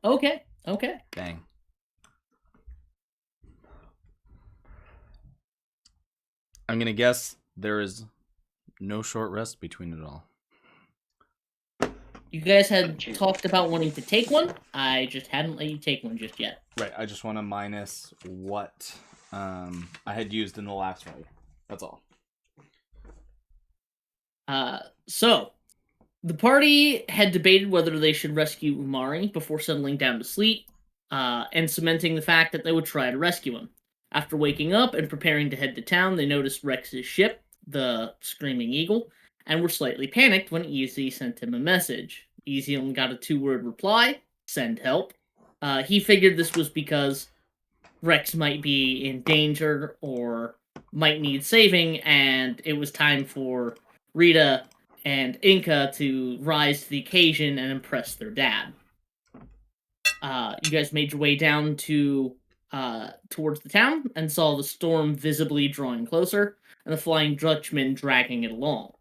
Okay. Bang. I'm gonna guess there is no short rest between it all. You guys had talked about wanting to take one. I just hadn't let you take one just yet. Right. I just want to minus what I had used in the last fight. That's all. So the party had debated whether they should rescue Umari before settling down to sleep, and cementing the fact that they would try to rescue him. After waking up and preparing to head to town, they noticed Rex's ship, the Screaming Eagle, and were slightly panicked when Easy sent him a message. Easy only got a 2-word reply: send help. He figured this was because Rex might be in danger or might need saving, and it was time for Rita and Inca to rise to the occasion and impress their dad. You guys made your way down to towards the town and saw the storm visibly drawing closer and the Flying Dutchman dragging it along.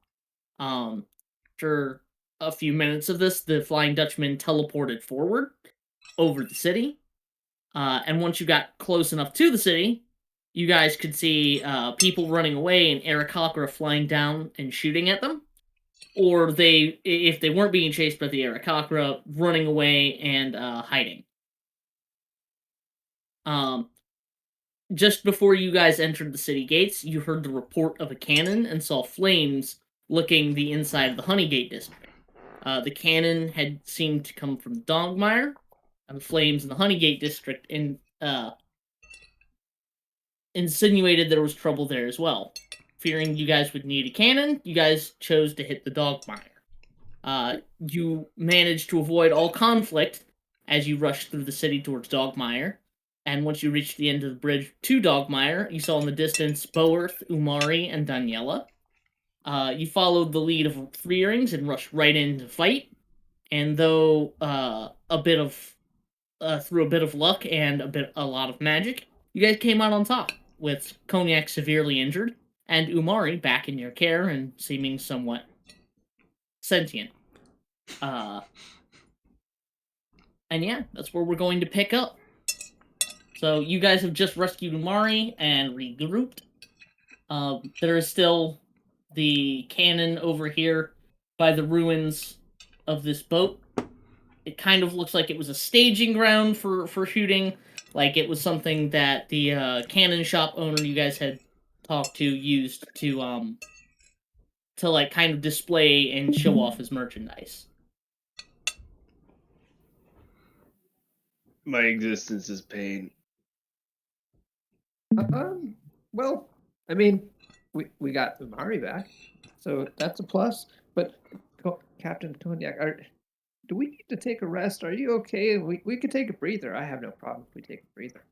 After a few minutes of this, the Flying Dutchman teleported forward over the city. And once you got close enough to the city, you guys could see people running away and Aarakocra flying down and shooting at them. Or if they weren't being chased by the Aarakocra, running away and hiding. Um, just before you guys entered the city gates, you heard the report of a cannon and saw flames licking the inside of the Honeygate district. The cannon had seemed to come from Dogmire, and the flames in the Honeygate district insinuated there was trouble there as well. Fearing you guys would need a cannon, you guys chose to hit the Dogmire. You managed to avoid all conflict as you rushed through the city towards Dogmire, and once you reached the end of the bridge to Dogmire, you saw in the distance Boerth, Umari, and Daniela. You followed the lead of Three Rings and rushed right in to fight, and though through a bit of luck and a lot of magic, you guys came out on top, with Cognac severely injured, and Umari back in your care and seeming somewhat sentient. And yeah, that's where we're going to pick up. So you guys have just rescued Umari and regrouped. There is still the cannon over here by the ruins of this boat. It kind of looks like it was a staging ground for shooting. Like it was something that the cannon shop owner you guys had talked to used to like kind of display and show off his merchandise. My existence is pain. Well, I mean, we got Umari back, so that's a plus. But Captain Cognac, do we need to take a rest? Are you okay? We could take a breather. I have no problem if we take a breather.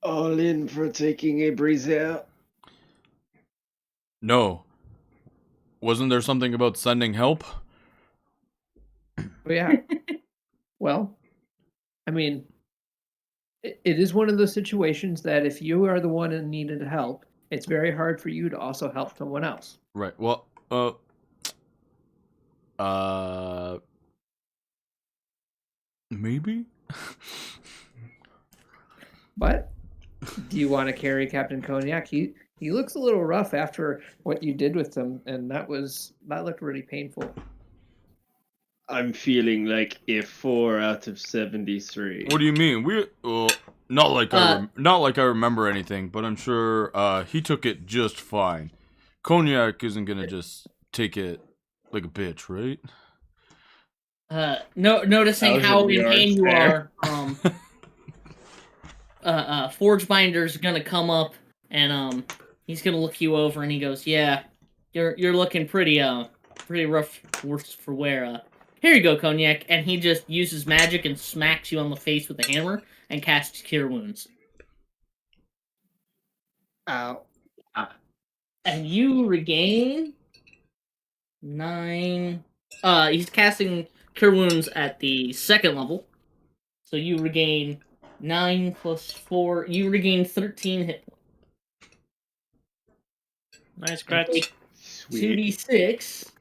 All in for taking a breather. No. Wasn't there something about sending help? Oh, yeah. Well, I mean, it is one of those situations that if you are the one in needed help, it's very hard for you to also help someone else. Right. Well, maybe? But do you want to carry Captain Cognac? He looks a little rough after what you did with him, and that looked really painful. I'm feeling like a 4 out of 73. What do you mean? Not like I remember anything, but I'm sure he took it just fine. Cognac isn't gonna just take it like a bitch, right? Noticing how in pain you fair. are, Forge Binder's gonna come up and he's gonna look you over and he goes, "Yeah, you're looking pretty rough for wear. Here you go, Cognac," and he just uses magic and smacks you on the face with a hammer and casts Cure Wounds. Ow. And you regain 9. He's casting Cure Wounds at the 2nd level, so you regain 9 plus 4. You regain 13 hit points. Nice, Kratz. 2d6.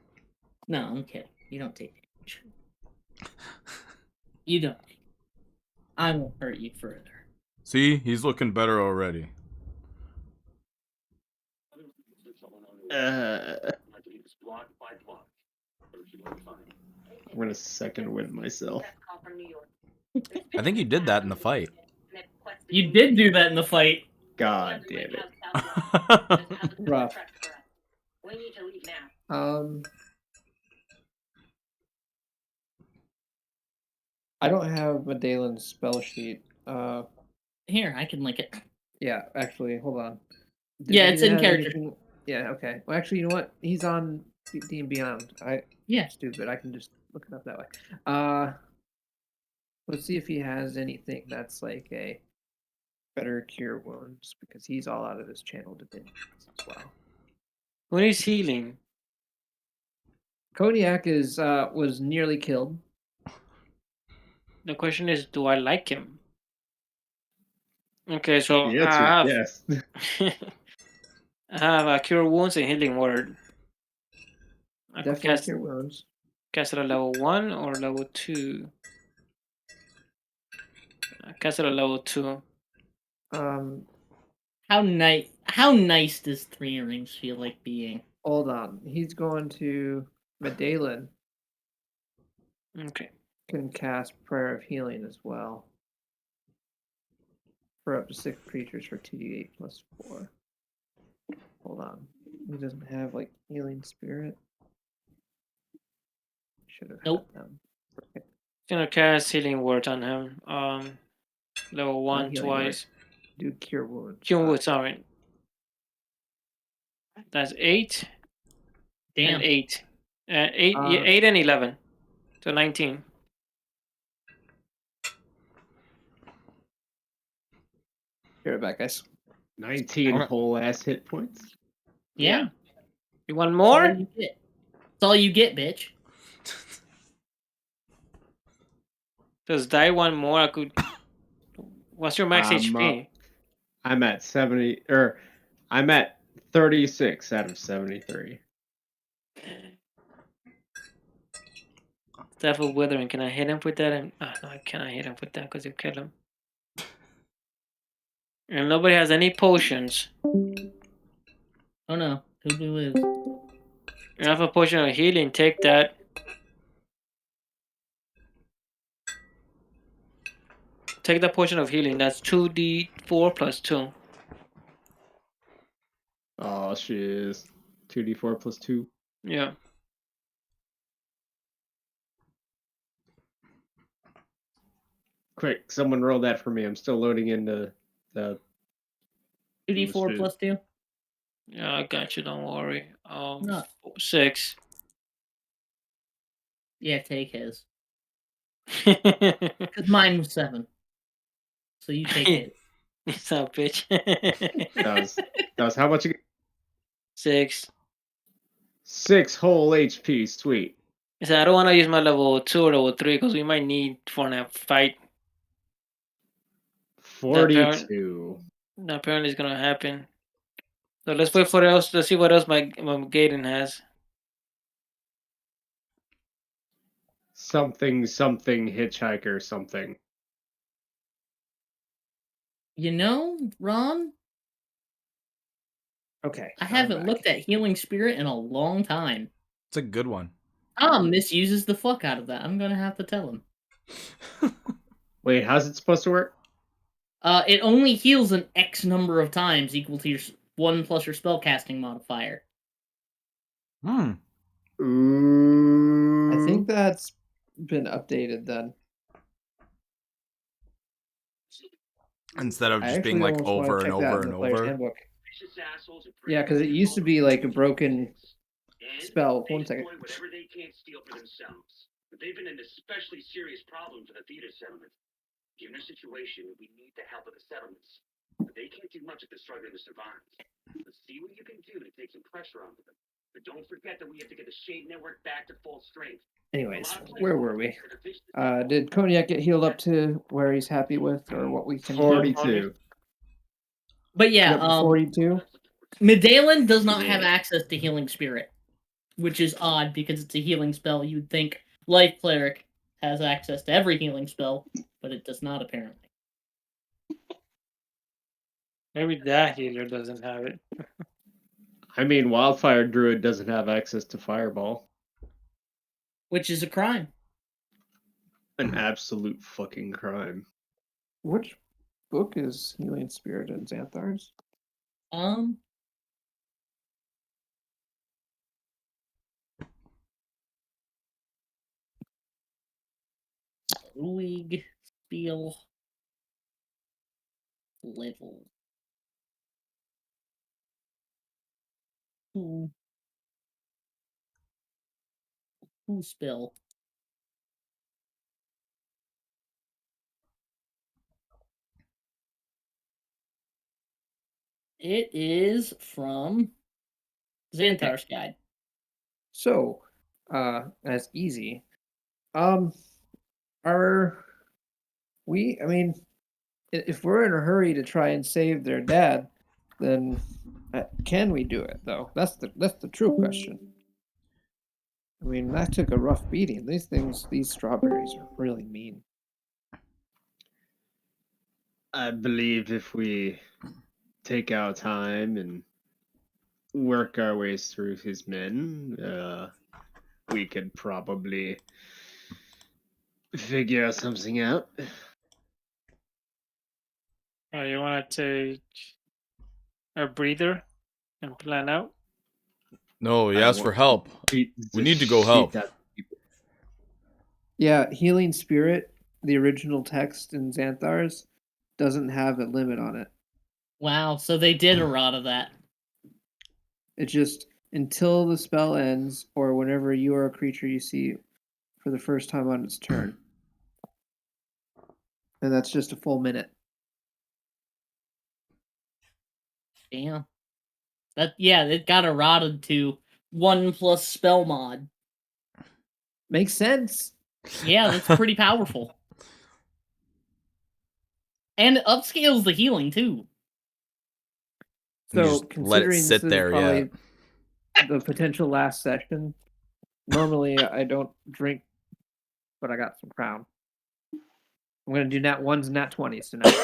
No, I'm kidding. You don't take damage. You don't. I won't hurt you further. See, he's looking better already. I'm gonna second win myself. I think you did that in the fight. You did do that in the fight. God damn it. Rough. We need to leave now. I don't have Medalin's spell sheet. Here, I can link it. Yeah, actually, hold on. Yeah, it's he in have character. anything- Yeah, okay. Well, actually, you know what? He's on D and Beyond. Yeah. Stupid. I can just look it up that way. Let's see if he has anything that's like a better cure wounds because he's all out of his channel divinity as well. Who needs healing? Cognac is was nearly killed. The question is, do I like him? Okay, so The answer I is have, yes. I have a cure wounds and healing word. I could Definitely cast, cure wounds. cast it at level 1 or level 2. I cast it at level 2. How nice does 3 rings feel like being? Hold on. He's going to Medallion Okay. can cast Prayer of Healing as well. For up to 6 creatures for 2d8 plus 4. Hold on. He doesn't have like Healing Spirit. Should have Nope. had them. Okay. Gonna cast healing word on him. Level 1 healing word. twice. Do Cure Wounds. Cure wounds, sorry. That's 8 Damn. and 8. 8, Uh, 8 and 11. So 19. Be right back, guys. 19 Alright. whole ass hit points. Yeah. You want That's more? all you get. That's all you get, bitch. Does die one more? I could. What's your max HP? I'm at 70 or I'm at 36 out of 73. Staff of Withering. Can I hit him with that? And no, I cannot hit him with that because you kill him. And nobody has any potions. Oh no. Who do we lose? You have a potion of healing. Take that. Take the potion of healing. That's 2d4 plus 2. Oh, shiz. 2d4 plus 2. Yeah. Quick, someone roll that for me. I'm still loading into the 2d4 Understood. plus 2? Yeah, I got you. Don't worry. No. 6. Yeah, take his. Because mine was 7. So you take it. It's a bitch. that was how much you 6. 6 whole HP, sweet. So I don't want to use my level 2 or level 3 because we might need for a fight. 42. Apparently, it's gonna happen. So let's wait for else. Let's see what else my Gaiden has. Something hitchhiker something. You know, Ron, Okay. I I'm haven't back. looked at Healing Spirit in a long time. It's a good one. Tom misuses the fuck out of that. I'm gonna have to tell him. Wait, how's it supposed to work? It only heals an X number of times equal to your 1 plus your spellcasting modifier. Hmm. Ooh. I think that's been updated then. Instead of I just being actually like almost wanna over and check that over in and the player's over. handbook. Yeah, because it used to be like a broken spell. 1 second. Whatever they can't steal for themselves. But they've been an especially serious problem for the theater settlement. Given their situation, we need the help of the settlements. But they can't do much if they're struggling to survive. Let's see what you can do to take some pressure off of them. But don't forget that we have to get the Shade Network back to full strength. Anyways, where were we? Did Cognac get healed up to where he's happy with, or what we can? 42. But yeah, Yep, 42. Medallion does not have Yeah. access to Healing Spirit, which is odd because it's a healing spell. You'd think Life Cleric has access to every healing spell, but it does not apparently. Maybe that healer doesn't have it. I mean, Wildfire Druid doesn't have access to Fireball. Which is a crime. An absolute fucking crime. Which book is Healing Spirit in Xanthar's? League Spiel level. Who spell? It is from Xanthar's Guide. So, that's easy. Are we? I mean, if we're in a hurry to try and save their dad, then can we do it? Though that's the true question. I mean, that took a rough beating. These strawberries are really mean. I believe if we take our time and work our ways through his men, we could probably figure something out. Oh, you want to take a breather and plan out? No, he I asked for want to help. beat We the need to go shit help. out of people. Yeah, Healing Spirit, the original text in Xanthar's, doesn't have a limit on it. Wow, so they did errata that. It's just until the spell ends or whenever you are a creature you see for the first time on its turn. And that's just a full minute. Damn. It got errated to 1+ spell mod. Makes sense. Yeah, that's pretty powerful. And it upscales the healing too. You So just let it considering this sit is there, probably the potential last session, normally I don't drink, but I got some Crown. I'm gonna do nat 1s and nat 20s tonight.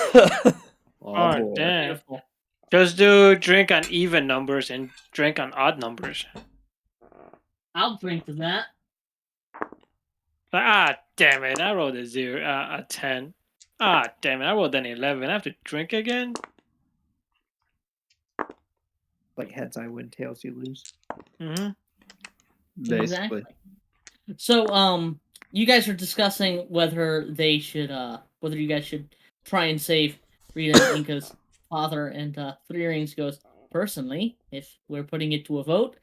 Oh, boy. damn. Beautiful. Just do drink on even numbers and drink on odd numbers. I'll drink to that. Damn it! I rolled a 10. Damn it! I rolled an 11. I have to drink again. Like heads I win, tails you lose. Mm-hmm. Basically. Exactly. So, you guys are discussing whether you guys should try and save Rita and Inka's father, and Three Rings goes, personally, if we're putting it to a vote,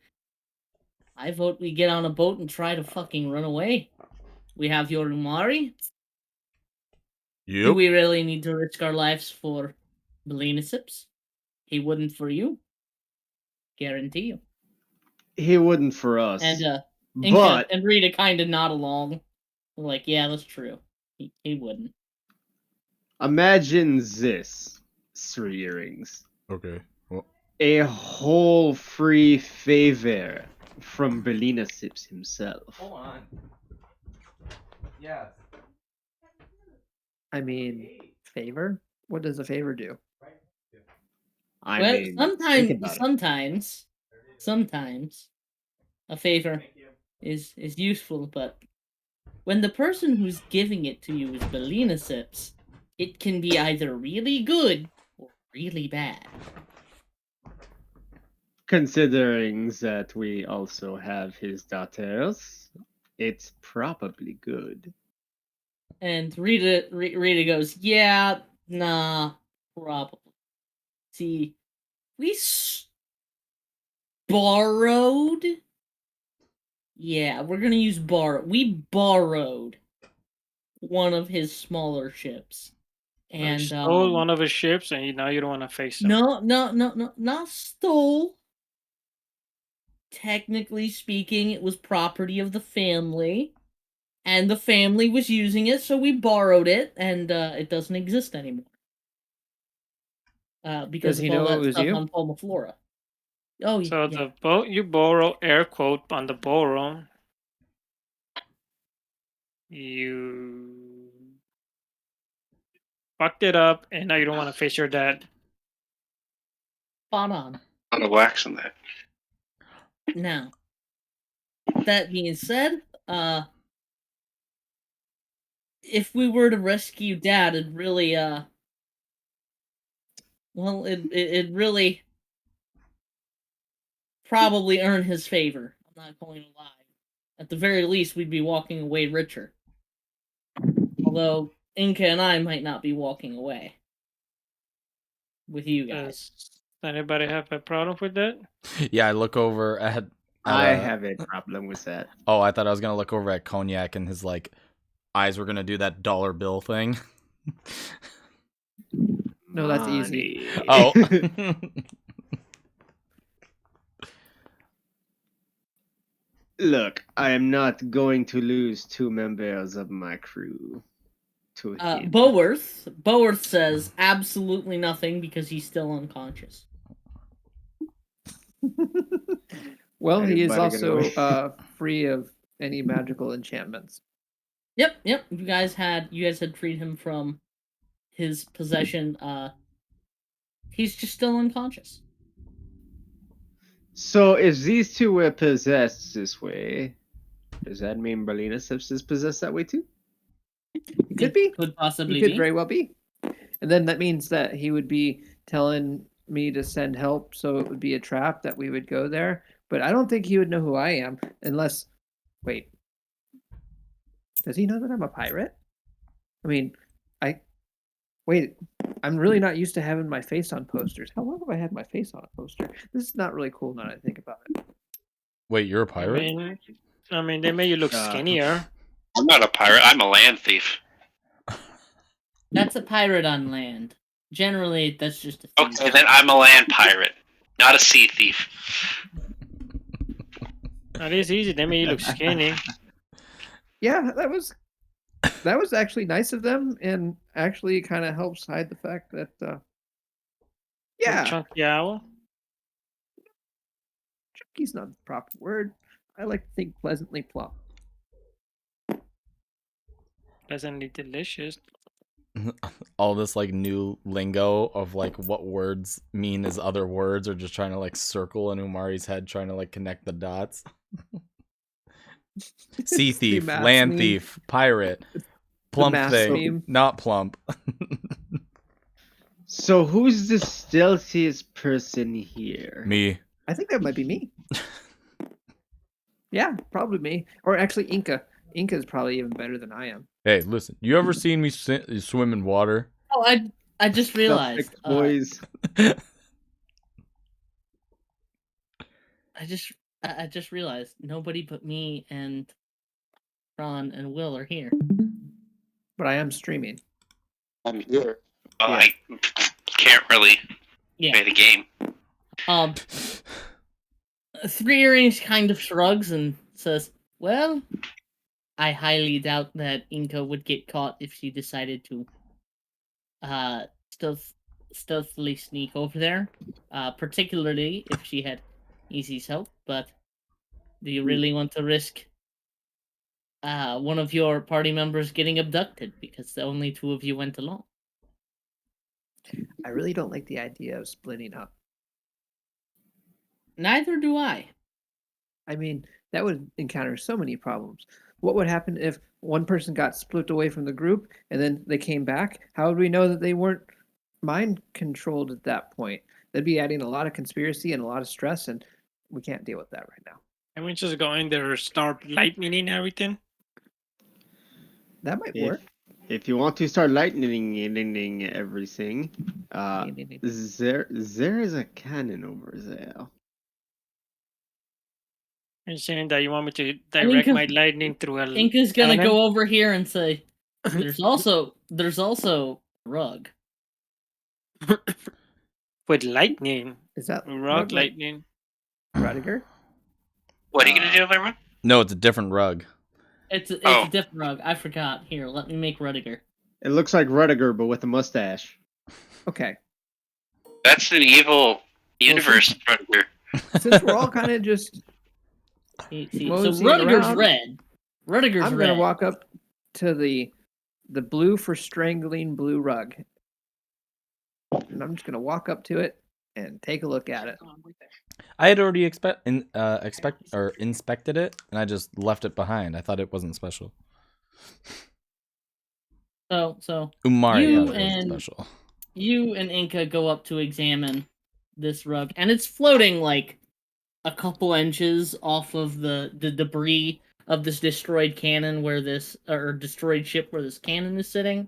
I vote we get on a boat and try to fucking run away. We have Yorumari. Do Yep. we really need to risk our lives for Belinasips? He wouldn't for you. Guarantee you. He wouldn't for us. And Inka but and Rita kind of nod along. Like, yeah, that's true. He wouldn't. imagine this, Three Earrings. Okay. Well, A whole free favor from Belina Sips himself. hold on. Yes. I mean, favor? What does a favor do? I Well, mean, think about it. sometimes a favor is useful, but when the person who's giving it to you is Belinasips, it can be either really good or really bad. Considering that we also have his daughters, it's probably good. And Rita goes, yeah, nah, probably. See, we borrowed. Yeah, we're gonna use borrow. We borrowed one of his smaller ships, And and stole one of his ships, and now you don't want to face him. no, not stole. Technically speaking, it was property of the family, and the family was using it, so we borrowed it, and it doesn't exist anymore. Because Does he of all know it that was stuff you? on Palmaflora. Oh, So yeah. the boat you borrow, air quote on the borrow. You fucked it up, and now you don't want to face your dad. Spot on. On the wax on that. Now, that being said, if we were to rescue Dad, it'd really, well, it really probably earn his favor. I'm not going to lie. At the very least, we'd be walking away richer. Although Inca and I might not be walking away with you guys. Does anybody have a problem with that? Yeah, I look over at. I have a problem with that. Oh, I thought I was gonna look over at Cognac and his like eyes were gonna do that dollar bill thing. No, that's easy. Money. Oh. Look, I am not going to lose 2 members of my crew to him. Boworth says absolutely nothing because he's still unconscious. Well, he is Everybody get also away. free of any magical enchantments. Yep. You guys had freed him from his possession. He's just still unconscious. So if these two were possessed this way, does that mean Berlina Sips is possessed that way too? He could be. Could possibly He could be. very well be. And then that means that he would be telling me to send help, so it would be a trap that we would go there. But I don't think he would know who I am unless. Wait. Does he know that I'm a pirate? I mean, Wait, I'm really not used to having my face on posters. How long have I had my face on a poster? This is not really cool now that I think about it. Wait, you're a pirate? I mean, they made you look Uh, skinnier. I'm not a pirate. I'm a land thief. That's a pirate on land. Generally, that's just a thief. Okay, then I'm a land pirate, not a sea thief. That is easy. They made you look skinny. Yeah, that was actually nice of them, and actually kind of helps hide the fact that yeah, Chunky owl. chunky's not the proper word. I like to think pleasantly plump. Pleasantly delicious. All this like new lingo of like what words mean as other words, or just trying to like circle in Umari's head, trying to like connect the dots. Sea It's the thief, math land meme. thief, pirate, plump math thing, meme. not plump. So who's the stealthiest person here? Me. I think that might be me. Yeah, probably me. Or actually Inca. Inca's probably even better than I am. Hey, listen. You ever seen me swim in water? Oh, I just realized. Celtic boys. I just realized nobody but me and Ron and Will are here. But I am streaming. I'm here. Well, I can't really Yeah. play the game. Three Earrings kind of shrugs and says, "Well, I highly doubt that Inca would get caught if she decided to stealthily sneak over there. Particularly if she had Easy's help. But do you really want to risk one of your party members getting abducted because the only two of you went along?" I really don't like the idea of splitting up. Neither do I. I mean, that would encounter so many problems. What would happen if one person got split away from the group and then they came back? How would we know that they weren't mind controlled at that point? That'd be adding a lot of conspiracy and a lot of stress, and we can't deal with that right now. Can we just go in there, start lightning everything? That might If, work. if you want to start lightning everything, there is a cannon over there. You're saying that you want me to direct my lightning through a Inca's gonna cannon? go over here and say, "There's also a rug." With lightning. Is that Rock lightning. Radiger? What are you gonna do, everyone? No, it's a different rug. It's a Oh. different rug. I forgot. Here, let me make Rudiger. It looks like Rudiger, but with a mustache. Okay. That's an evil universe predator. Since we're all kind of just See, so Moseying Rudiger's around. red. Rudiger's I'm red. gonna walk up to the blue for strangling blue rug. And I'm just gonna walk up to it and take a look at it. I had already inspected it, and I just left it behind. I thought it wasn't special. So Umari You thought it wasn't and- special. you and Inca go up to examine this rug, and it's floating like a couple inches off of the debris of this destroyed cannon where this or destroyed ship where this cannon is sitting.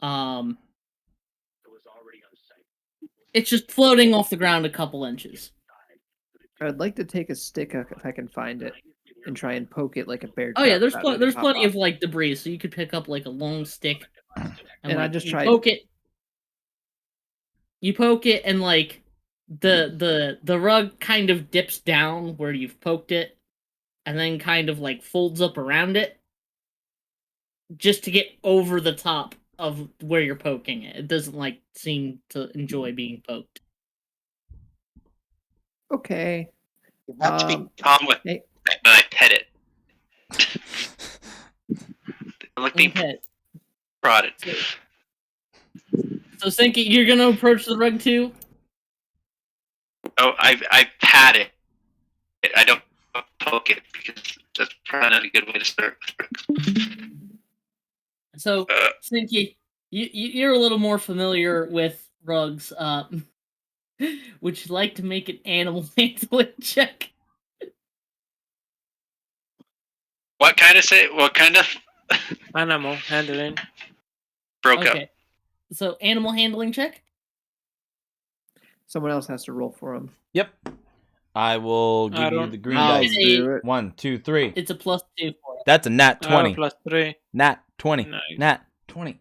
It was already on site. It's just floating off the ground a couple inches. I'd like to take a stick if I can find it and try and poke it like a bear. Oh yeah, trap there's rather than there's pop plenty off. of like debris, so you could pick up like a long stick And I like, just you tried- poke it. You poke it, and like the rug kind of dips down where you've poked it, and then kind of like folds up around it, just to get over the top of where you're poking it. It doesn't like seem to enjoy being poked. Okay. You have to be Um, calm with hey. it when I pet it. I'm like being Okay. prodded. So Sinky, you're gonna approach the rug too? Oh, I pat it. I don't poke it because that's probably not a good way to start with rugs. So Sinky, you're a little more familiar with rugs. Would you like to make an animal handling check? What kind of Animal handling. broke up? Okay. So animal handling check? Someone else has to roll for him. Yep. I will I give you don't- the green I'll dice. do it. 1, 2, 3. It's a +2 for it. That's a nat 20. +3. Nat 20. Nice. Nat 20.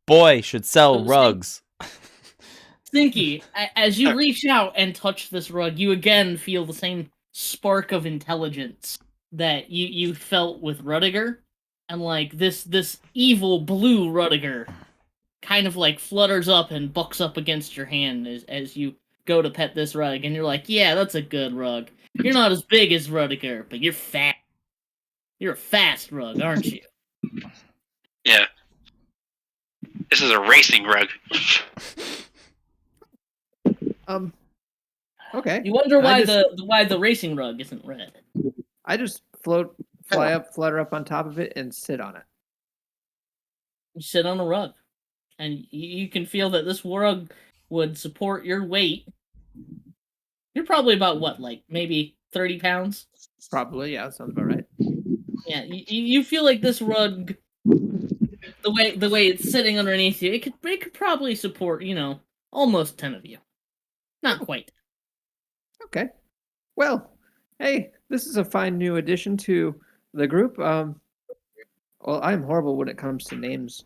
Boy should sell So, rugs. Stinky, as you reach out and touch this rug, you again feel the same spark of intelligence that you felt with Rudiger, and like this evil blue Rudiger kind of like flutters up and bucks up against your hand as you go to pet this rug, and you're like, yeah, that's a good rug. You're not as big as Rudiger, but you're fat. You're a fast rug, aren't you? Yeah. This is a racing rug. Okay. You wonder I why just- why the racing rug isn't red. I just fly up, flutter up on top of it, and sit on it. You sit on a rug, and you can feel that this rug would support your weight. You're probably about what, like maybe 30 pounds? Probably, yeah, sounds about right. Yeah, you feel like this rug, the way it's sitting underneath you, it could probably support, almost 10 of you. Not quite. Okay. Well, hey, this is a fine new addition to the group. Well, I'm horrible when it comes to names.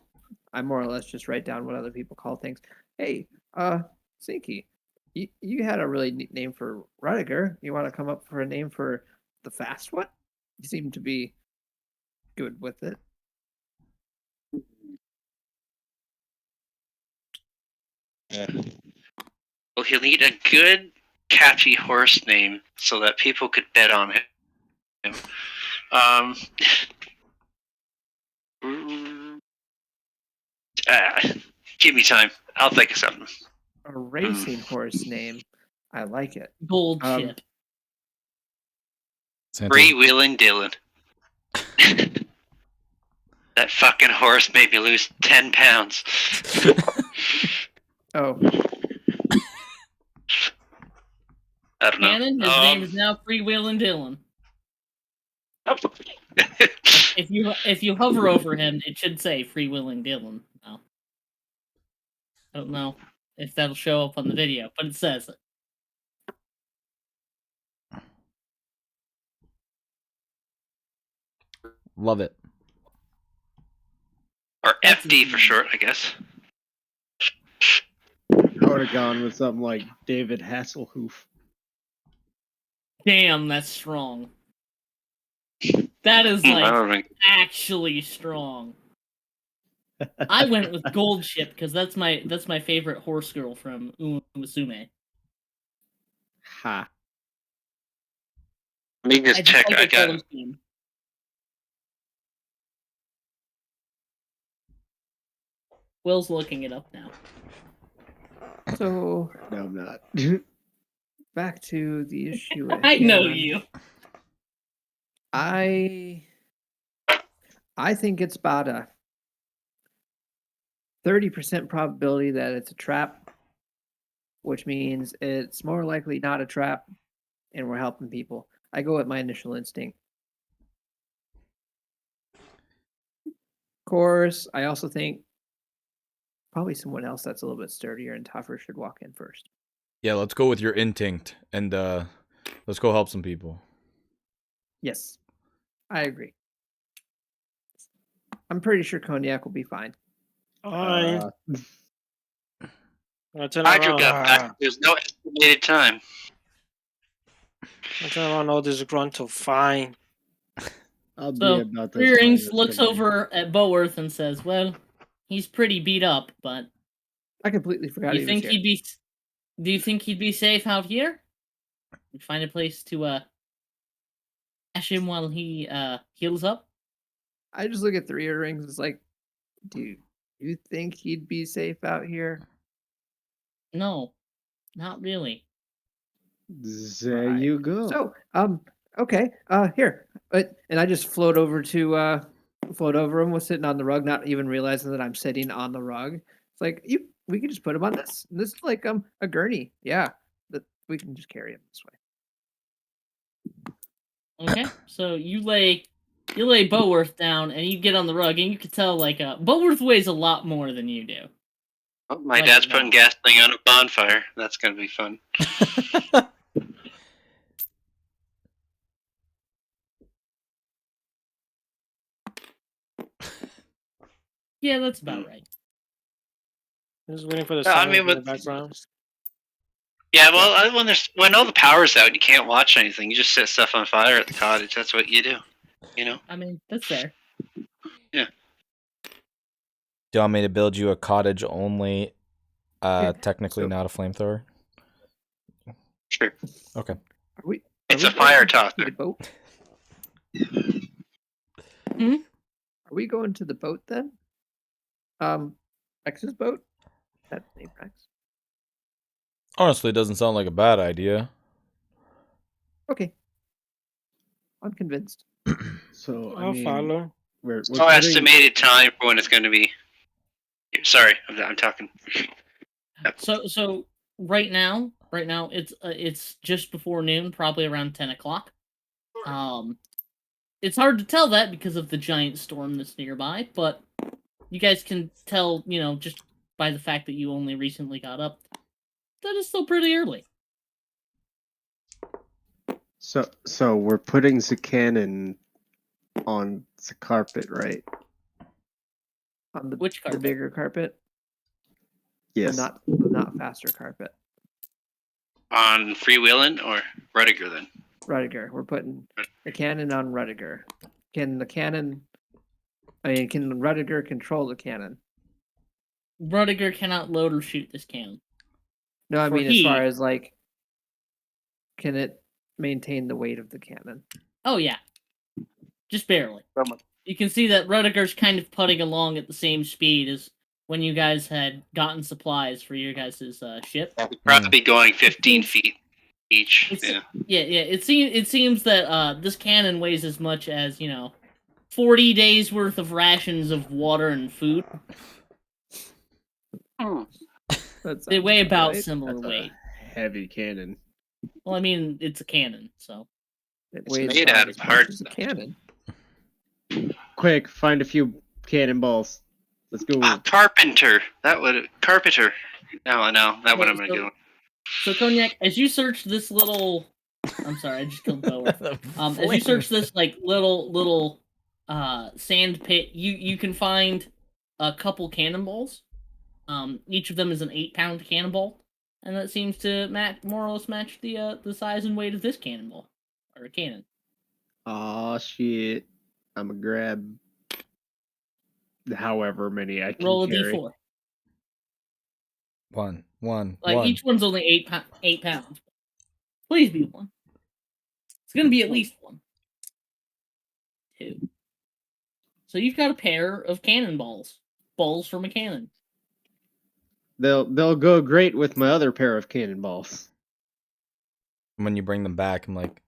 I more or less just write down what other people call things. Hey, Sinky, you had a really neat name for Rudiger. You want to come up for a name for the fast one? You seem to be good with it. Well, he'll need a good, catchy horse name so that people could bet on him. Give me time. I'll think of something. A racing horse name. I like it. Gold Um, ship. Santa's- Freewheeling Dylan. That fucking horse made me lose 10 pounds. Oh, I don't know. Cannon, his name is now Freewheeling Dylan. If you hover over him, it should say Freewheeling Dylan. No. I don't know if that'll show up on the video, but it says it. Love it. Or FD for short, I guess. I would have gone with something like David Hasselhoof. Damn, that's strong. That is I like don't think. actually strong. I went with Gold Ship because that's my favorite horse girl from Uma Musume. Ha. Let me I just check. like I the got color scheme. Will's looking it up now. No, So I'm not. back to the issue. At I know hand. you. I think it's about a 30% probability that it's a trap, which means it's more likely not a trap, and we're helping people. I go with my initial instinct. Of course, I also think probably someone else that's a little bit sturdier and tougher should walk in first. Yeah, let's go with your instinct and let's go help some people. Yes, I agree. I'm pretty sure Cognac will be fine. Fine. I'll turn Hydro around. got back. There's no estimated time. I'll turn around all this gruntle. Fine. I'll be So, about this. Rearings looks over at Boworth and says, "Well, he's pretty beat up, but I completely forgot. do you he was think here. he'd be? Do you think he'd be safe out here? Find a place to cash him while he heals up." I just look at Three Earrings. It's like, do you think he'd be safe out here? No, not really. There Right. you go. So, okay, here, and I just float over him. Was sitting on the rug, not even realizing that I'm sitting on the rug. It's like we can just put him on this. This is like a gurney. Yeah, that we can just carry him this way. Okay, so you lay Boworth down and you get on the rug, and you can tell like Boworth weighs a lot more than you do. Oh, my Like dad's that. putting gasoline on a bonfire. That's gonna be fun. Yeah, that's about right. Just waiting for the I sound mean, in the with- background. Yeah, well, when all the power's out, you can't watch anything. You just set stuff on fire at the cottage. That's what you do. You know. I mean, that's fair. Do you want me to build you a cottage only? Technically so- not a flamethrower. Sure. Okay. Are we? It's are a we fire going to tosser. the boat? Hmm? Are we going to the boat then? Rex's boat. That's the name, Rex. Honestly, it doesn't sound like a bad idea. Okay. I'm convinced. So I I'll mean, follow. we're No putting- estimated time for when it's going to be. Sorry, I'm talking. So right now it's just before noon, probably around 10 o'clock. It's hard to tell that because of the giant storm that's nearby, but you guys can tell, just by the fact that you only recently got up, that is still pretty early. So we're putting the cannon on the carpet, right? On the Which the carpet? bigger carpet, Yes. the not faster carpet. On freewheeling or Rudiger then? Rudiger. We're putting the cannon on Rudiger. Can Rudiger control the cannon? Rudiger cannot load or shoot this cannon. No, I For mean as far he- as like, can it maintain the weight of the cannon? Oh yeah, just barely. You can see that Rudiger's kind of putting along at the same speed as when you guys had gotten supplies for your guys' ship. Probably going 15 feet each. It's- Yeah. Yeah. It seems that this cannon weighs as much as 40 days worth of rations of water and food. That They sounds weigh about about right. similar That's a weight. heavy cannon. Well, I mean, it's a cannon, so It It's weighs made about out as of much hard as a stuff. cannon. Quick, find a few cannonballs. Let's go. Carpenter. Carpenter. No, that one I'm So- gonna go. So Cognac, as you search this little, I'm sorry, I just killed Bower. As you search this like little sand pit, you can find a couple cannonballs. Each of them is an 8-pound cannonball, and that seems to more or less match the size and weight of this cannonball or a cannon. Aw, shit. I'm gonna grab however many I can Roll a carry. d4. One. Like each one's only 8 pounds. Please be one. It's gonna be at least one. 2. So you've got a pair of cannonballs. Balls from a cannon. They'll go great with my other pair of cannonballs. When you bring them back, I'm like,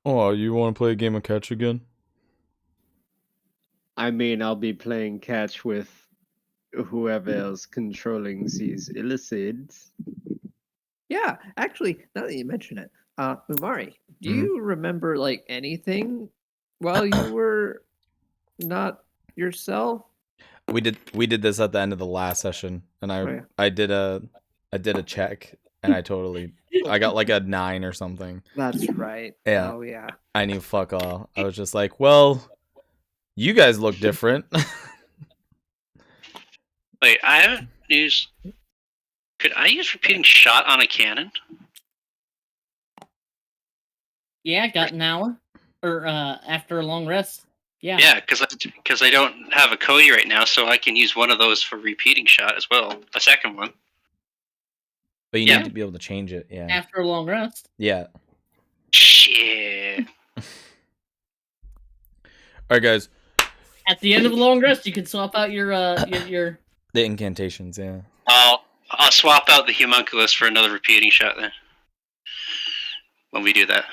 oh, you want to play a game of catch again? I mean, I'll be playing catch with whoever else controlling these Illicids. Yeah, actually, now that you mention it, Umari, do Mhm. you remember like anything while you were not yourself? We did this at the end of the last session, and Oh, yeah. I did a check, and I got like a 9 or something. That's right. Yeah. Oh yeah. I knew fuck all. I was just like, well, you guys look different. Wait, I haven't used. Could I use repeating shot on a cannon? Yeah, got an hour. Or after a long rest. Yeah. Yeah, because I don't have a Cody right now, so I can use one of those for repeating shot as well. A second one. But you Yeah. need to be able to change it. Yeah. After a long rest. Yeah. Shit. All right, guys. At the end of a long rest, you can swap out your The incantations. Yeah. I'll swap out the homunculus for another repeating shot then. When we do that.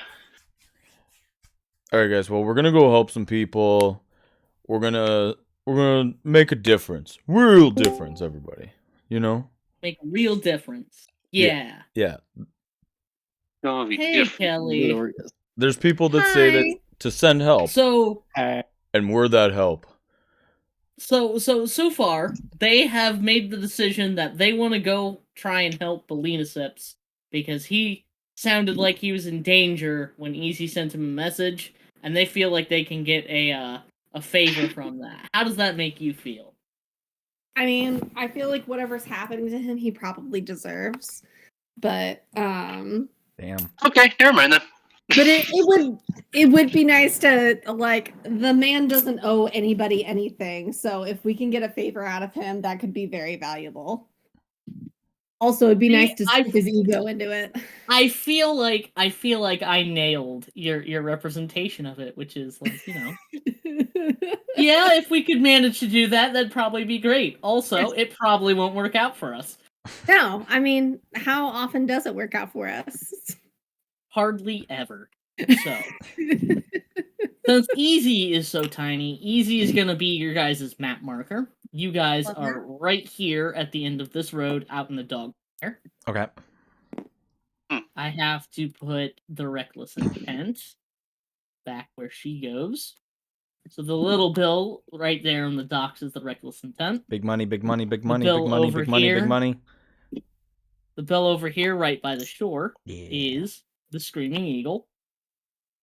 All right, guys. Well, we're gonna go help some people. We're gonna make a difference, real difference, everybody. You know? make a real difference. Yeah. Yeah. No, be Hey, different. Kelly. There's people that say that to send help, So and we're that help. so far they have made the decision that they want to go try and help Belinaceps because he sounded like he was in danger when Easy sent him a message, and they feel like they can get a favor from that. How does that make you feel? I mean, I feel like whatever's happening to him, he probably deserves. But Damn. Okay, never mind then. but it would be nice to, like, the man doesn't owe anybody anything. So if we can get a favor out of him, that could be very valuable. Also, it'd be See, nice to stick his ego into it. I feel like I nailed your representation of it, which is like, you know, yeah, if we could manage to do that, that'd probably be great. Also, it probably won't work out for us. No, I mean, how often does it work out for us? Hardly ever. So, since Easy is so tiny, Easy is gonna be your guys' map marker. You guys are right here at the end of this road out in the dog fair. Okay. I have to put the reckless intent back where she goes. So the little bill right there on the docks is the reckless intent. Big money, big money, big money, bill big money, over big money, here. big money. The bill over here right by the shore Yeah. is the Screaming Eagle.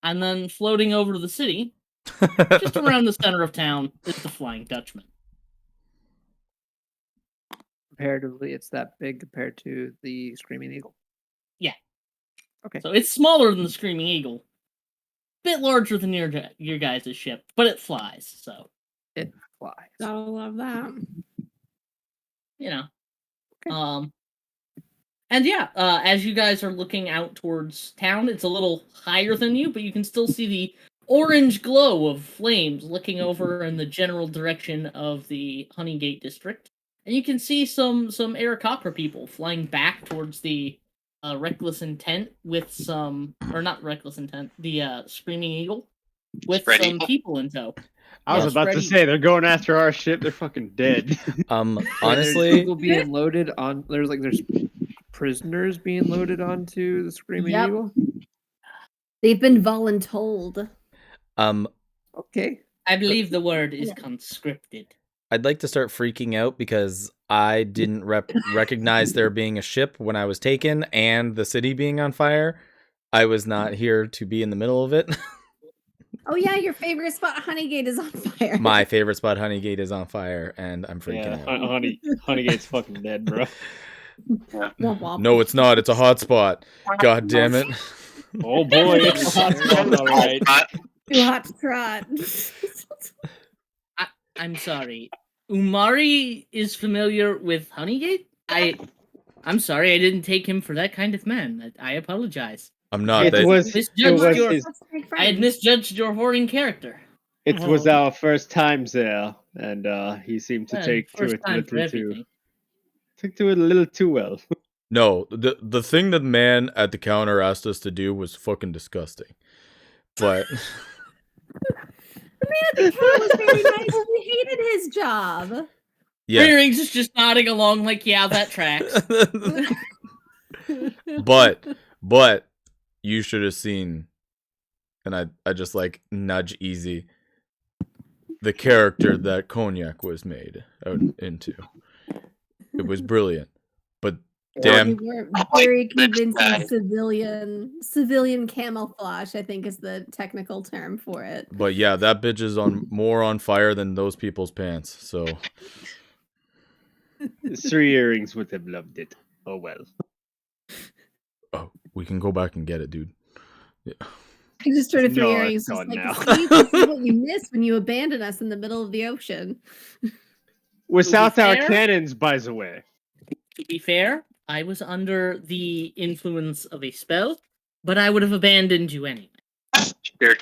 And then floating over to the city, just around the center of town, is the Flying Dutchman. Comparatively, it's that big compared to the Screaming Eagle. Yeah. Okay. So it's smaller than the Screaming Eagle. Bit larger than your guys' ship, but it flies, so It flies. Gotta love that. you know. Okay. And yeah, as you guys are looking out towards town, it's a little higher than you, but you can still see the orange glow of flames looking over in the general direction of the Honeygate district. And you can see some Aarakocra people flying back towards the Reckless Intent with some, or not Reckless Intent, the Screaming Eagle with Spread some Eagle? people in tow. I was Yeah, about to Freddy. say they're going after our ship. They're fucking dead. There's Honestly, people being loaded on. There's prisoners being loaded onto the Screaming Yep. Eagle. They've been voluntold. Okay. I believe the word is conscripted. I'd like to start freaking out because I didn't recognize there being a ship when I was taken and the city being on fire. I was not here to be in the middle of it. Oh yeah, your favorite spot, Honeygate, is on fire. My favorite spot, Honeygate, is on fire, and I'm freaking out. Honeygate's fucking dead, bro. Womp womp. No, it's not. It's a hot spot. God damn it. Oh boy, it's a hot spot, all right. Too hot to trot. I'm sorry. Umari is familiar with Honeygate? I'm sorry, I didn't take him for that kind of man. I apologize. I'm not. It was Misjudged was your, his That's my I had friend. misjudged your hoarding character. It was Oh. our first time there, and he seemed to Yeah, take to first it a time for little too everything. took to it a little too well. No, the thing that the man at the counter asked us to do was fucking disgusting. But The cat was very nice. We hated his job. yeah, Earrings is just nodding along like, yeah, that tracks. but you should have seen, and I just like nudge Easy, the character that Cognac was made out into. It was brilliant, but We damn, were very Like, convincing civilian camouflage, I think is the technical term for it. but yeah, that bitch is more on fire than those people's pants. So 3 earrings would have loved it. Oh well. oh, we can go back and get it, dude. Yeah. I just turned to 3 No, earrings, it's just gone like, now. see, this is what you missed when you abandoned us in the middle of the ocean. Without our fair- cannons, by the way. To be fair, I was under the influence of a spell, but I would have abandoned you anyway. Sure.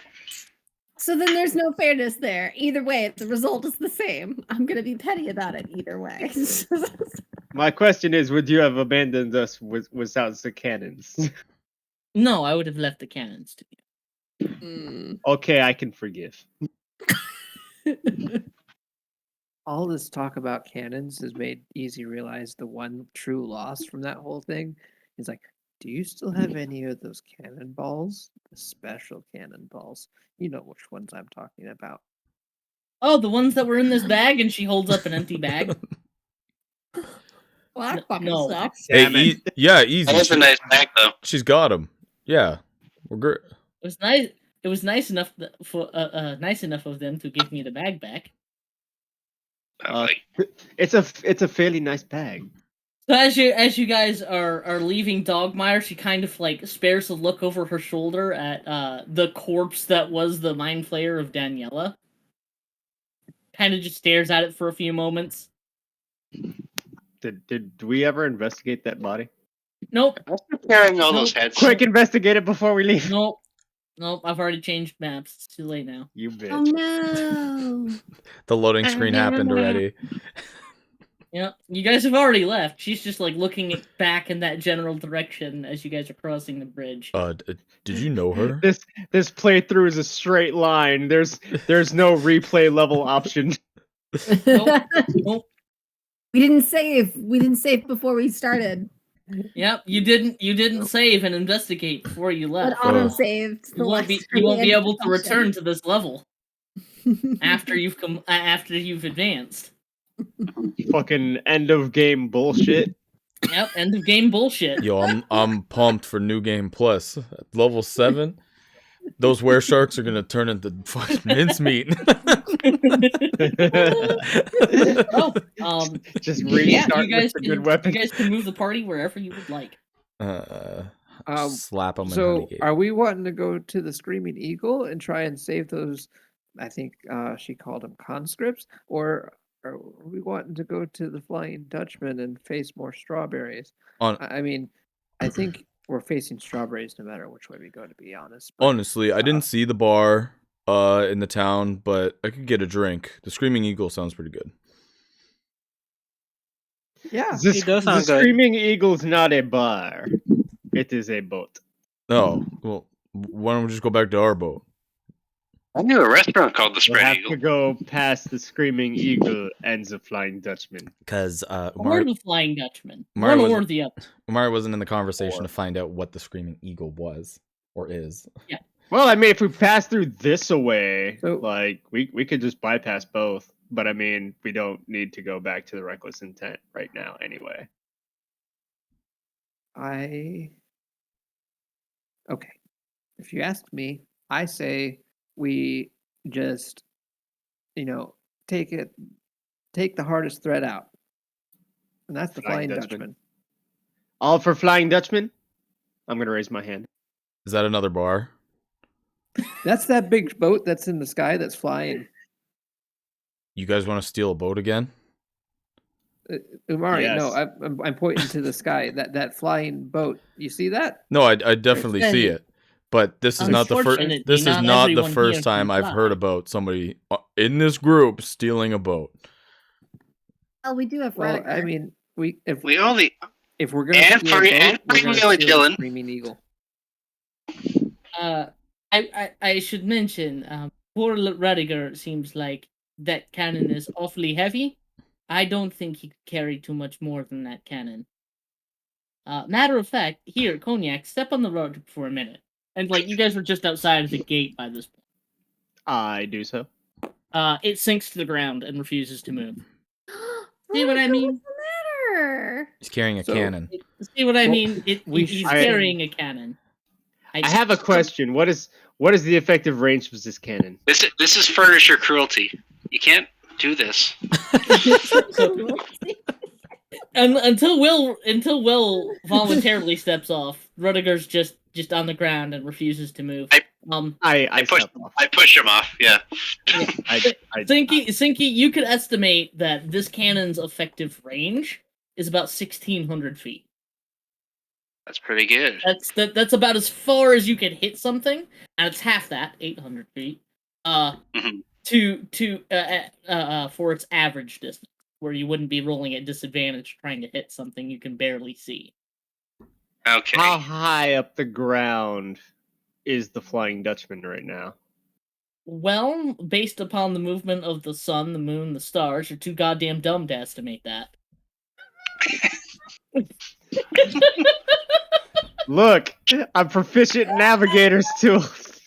So then there's no fairness there. Either way, the result is the same. I'm going to be petty about it either way. My question is, would you have abandoned us without the cannons? No, I would have left the cannons to you. Mm. Okay, I can forgive. All this talk about cannons has made Easy realize the one true loss from that whole thing. He's like, do you still have any of those cannonballs? The special cannonballs. You know which ones I'm talking about. Oh, the ones that were in this bag, and she holds up an empty bag. Well, that fucking No. sucks. Hey, Damn it. yeah, Easy. That is a nice bag, though. She's got him. Yeah, we're good. It was nice. It was nice enough for nice enough of them to give me the bag back. Like, It's a fairly nice bag. So as you guys are leaving Dogmire, she kind of like spares a look over her shoulder at the corpse that was the mind flayer of Daniela. Kind of just stares at it for a few moments. Did we ever investigate that body? Nope, carrying all those heads. Quick, investigate it before we leave. nope, nope. I've already changed maps. It's too late now. You bitch. Oh no. The loading screen happened already. Yep, you guys have already left. She's just like looking back in that general direction as you guys are crossing the bridge. Did you know her? This playthrough is a straight line. There's no replay level option. Nope, nope. We didn't save. We didn't save before we started. Yep, you didn't save and investigate before you But left. auto saved. You won't be able to return to this level after you've advanced. Fucking end of game bullshit. Yep, end of game bullshit. Yo, I'm pumped for New Game Plus. At level 7, those were sharks are gonna turn into fucking mincemeat. Oh, Just yeah, restart you guys with a can good weapon. you guys can move the party wherever you would like. Slap them in So, Honeygate. are we wanting to go to the Screaming Eagle and try and save those? I think she called them conscripts, or are we wanting to go to the Flying Dutchman and face more strawberries? I mean, I think we're facing strawberries no matter which way we go. To be honest, but, Honestly, I didn't see the bar in the town, but I could get a drink. The Screaming Eagle sounds pretty good. yeah, The It does sound good. Screaming Eagle's not a bar. It is a boat. Oh, well, why don't we just go back to our boat? I knew a restaurant called the We'll Spread have Eagle. to go past the Screaming Eagle and the Flying Dutchman. Because Or the Flying Dutchman. Umari One or wasn't- the other. Umari wasn't in the conversation Or- to find out what the Screaming Eagle was or is. Well, I mean, if we pass through this away, So- like we could just bypass both. But I mean, we don't need to go back to the Reckless Intent right now, anyway. Okay. If you ask me, I say we just, take the hardest threat out, and that's the Flying Flying Dutchman. Dutchman. All for Flying Dutchman. I'm gonna raise my hand. Is that another bar? That's that big boat that's in the sky that's flying. You guys want to steal a boat again? Umari, no, Yes. I'm pointing to the sky. That flying boat. You see that? No, I definitely see Then- it. But this is not the first. Unfortunately, This is not not the everyone first here time can I've heard fly. about somebody in this group stealing a boat. Well, we do have Well, Rediger. I mean, if We only we're gonna and steal for- a boat, and we're for gonna you, steal the Dylan. Screaming Eagle. I should mention, poor Rediger seems like that cannon is awfully heavy. I don't think he could carry too much more than that cannon. Matter of fact, here, Cognac, step on the road for a minute. And like, you guys were just outside of the gate by this point. I do so. It sinks to the ground and refuses to move. See what I mean? What's the matter? He's carrying a So- cannon. See what I Well, mean? He's I- carrying a cannon. I have a question. What is the effective range of this cannon? this is furniture cruelty. You can't do this. Until Will voluntarily steps off, Rudiger's just on the ground and refuses to move. I push- step off. I push him off. Yeah. Sinky, you could estimate that this cannon's effective range is about 1,600 feet. That's pretty good. That's about as far as you can hit something, and it's half that, 800 feet. Mhm. For its average distance, where you wouldn't be rolling at disadvantage trying to hit something you can barely see. Okay. How high up the ground is the Flying Dutchman right now? Well, based upon the movement of the sun, the moon, the stars, you're too goddamn dumb to estimate that. Look, I'm proficient in navigator's tools.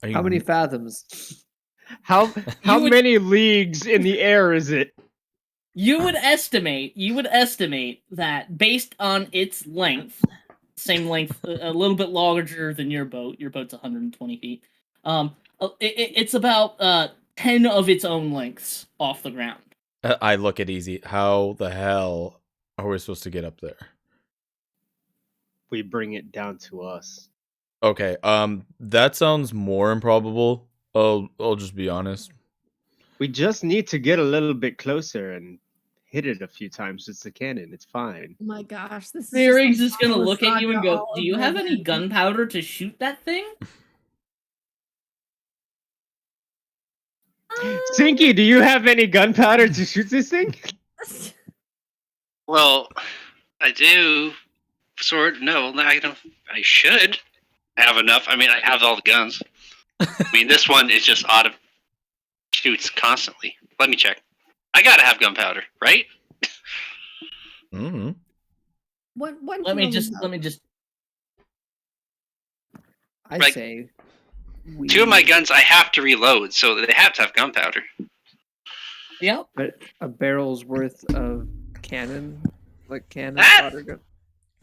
Are How you- many fathoms? How would- many leagues in the air is it? You would estimate that based on its length, same length, a little bit larger than your boat. Your boat's 120 feet. It's about 10 of its own lengths off the ground. I look at Easy. How the hell are we supposed to get up there? We bring it down to us. Okay, that sounds more improbable. I'll just be honest. We just need to get a little bit closer and hit it a few times with the cannon. It's fine. Oh my gosh, this is Theory's like just gonna Atlas look at you and Saga go, all "Do you over have any again." gunpowder to shoot that thing?" Sinky, do you have any gunpowder to shoot this thing? Well, I do. No, I don't. I should have enough. I mean, I have all the guns. I mean, this one is just auto shoots constantly. Let me check. I gotta have gunpowder, right? Mm-hmm. One Let me just. I Like, say we. 2 of my guns I have to reload, so they have to have gunpowder. Yep. But a barrel's worth of cannon, like cannon Ah! powder.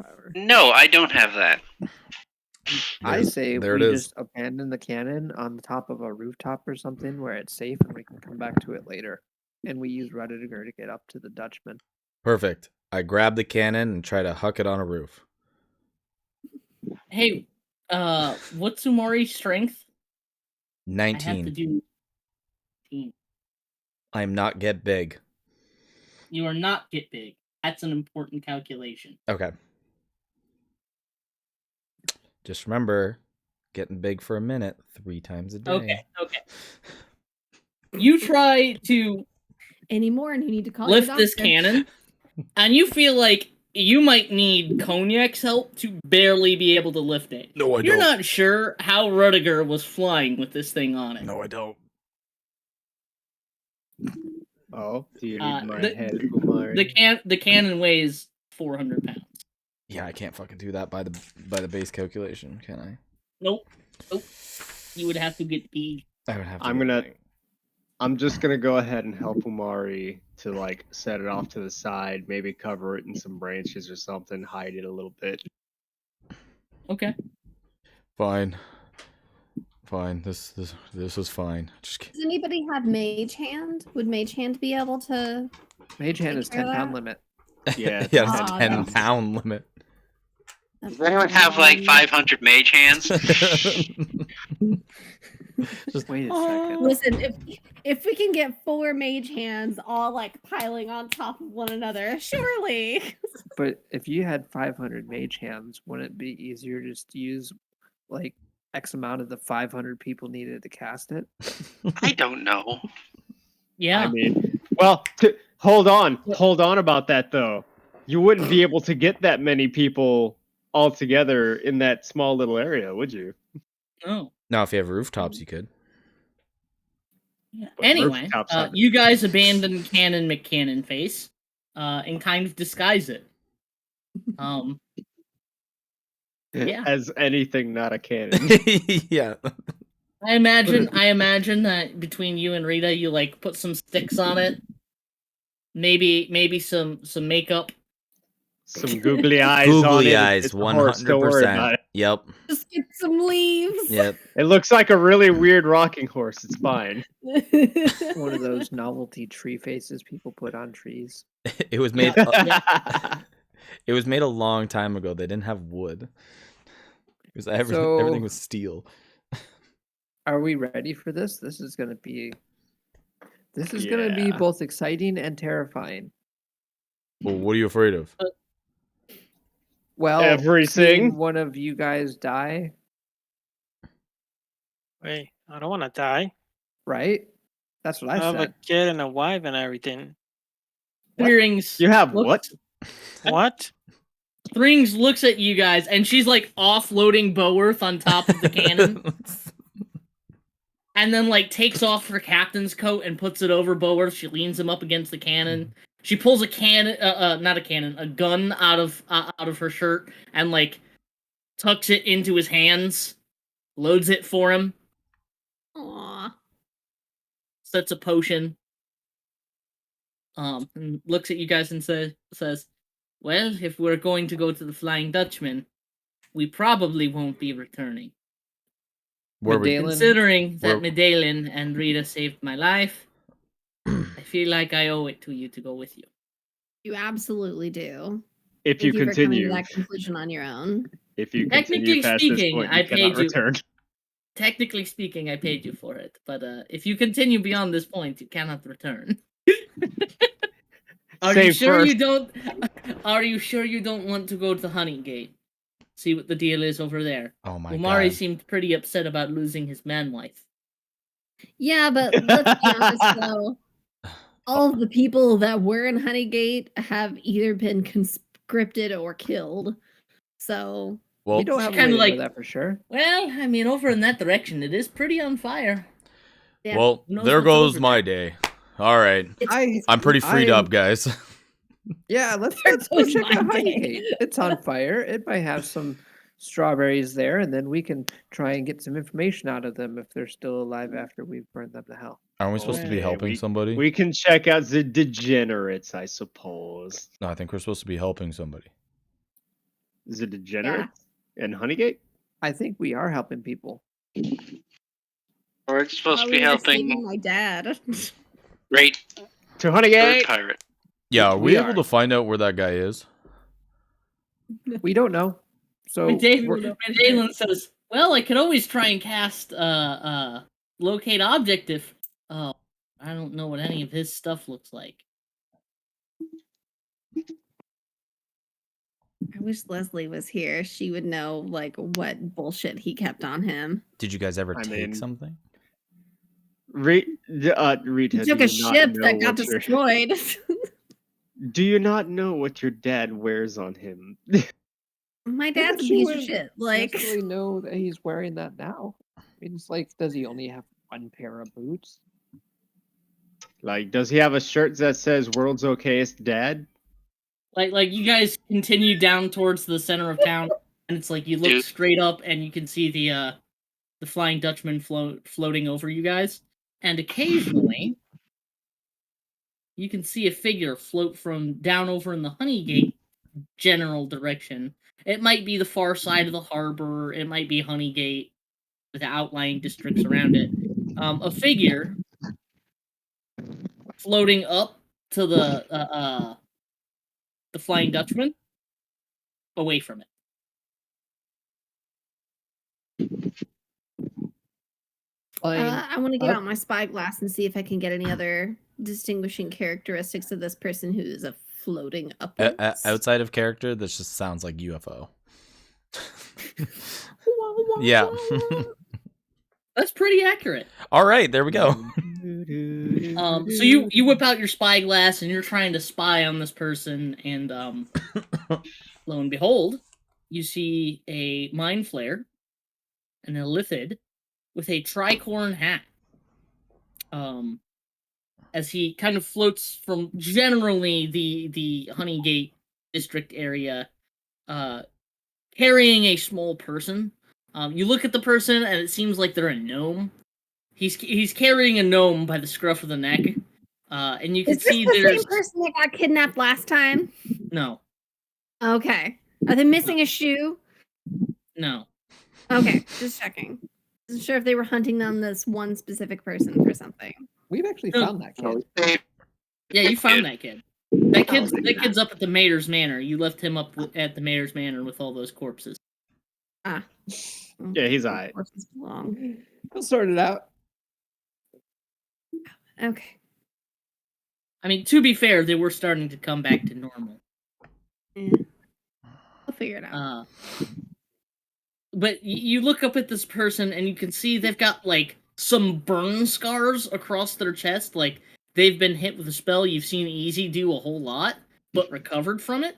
Powder. No, I don't have that. I say there we it is. just abandon the cannon on the top of a rooftop or something where it's safe and we can come back to it later. And we use Rediger to get up to the Dutchman. Perfect. I grab the cannon and try to huck it on a roof. Hey, what's Umari's strength? I have to 19. do. I'm not get big. You are not get big. That's an important calculation. Okay. Just remember, getting big for a minute 3 times a day. Okay. You try to Any more, and you need to call lift your this doctor. cannon, and you feel like you might need Cognac's help to barely be able to lift it. No, I You're don't. not sure how Rudiger was flying with this thing on it. No, I don't. Oh, do you need my the- head, Umari? The cannon weighs 400 pounds. Yeah, I can't fucking do that by the base calculation, can I? Nope. You would have to get big. I would have to. I'm get gonna- big. I'm just gonna go ahead and help Umari to like set it off to the side, maybe cover it in some branches or something, hide it a little bit. Okay. Fine. This was fine. Just Does anybody have Mage Hand? Would Mage Hand be able to? Mage hand is Take care of 10-pound that? limit. Yeah, yeah, Aw, it's a 10 that's- pound limit. Does anyone have like 500 mage hands? Just Wait a second. Listen, if we can get 4 Mage Hands all like piling on top of one another, surely. But if you had 500 mage hands, wouldn't it be easier just to use like X amount of the 500 people needed to cast it? I don't know. Yeah. I mean, well, hold on about that though. You wouldn't be able to get that many people all together in that small little area, would you? Oh. Now, if you have rooftops, you could. Yeah. But Anyway, rooftops have- you guys abandon Cannon McCannon face and kind of disguise it. Yeah. As anything not a cannon. Yeah. I imagine that between you and Rita, you like put some sticks on it. Maybe some makeup. Some googly eyes on it. Googly eyes, It's a horse, don't worry about 100%. it. Yep. Just get some leaves. Yep. It looks like a really weird rocking horse. It's fine. One of those novelty tree faces people put on trees. It was made. It was made a long time ago. They didn't have wood. Because everything was steel. Are we ready for this? This is gonna be Yeah. both exciting and terrifying. Well, what are you afraid of? Well, Everything. seeing one of you guys die, Wait, I don't want to die. right? That's what I I have a said. kid and a wife and everything. Thrings. You have what? What? Thrings looks at you guys, and she's like offloading Boworth on top of the cannon, and then like takes off her captain's coat and puts it over Boworth. She leans him up against the cannon. She pulls a gun out of her shirt and like tucks it into his hands, loads it for him, Aw. sets a potion, and looks at you guys and says, "Well, if we're going to go to the Flying Dutchman, we probably won't be returning. Where we, Medallion. Considering that Where- Medallion and Rita saved my life, I feel like I owe it to you to go with you." You absolutely do. If Thank you you for coming to continue, that conclusion on your own. if you Technically continue past this speaking, point, I you cannot paid you. return. Technically speaking, I paid you for it, but if you continue beyond this point, you cannot return. Are you Save sure you first. don't? Are you sure you don't want to go to Honeygate? See what the deal is over there. oh my Umari god. seemed pretty upset about losing his man wife. Yeah, but let's be honest though. All of the people that were in Honeygate have either been conscripted or killed. So Well, We don't have a kinda way to like- know that for sure. Well, I mean, over in that direction, it is pretty on fire. yeah. well, Who knows there what's goes over my there? day. All right. I'm pretty freed up, guys. Yeah, let's There go goes check my out day. Honeygate. It's on fire. It might have some strawberries there, and then we can try and get some information out of them if they're still alive after we've burned them to hell. Aren't we supposed to be Okay, helping somebody? We can check out the degenerates, I suppose. No, I think we're supposed to be helping somebody. The degenerates and Honeygate? I think we are helping people. Or it's supposed While to be we were saving helping my dad. great To bird Honeygate! pirate. Yeah, are we We able are. to find out where that guy is? We don't know. So Medallion says, "Well, I could always try and cast locate object if I don't know what any of his stuff looks like." I wish Leslie was here. She would know like what bullshit he kept on him. Did you guys ever I take mean- something? Rita, He do took you a not ship know that got what your- destroyed. Do you not know what your dad wears on him? My Yeah, dad's but a she piece of wouldn't shit. Like necessarily know that he's wearing that now. I mean, it's like, does he only have one pair of boots? Like, does he have a shirt that says "World's Okayest Dad"? Like you guys continue down towards the center of town, and it's like you look Dude. straight up and you can see the Flying Dutchman floating over you guys, and occasionally you can see a figure float from down over in the Honeygate general direction. It might be the far side of the harbor. It might be Honeygate with the outlying districts around it. A figure floating up to the Flying Dutchman, away from it. I want to get up. out my spyglass and see if I can get any other distinguishing characteristics of this person who's a floating upwards. Outside of character, this just sounds like UFO. Wah, wah, Yeah. wah. That's pretty accurate. All right, there we go. So you whip out your spyglass and you're trying to spy on this person, and lo and behold, you see a mind flare and a lithid with a tricorn hat. As he kind of floats from generally the Honeygate district area, carrying a small person. You look at the person and it seems like they're a gnome. He's carrying a gnome by the scruff of the neck, and you can Is this see the there's same person that got kidnapped last time? no. Okay. Are they missing a shoe? No. Okay, just checking. Wasn't sure if they were hunting down this one specific person for something. We've actually No. found that kid. Yeah, you found that kid. That kid's up at the Mayor's Manor. You left him up at the Mayor's Manor with all those corpses. Yeah, he's alright. Horses belong. We'll sort it out. Okay. I mean, to be fair, they were starting to come back to normal. Yeah. We'll figure it out. But you look up at this person and you can see they've got like some burn scars across their chest. Like they've been hit with a spell. You've seen Easy do a whole lot, but recovered from it.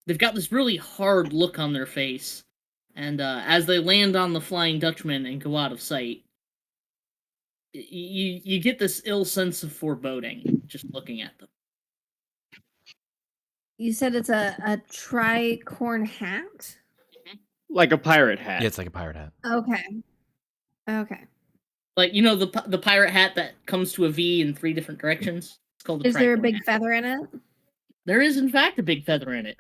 They've got this really hard look on their face. And as they land on the Flying Dutchman and go out of sight, you get this ill sense of foreboding just looking at them. You said it's a tricorn hat? Like a pirate hat. Yeah, it's like a pirate hat. Okay. Okay. Like, you know, the pirate hat that comes to a V in 3 different directions? It's called a Is there a tricorn big hat. feather in it? There is, in fact, a big feather in it.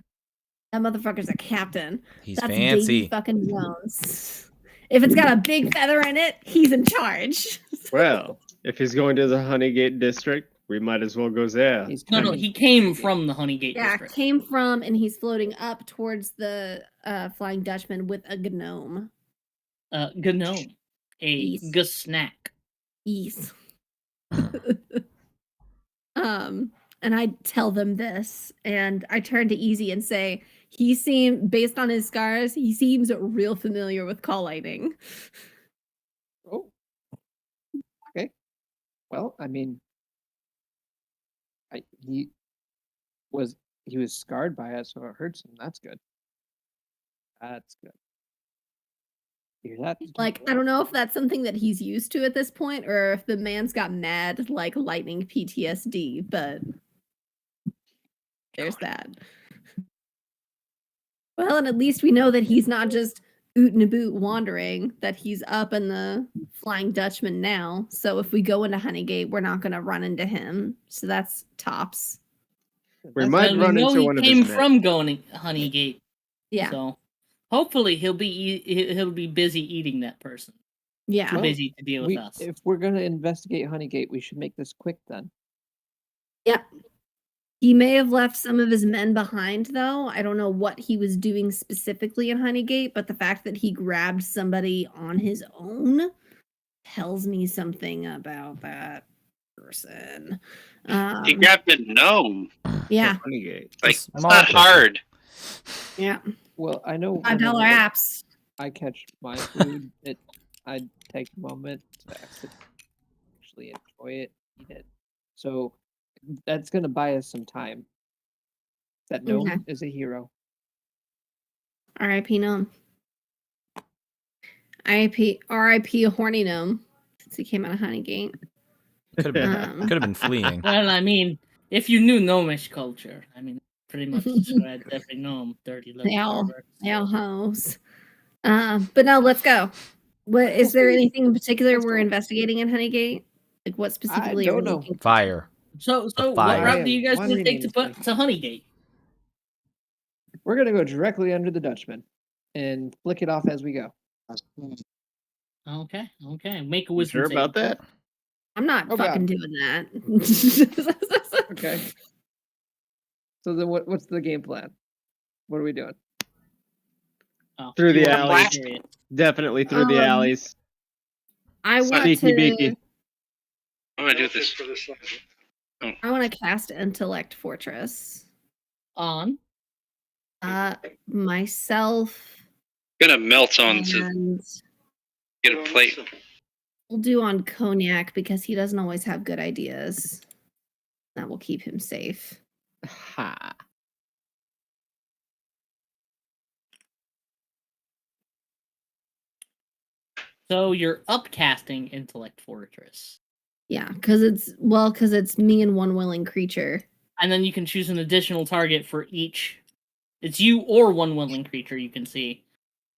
That motherfucker's a captain. He's That's fancy. Davy fucking Jones. If it's got a big feather in it, he's in charge. Well, if he's going to the Honeygate district, we might as well go there. He's No, coming. he came from the Honeygate Yeah, district. came from, and he's floating up towards the Flying Dutchman with a gnome. Gnome. A Yes. Gusnack. Ease. And I tell them this, and I turn to Easy and say, based on his scars, he seems real familiar with call lightning. Oh. Okay. Well, I mean, he was scarred by it, so it hurts him. That's good. That's good. Hear that? Like, I don't know if that's something that he's used to at this point, or if the man's got mad, like, lightning PTSD, but there's that. Well, and at least we know that he's not just oot and a boot wandering, that he's up in the Flying Dutchman now. So if we go into Honeygate, we're not going to run into him. So that's tops. We might And run we know into he one of came his men. from going to Honeygate. Yeah. So hopefully he'll be busy eating that person. Yeah. Too Well, busy to deal with us. If we're going to investigate Honeygate, we should make this quick then. Yep. He may have left some of his men behind, though. I don't know what he was doing specifically in Honeygate, but the fact that he grabbed somebody on his own tells me something about that person. He grabbed a gnome. Yeah, Honeygate. Like, It's it's small not person. hard. yeah. Well, I know $5 whenever apps. I catch my food, I take a moment to actually enjoy it, eat it. So that's gonna buy us some time. That gnome Okay. is a hero. R.I.P. Gnome. R.I.P. a horny gnome. Since he came out of Honeygate. Could Um, have been fleeing. Well, I mean, if you knew gnomish culture, I mean, pretty much described every gnome, dirty little They all- perverts. Hell hoes. But no, let's go. What is there anything in particular Let's we're go. investigating in Honeygate? Like what specifically are don't we know. looking for? Fire. So what fire. route do you guys want to Wandering take to aimlessly. Honeygate? We're gonna go directly under the Dutchman and flick it off as we go. Okay. Make a You wisdom sure save. about that? I'm not Oh, fucking doing that. Okay. So then what's the game plan? What are we doing? Oh, Through you the wanna alleys. blast it. Definitely through the Um, alleys. I want Sneaky to. beaky. What do I do with this? I want to cast Intellect Fortress. On. Myself Gonna melt on to and get a plate. we'll do on Cognac because he doesn't always have good ideas. That will keep him safe. Ha. So you're upcasting Intellect Fortress. Yeah, because it's me and one willing creature. And then you can choose an additional target for each. It's you or one willing creature you can see.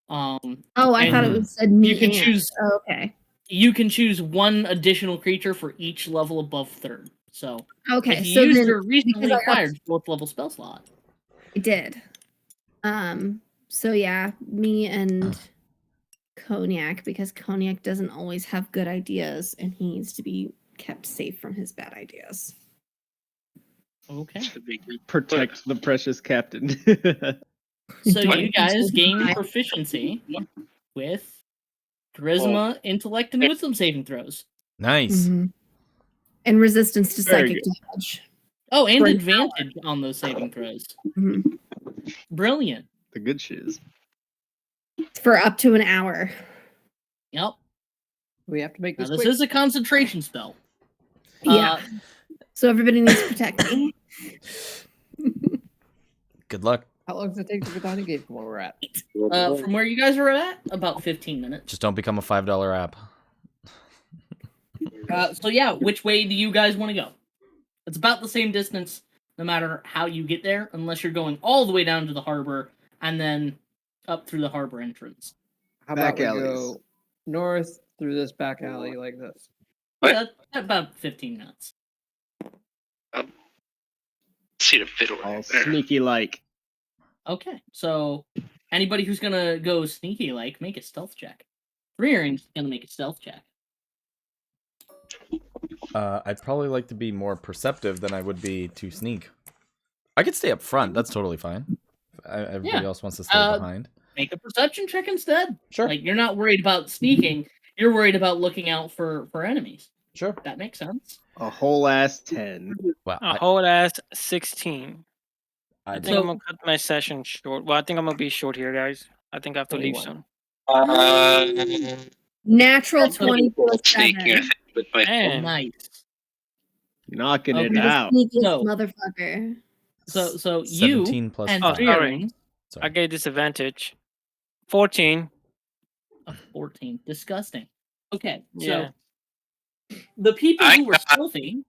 Oh, I thought it and was said me. you can and. choose. Oh, okay. You can choose one additional creature for each level above third. So Okay, if you so use then your recently because I got- acquired fourth level spell slot. I did. So yeah, me and Cognac, because Cognac doesn't always have good ideas and he needs to be kept safe from his bad ideas. Okay. Protect the precious captain. So Do I you guys control gain my- proficiency with charisma, intellect, and wisdom saving throws. Nice. Mhm. And resistance to Very psychic good. damage. Oh, and For an advantage on those saving throws. Mhm. Brilliant. The good shiz. For up to an hour. Yep. We have to make Now this this quick. is a concentration spell. Yeah. So everybody needs to protect me. Good luck. How long does it take to get down to gate from where we're at? From where you guys are at, about 15 minutes. Just don't become a $5 app. So yeah, which way do you guys want to go? It's about the same distance, no matter how you get there, unless you're going all the way down to the harbor and then up through the harbor entrance. How Back about we alleys. go north through this back alley like this? What? Yeah, about 15 minutes. See the fiddle. All right there. sneaky like. Okay, so anybody who's gonna go sneaky, like, make a stealth check. 3 earrings gonna make a stealth check. I'd probably like to be more perceptive than I would be to sneak. I could stay up front. That's totally fine. Everybody Yeah. else wants to stay behind. Make a perception check instead. Sure. Like, you're not worried about sneaking. You're worried about looking out for enemies. Sure. That makes sense. A whole ass 10. Wow. A whole ass 16. I I'd- think So- I'm gonna cut my session short. Well, I think I'm gonna be short here, guys. I think I have to leave 21. soon. Natural So- 20 plus Sneaking, I 7. think, with my Man, Nice. Knocking it Okay. out. Sneakiest No. motherfucker. So you 17 plus and 5. 3 sorry. earrings I get disadvantage. 14. of 14. Disgusting. Okay, Yeah. so the people I who were stealthy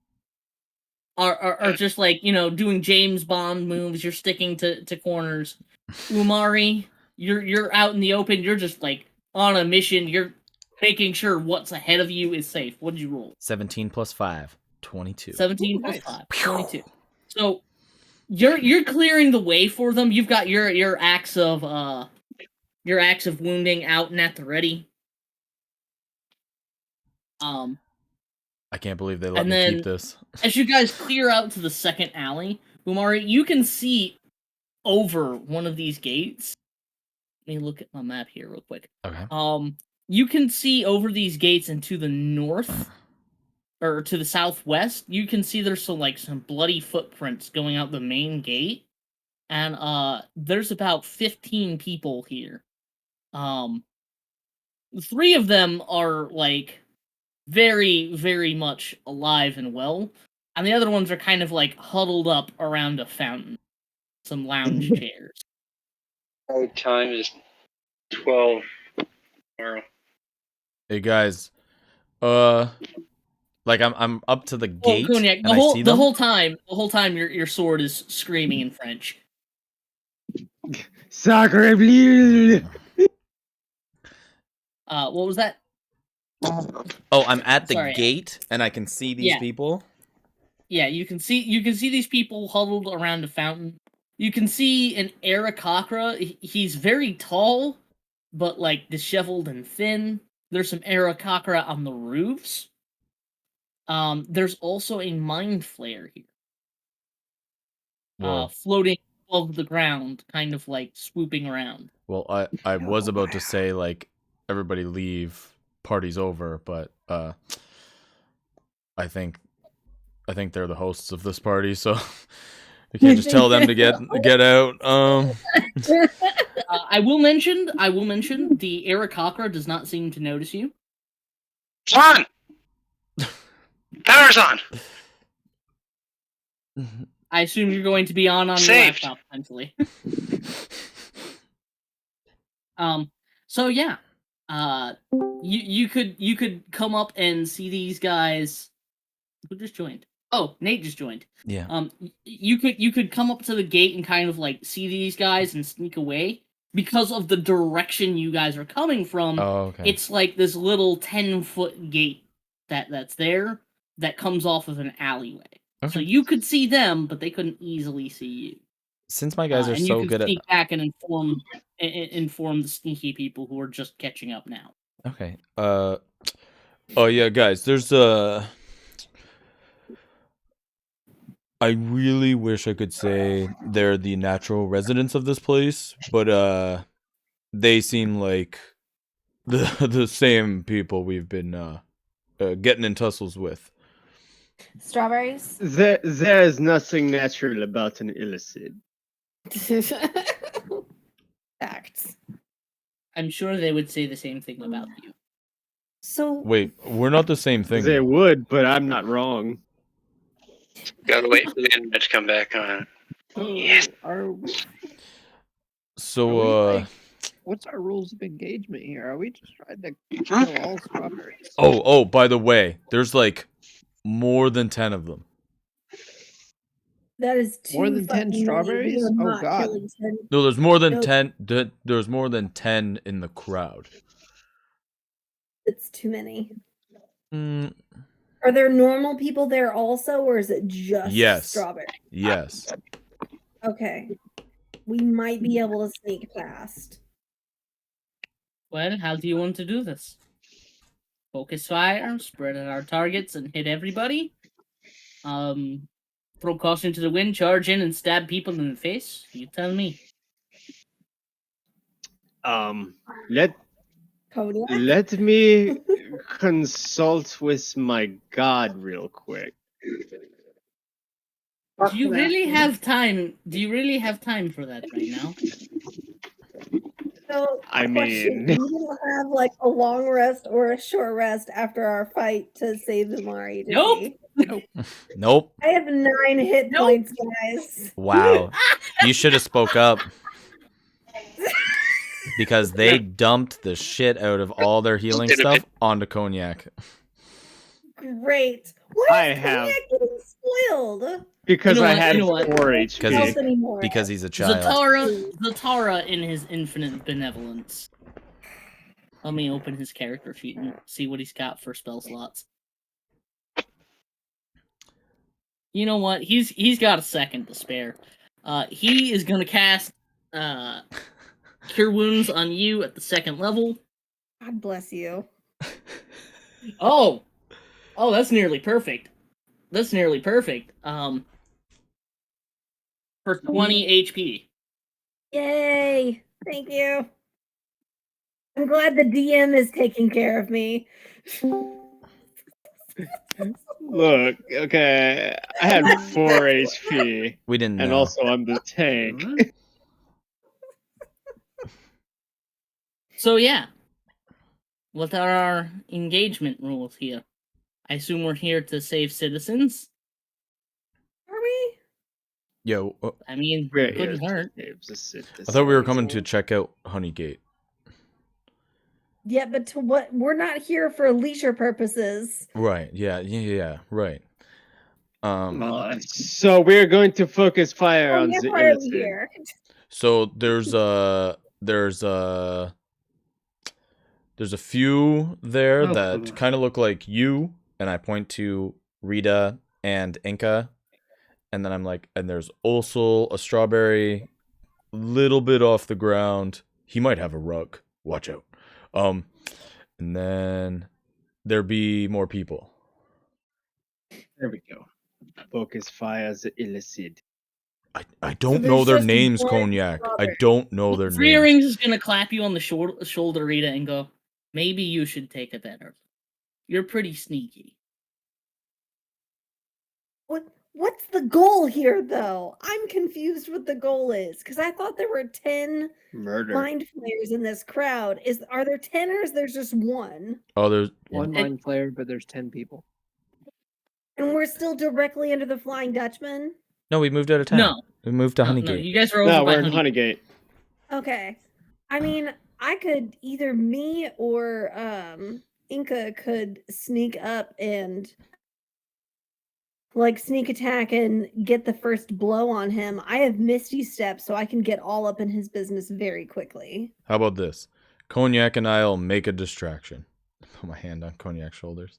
are just like, doing James Bond moves. You're sticking to corners. Umari, you're out in the open. You're just like on a mission. You're making sure what's ahead of you is safe. What did you roll? 17 plus 5. 22. 17 Ooh, plus nice. 5. 22. So you're clearing the way for them. You've got your axe of wounding out and at the ready. I can't believe they let And me then- keep this. As you guys clear out to the second alley, Umari, you can see over one of these gates. Let me look at my map here real quick. Okay. You can see over these gates and to the north or to the southwest. You can see there's some bloody footprints going out the main gate, and there's about 15 people here. 3 of them are like very, very much alive and well, and the other ones are kind of like huddled up around a fountain, some lounge chairs. My time is 12 tomorrow. Hey guys. Like I'm up to the Well, gate Cognac, and I see the them. whole time, your sword is screaming in French. Sacre bleu! What was that? Oh, I'm at the Sorry. gate and I can see these Yeah. people. Yeah, you can see these people huddled around a fountain. You can see an Aarakocra. He's very tall, but like disheveled and thin. There's some Aarakocra on the roofs. There's also a mind flare here, Whoa. floating above the ground, kind of like swooping around. Well, I was about to say like everybody leave, party's over, but I think I think they're the hosts of this party, so we can't just tell them to get out. I will mention the Aarakocra does not seem to notice you. It's on! Power's on! I assume you're going to be on your Saved. laptop potentially. So yeah, you could come up and see these guys. Who just joined? Oh, Nate just joined. Yeah. You could come up to the gate and kind of like see these guys and sneak away because of the direction you guys are coming from. Oh, okay. It's like this little 10-foot gate that's there that comes off of an alleyway. Okay. So you could see them, but they couldn't easily see you. Since my guys are and so you good can at. sneak back and inform the sneaky people who are just catching up now. Okay. Oh yeah, guys. There's I really wish I could say they're the natural residents of this place, but they seem like the same people we've been getting in tussles with. Strawberries? There is nothing natural about an illicit. Facts. I'm sure they would say the same thing about you. So Wait, we're not the same thing. They would, but I'm not wrong. Gotta wait for the internet to come back on. Yes. So What's our rules of engagement here? Are we just trying to kill all strawberries? oh, by the way, there's like more than 10 of them. that is too More than 10 fucking many. strawberries? We are Oh, not God. killing 10. No, there's more than Nope. 10. There's more than 10 in the crowd. It's too many. Mm, Are there normal people there also, or is it just Yes. strawberry? yes. Okay. We might be able to sneak past. Well, how do you want to do this? Focus fire, spread out our targets, and hit everybody? Throw caution to the wind, charge in, and stab people in the face? You tell me. Kodiak? Let me consult with my god real quick. Do you really have time? Do you really have time for that right now? So, I question, mean- we didn't have like a long rest or a short rest after our fight to save Umari, did Nope. we? Nope. I have 9 hit Nope. points, guys. Wow. You should have spoke up. Because they dumped the shit out of all their healing stuff onto Cognac. Great. Why I is have- Kodiak getting spoiled? Because You know I what, had you know what? 4 HP. Because Not he's- anymore. Because he's a child. Zatara in his infinite benevolence. Let me open his character sheet and see what he's got for spell slots. You know what? He's got a second to spare. He is gonna cast Cure Wounds on you at the 2nd level. God bless you. Oh, that's nearly perfect. That's nearly perfect. For 20 HP. Yay! Thank you. I'm glad the DM is taking care of me. Look, okay, I had 4 HP, We didn't and know. also I'm the tank. So yeah. What are our engagement rules here? I assume we're here to save citizens. Are we? Yo, I mean, We're couldn't here hurt. to save the I thought we were coming to citizens. check out Honeygate. Yeah, but to what? We're not here for leisure purposes. Right. Yeah. Right. So we're going to focus fire Oh, on yeah, the why are we illicit. here? So there's a few there Oh, that cool. kind of look like you, and I point to Rita and Inca, and then I'm like, and there's also a strawberry, little bit off the ground. He might have a rug. Watch out. And then there be more people. There we go. Focus fire the illicit. I don't there's know their just names, one Cognac. I strawberry. don't know their Three names. Rings is gonna clap you on the shoulder, Rita, and go, maybe you should take a better. You're pretty sneaky. What's the goal here, though? I'm confused what the goal is because I thought there were 10 Murder. mind flayers in this crowd. Are there 10 or is there just one? Oh, there's One mind flayer, but there's 10 people. And we're still directly under the Flying Dutchman? no. We moved out of town. No. We moved to No, Honeygate. you guys are over No, by we're in Honeygate. Honeygate. Okay. I mean, I could either me or Inca could sneak up and like sneak attack and get the first blow on him. I have Misty Step, so I can get all up in his business very quickly. How about this? Cognac and I'll make a distraction. Put my hand on Cognac's shoulders.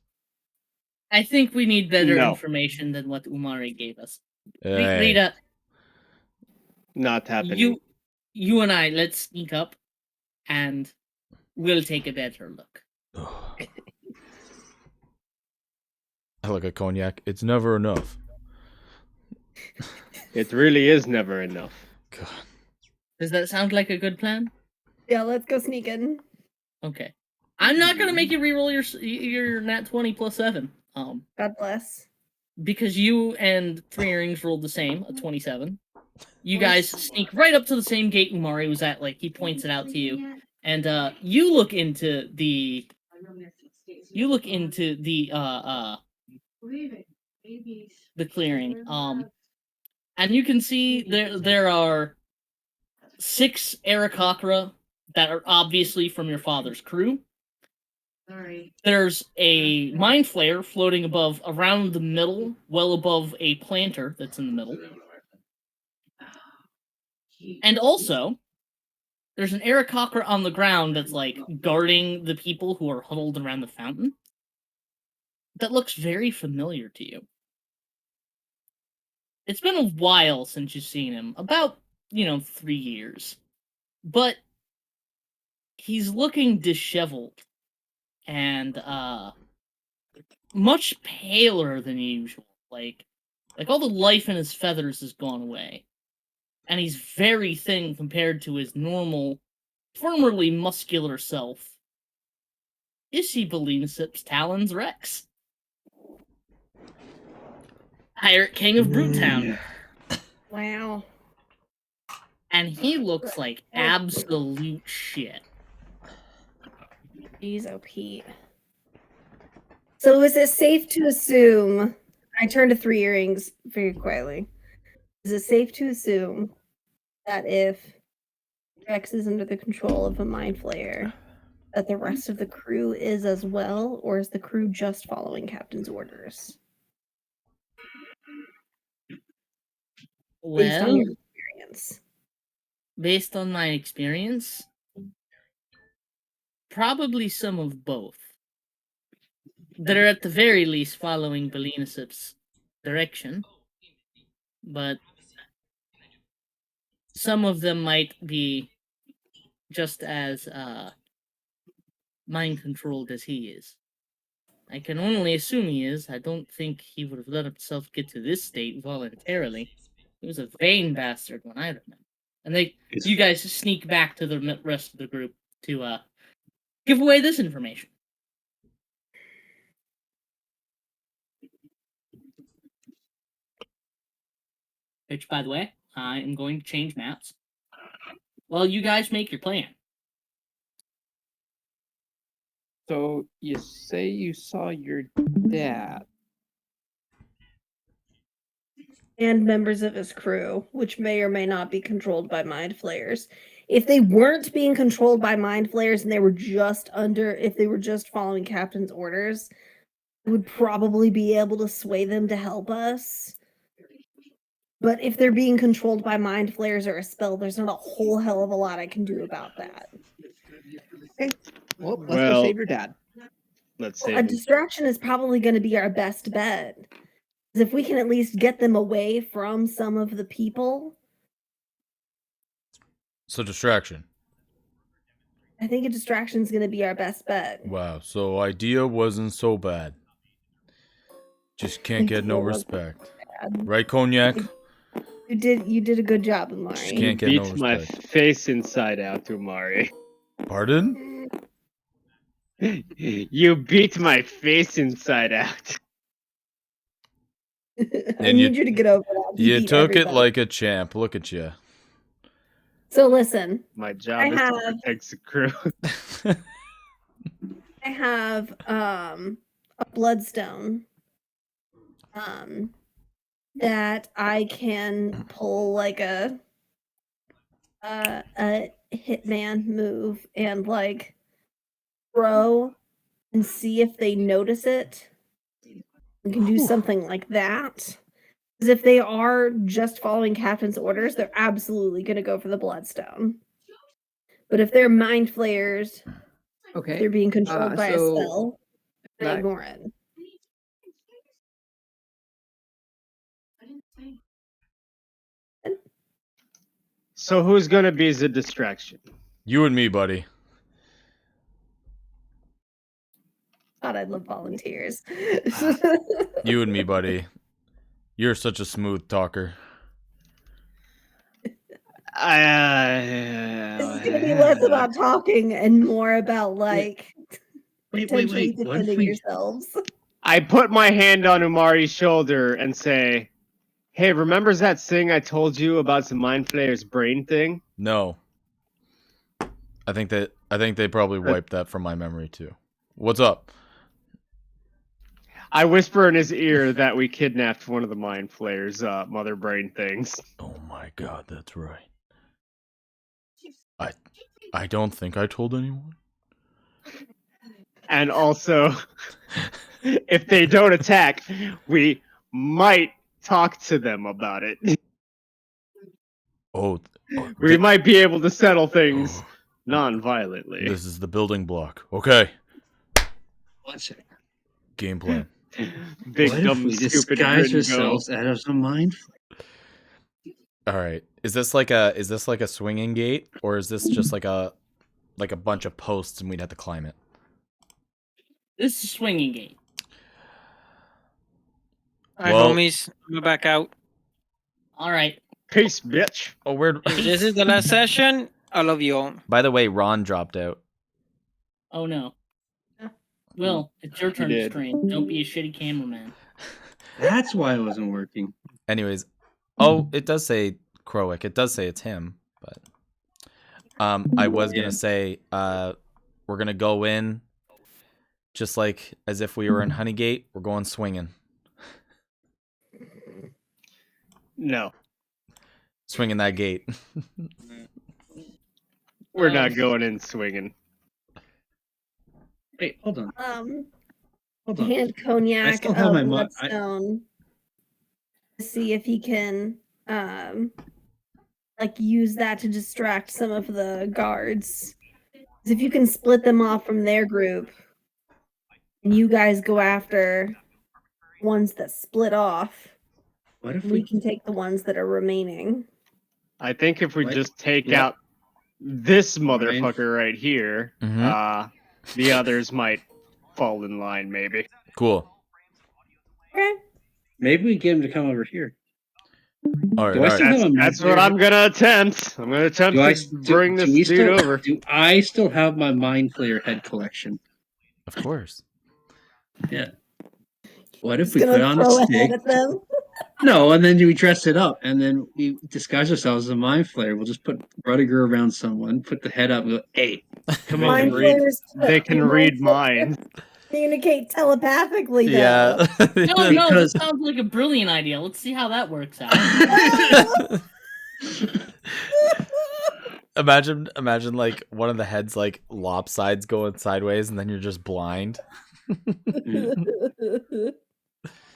I think we need better No. information than what Umari gave us. Hey. Rita, Not happening. you and I, let's sneak up, and we'll take a better look. I look at Cognac. It's never enough. It really is never enough. God. Does that sound like a good plan? Yeah, let's go sneak in. Okay. I'm not gonna make you reroll your nat 20 plus 7. God bless. Because you and Three Earrings rolled the same, a 27. You guys sneak right up to the same gate Umari was at, like he points it out to you. And you look into the clearing. And you can see there are 6 Aarakocra that are obviously from your father's crew. There's a mind flayer floating around the middle, well above a planter that's in the middle. And also, there's an Aarakocra on the ground that's like guarding the people who are huddled around the fountain. That looks very familiar to you. It's been a while since you've seen him, about 3 years. But he's looking disheveled and much paler than usual. Like all the life in his feathers has gone away. And he's very thin compared to his normal, formerly muscular self. Ishi Belinasip's Talons Rex. Pirate King of Brutetown. Wow. And he looks like absolute shit. Jeez, oh Pete. So is it safe to assume, I turn to Three Earrings very quietly. Is it safe to assume that if Rex is under the control of a mind flayer, that the rest of the crew is as well, or is the crew just following Captain's orders? Based on Well, your experience. based on my experience, probably some of both. They're at the very least following Belinasip's direction, but some of them might be just as mind-controlled as he is. I can only assume he is. I don't think he would have let himself get to this state voluntarily. He was a vain bastard when I remember. And you guys sneak back to the rest of the group to give away this information. Which, by the way, I am going to change maps. Well, you guys make your plan. So you say you saw your dad. And members of his crew, which may or may not be controlled by mind flayers. If they weren't being controlled by mind flayers and they were just if they were just following Captain's orders, we would probably be able to sway them to help us. But if they're being controlled by mind flayers or a spell, there's not a whole hell of a lot I can do about that. Okay. Well, let's go save your dad. Let's save A him. distraction is probably going to be our best bet. 'Cause if we can at least get them away from some of the people, So distraction. I think a distraction is going to be our best bet. Wow. So idea wasn't so bad. Just can't get no Idea wasn't respect. bad. Right, Cognac? You did a good job, Just Amari. can't get no Beat my respect. face inside out, Umari. Pardon? You beat my face inside out. I And need you to get over that. He You beat took it everybody. like a champ. Look at you. So listen, My job I is have- to protect the crew. I have a bloodstone that I can pull like a hitman move and like throw and see if they notice it. We can do something like that. Because if they are just following Captain's orders, they're absolutely going to go for the bloodstone. But if they're mind flayers, Okay. they're being controlled by a so spell, they that- ignore it. So who's gonna be the distraction? You and me, buddy. God, I love volunteers. You and me, buddy. You're such a smooth talker. This is gonna be less about talking and more about like potentially What if defending we? yourselves. I put my hand on Umari's shoulder and say, "Hey, remembers that thing I told you about the Mind Flayer's brain thing?" No. I think they probably wiped that from my memory too. What's up? I whisper in his ear that we kidnapped one of the Mind Flayer's mother brain things. Oh my god, that's right. I don't think I told anyone. And also, if they don't attack, we might talk to them about it. We might be able to settle things non-violently. This is the building block. Okay. One second. Game plan. Big What if dumb we stupid disguise grin ourselves as a mind? All right. Is this like a swinging gate, or is this just like a bunch of posts and we'd have to climb it? This is swinging gate. Alright, Well- homies, I'm back out. All right. Peace, bitch. Oh, weird. If this is the last session, I love you all. By the way, Ron dropped out. Oh no. Will, it's your turn to did. stream. Don't be a shitty cameraman. That's why it wasn't working. Anyways, oh, it does say Crowick. It does say it's him, but I was gonna say we're gonna go in just like as if we were in Honeygate. We're going swinging, No, swinging that gate. we're not going in swinging. Wait, hold on. Hold on. Hand cognac still have of my bloodstone to see if he can like use that to distract some of the guards. 'Cause if you can split them off from their group and you guys go after ones that split off, What if we we? can take the ones that are remaining. I think if we What? just take Yep. out this motherfucker right here, Mhm. the others might fall in line, maybe. Cool. Okay. Maybe we get him to come over here. All right. Do All I right. still have a mind That's what flayer? I'm gonna attempt. I'm gonna attempt Do I to bring do this we dude still, over. Do I still have my mind flayer head collection? Of course. Yeah. What if Just we gonna put on a throw stick? ahead at them. No, and then we dress it up, and then we disguise ourselves as a mind flayer. We'll just put Rudiger around someone, put the head up, and go, "Hey, come They on!" can Mind read- flayers They can read minds. communicate telepathically though. Yeah. No, Because- this sounds like a brilliant idea. Let's see how that works out. Imagine like one of the heads like lopsides going sideways, and then you're just blind.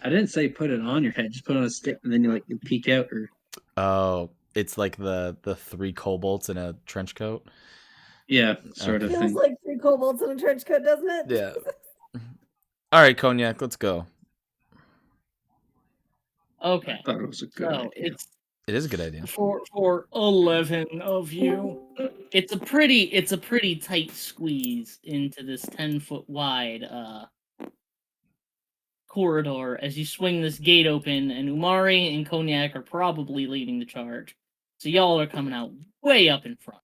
I didn't say put it on your head; just put it on a stick, and then you peek out. Or Oh, it's like the three kobolds in a trench coat. yeah, sort of Feels thing. like three kobolds in a trench coat, doesn't it? Yeah. All right, Cognac, let's go. Okay. I thought it was a good So idea. it's It is a good idea. for 11 of you. It's a pretty tight squeeze into this 10-foot wide corridor as you swing this gate open, and Umari and Cognac are probably leading the charge. So y'all are coming out way up in front.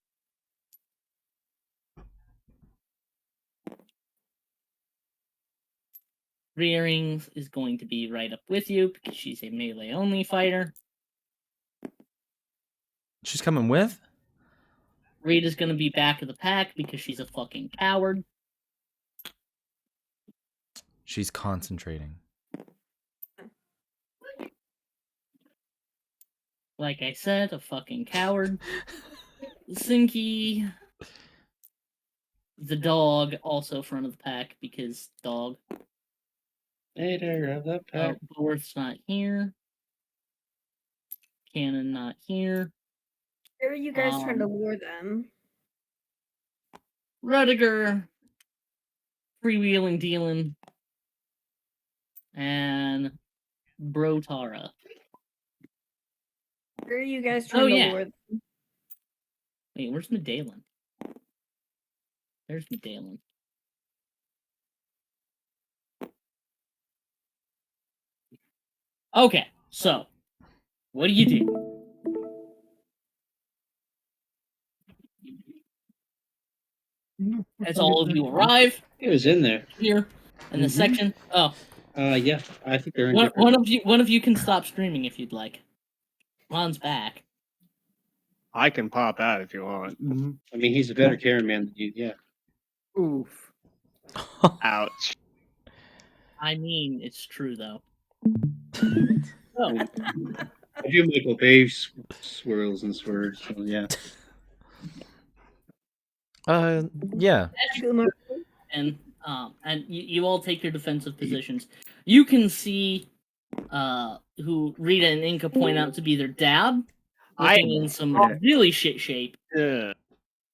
Three Earrings is going to be right up with you because she's a melee only fighter. She's coming with? Rita's going to be back of the pack because she's a fucking coward. She's concentrating. Like I said, a fucking coward. Sinky. The dog, also front of the pack because dog. Later of the pack. Borth's not here. Cannon not here. Where are you guys trying to lure them? Rudiger. Freewheeling dealing. And Brotara. Where are you guys trying to lure them? Wait, where's Medallion? There's Medallion. Okay, so what do you do? As all of you arrive, It was in there. here in the section. Oh, Yeah, I think they're in one of you can stop streaming if you'd like. Ron's back. I can pop out if you want. I mean, he's a better Karen man than you. Yeah. Oof. Ouch. I mean, it's true though. I do Michael Bay swirls and swerves. So yeah. Yeah. And you all take your defensive positions. You can see who Rita and Inca point out to be their dad, looking in some really shit shape. Yeah.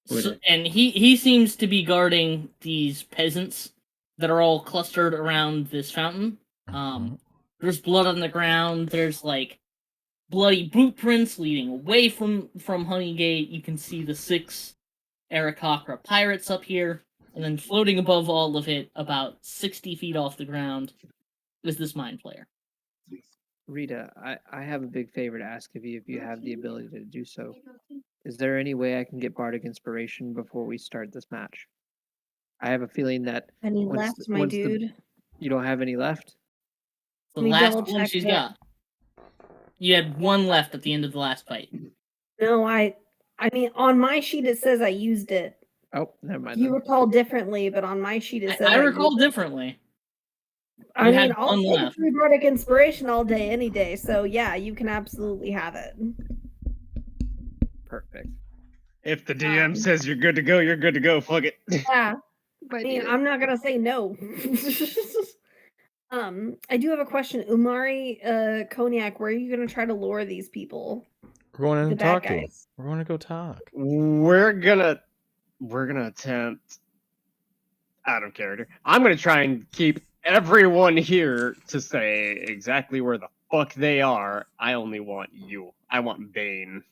So, and he seems to be guarding these peasants that are all clustered around this fountain. There's blood on the ground. There's like bloody boot prints leading away from Honeygate. You can see the 6 Aarakocra pirates up here, and then floating above all of it, about 60 feet off the ground, is this mind flayer. Rita, I have a big favor to ask of you if you have the ability to do so. Is there any way I can get Bardic Inspiration before we start this match? I have a feeling that... Any left, my dude? You don't have any left? The last one she's got. You had one left at the end of the last fight. No, I mean, on my sheet it says I used it. Oh, never mind. You recall differently, but on my sheet it says I recall differently. I mean, I'll take free Bardic Inspiration all day, any day. So yeah, you can absolutely have it. Perfect. If the DM says you're good to go, you're good to go. Fuck it. Yeah. I mean, I'm not gonna say no. I do have a question. Umari, Cognac, where are you gonna try to lure these people? We're going in The and bad talk to him. guys. We're going to go talk. We're gonna attempt out of character. I'm gonna try and keep everyone here to say exactly where the fuck they are. I only want you. I want Bane.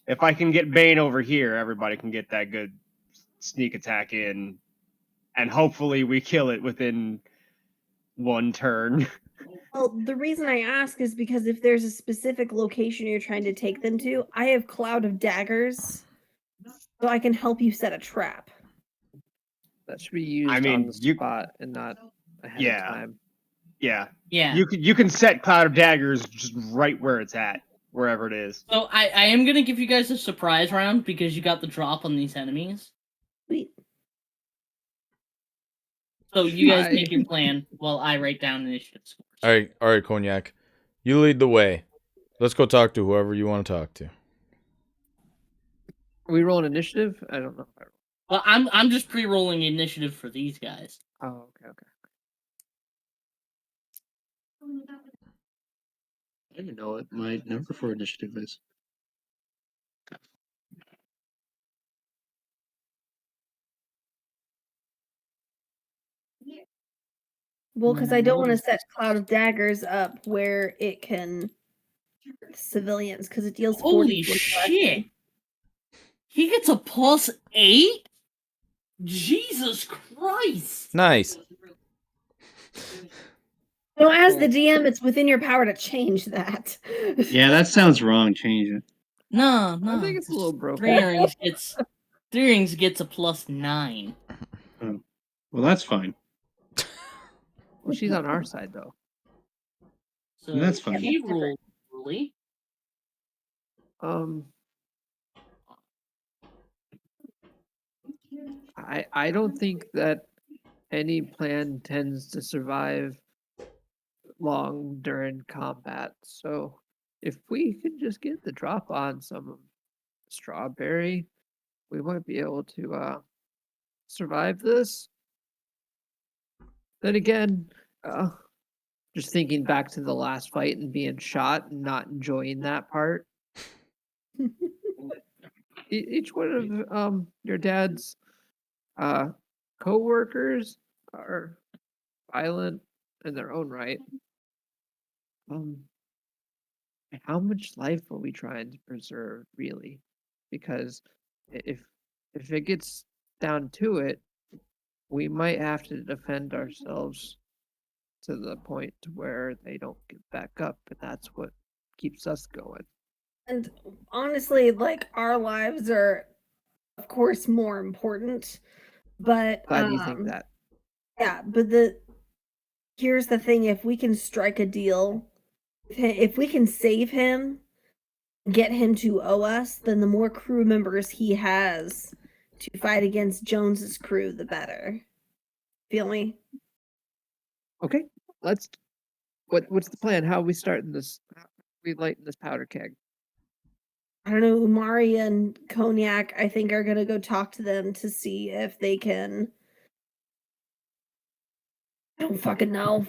If I can get Bane over here, everybody can get that good sneak attack in, and hopefully we kill it within one turn. Well, the reason I ask is because if there's a specific location you're trying to take them to, I have Cloud of Daggers, so I can help you set a trap. That should be used on the spot and not ahead of time. Yeah. Yeah. You can set Cloud of Daggers just right where it's at, wherever it is. So I am gonna give you guys a surprise round because you got the drop on these enemies. Sweet. So you guys make your plan while I write down initiative scores. All right, Cognac. You lead the way. Let's go talk to whoever you want to talk to. Are we rolling initiative? I don't know. Well, I'm just pre-rolling initiative for these guys. Oh, okay. I don't know what my number for initiative is. Well, because I don't want to set Cloud of Daggers up where it can civilians, because it deals 40. Holy shit! He gets a +8? Jesus Christ! Nice. So as the DM, it's within your power to change that. Yeah, that sounds wrong. Change it. No. I think it's a little broken. Three Earrings gets a +9. Oh. Well, that's fine. Well, she's on our side though. So That's fine. she ruled early. I don't think that any plan tends to survive long during combat. So if we could just get the drop on some strawberry, we might be able to survive this. Then again, just thinking back to the last fight and being shot and not enjoying that part. Each one of your dad's co-workers are violent in their own right. How much life are we trying to preserve, really? Because if it gets down to it, we might have to defend ourselves to the point to where they don't get back up, and that's what keeps us going. And honestly, like, our lives are, of course, more important. But Glad you think that. yeah, but here's the thing: if we can strike a deal, if we can save him, get him to owe us, then the more crew members he has to fight against Jones's crew, the better. Feel me? Okay, what's the plan? How are we starting this? How are we lighting this powder keg? I don't know. Umari and Cognac, I think, are gonna go talk to them to see if they can. I don't fucking know.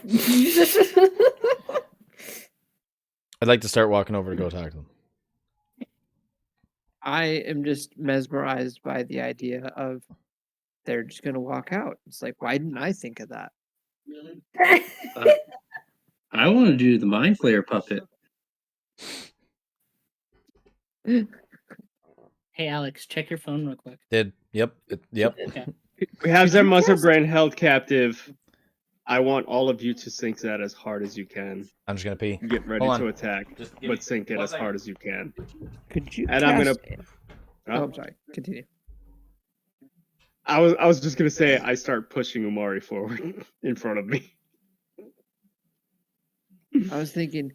I'd like to start walking over to go talk to them. I am just mesmerized by the idea of they're just gonna walk out. It's like, why didn't I think of that? I want to do the Mind Flayer puppet. Hey, Alex, check your phone real quick. Yep. Yep. Okay. We have Zen Muscle Brain held captive. I want all of you to sink that as hard as you can. I'm just gonna pee. Get ready Hold to on. attack, Just give but me sink it one as second. hard as you can. Could you? And I'm gonna. Oh, I'm sorry. Continue. I was just gonna say I start pushing Umari forward in front of me. I was thinking,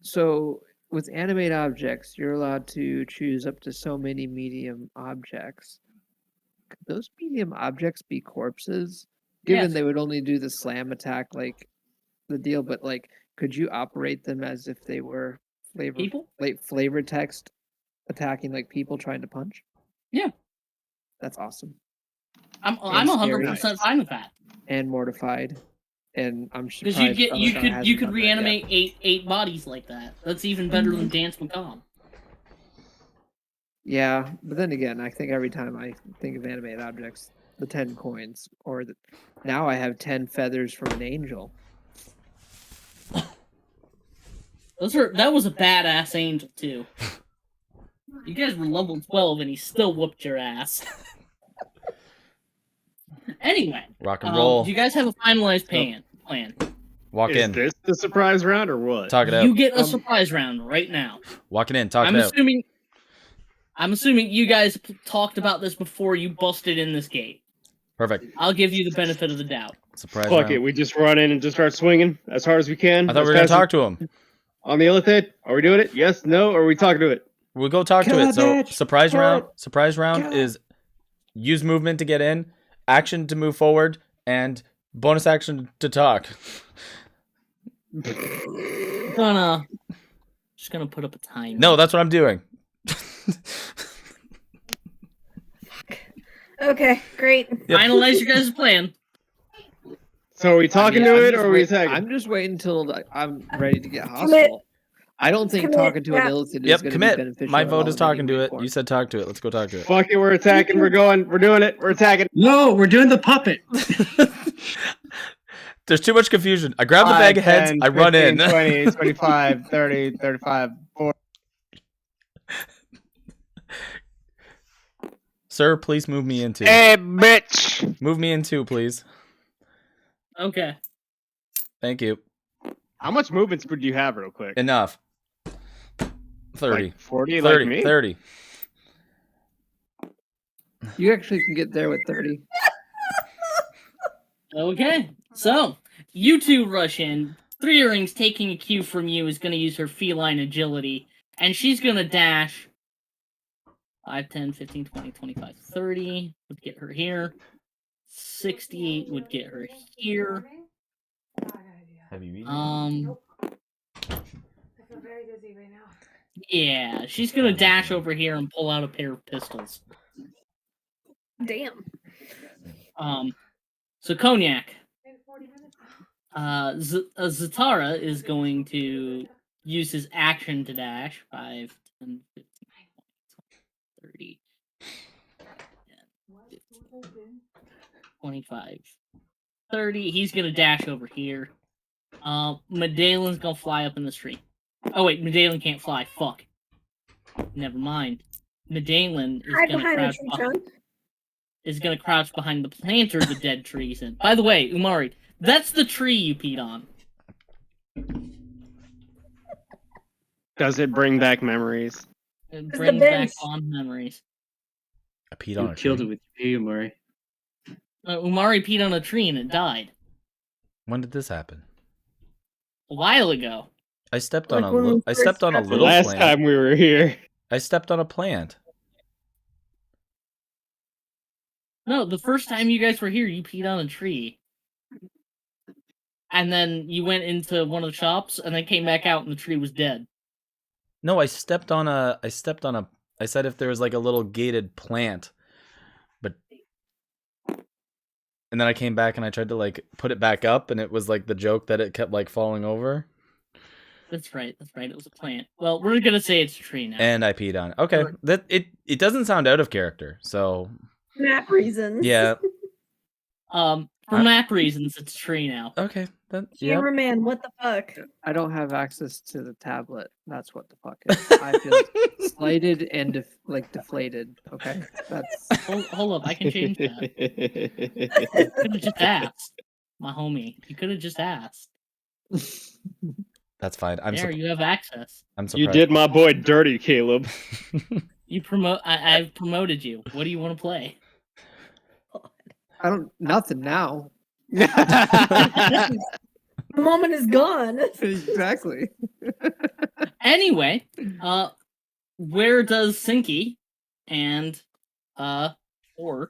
so with animate objects, you're allowed to choose up to so many medium objects. Could those medium objects be corpses? Given Yes. they would only do the slam attack, like the deal, but like, could you operate them as if they were People? flavor text attacking like people trying to punch? Yeah. That's awesome. I'm And 100% scary. fine with that. And mortified. And I'm Because surprised you Peloton could hasn't done that yet. reanimate eight bodies like that. That's even better than Dance Macabre. Yeah, but then again, I think every time I think of animated objects, the 10 coins, or now I have 10 feathers from an angel. That was a badass angel too. You guys were level 12 and he still whooped your ass. Anyway, Rock and roll. do you guys have a finalized plan? Walk Is in. this the surprise round or what? Talk it out. You get a surprise round right now. Walking in. Talk I'm it out. assuming you guys talked about this before you busted in this gate. Perfect. I'll give you the benefit of the doubt. Surprise Fuck round. it, we just run in and just start swinging as hard as we can. I thought we were as gonna fast as- talk to him. on the illithid. Are we doing it? Yes, no, or are we talking to it? We'll go talk Kill to it. that So bitch. surprise Kill round. it. Surprise round Kill it. is use movement to get in, action to move forward, and bonus action to talk. Just gonna put up a time. No, that's what I'm doing. Okay, great. Yep. Finalize your guys' plan. So are we talking I'm to it just or are we wait- attacking? I'm just waiting until I'm ready to get Commit. hostile. I don't think Commit, talking to yeah. an illithid is Yep, going to be commit. beneficial. My at vote all is in any talking to way, it. form. You said talk to it. Let's go talk to it. Fuck it, we're attacking, we're going, we're doing it, we're attacking. No, we're doing the puppet. There's too much confusion. I grab the 5, bag of heads. 10, I run 15, in. 20, 25, 30, 35, 40. Sir, please move me into. Hey, bitch! Move me into, please. Okay. Thank you. How much movement speed do you have, real quick? Enough. 30. Like 40, 30. like me? 30. You actually can get there with 30. Okay. So You two rush in. Three Earrings, taking a cue from you, is going to use her feline agility, and she's going to dash 5, 10, 15, 20, 25, 30 would get her here. 68 would get her here. Have you eaten? I feel very dizzy right now. Yeah, she's going to dash over here and pull out a pair of pistols. Damn. So Cognac. Zatara is going to use his action to dash 5, 10, 15, 20, 30, 25, 30. He's going to dash over here. Medalin's going to fly up in the tree. Oh, wait, Medallion can't fly. Fuck. Never mind. Medallion is Hide going to behind a crouch tree behind, trunk. is going to crouch behind the planter the dead tree's in. By the way, Umari, that's the tree you peed on. Does it bring back memories? It the brings back bench. fond memories. I peed on You a killed tree. it with your pee, Murray. Umari peed on a tree and it died When did this happen? a while ago. I stepped Like on a when we I first stepped on a got The little last plant. time we were here. I stepped on a plant. No, the first time you guys were here, you peed on a tree. And then you went into one of the shops and then came back out and the tree was dead. No, I stepped on a I said if there was like a little gated plant. But and then I came back and I tried to like put it back up and it was like the joke that it kept like falling over. That's right. It was a plant. Well, we're gonna say it's a tree now. And I peed on it. Okay. That it doesn't sound out of character. So Map reasons. yeah. For map reasons, it's a tree now. Okay. Yeah. Cameraman, what the fuck? I don't have access to the tablet. That's what the fuck is. I feel slighted and deflated. Okay, that's Hold up, I can change that. You could have just asked, my homie. You could have just asked. That's fine. I'm There, you have access. I'm surprised. You did my boy dirty, Caleb. I've promoted you. What do you want to play? I don't nothing now. The moment is gone. Exactly. Anyway, where does Sinky and or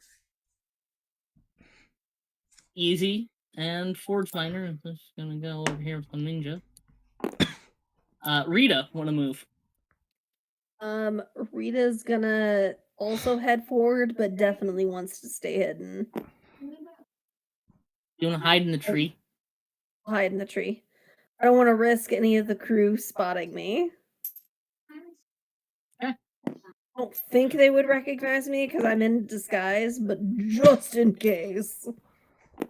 Easy and Forge Finder? I'm just gonna go over here with the ninja. Rita, want to move? Rita's gonna also head forward, but definitely wants to stay hidden. You want to hide in the tree? Hide in the tree. I don't want to risk any of the crew spotting me. Okay. I don't think they would recognize me because I'm in disguise, but just in case.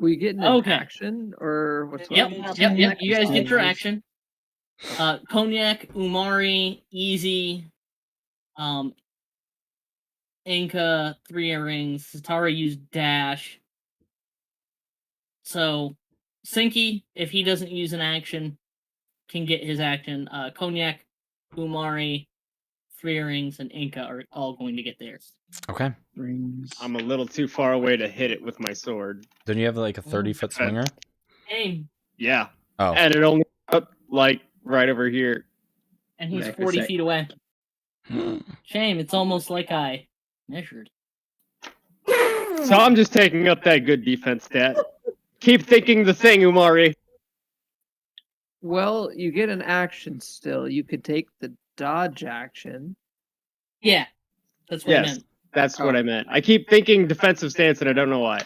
We get an Okay. action or what's Yep. up? You guys get your action. Cognac, Umari, Easy, Inca, 3 Earrings, Satara used Dash. So, Sinky, if he doesn't use an action, can get his action. Cognac, Umari, 3 Earrings, and Inca are all going to get theirs. Okay. I'm a little too far away to hit it with my sword. Don't you have like a 30-foot swinger? Aim. Yeah. Oh. And it only up like right over here. And he's Yeah, 40 say- feet away. Shame, it's almost like I measured. So I'm just taking up that good defense stat. Keep thinking the thing, Umari. Well, you get an action still. You could take the dodge action. Yeah, that's what I Yes, meant. that's what I meant. I keep thinking defensive stance and I don't know why.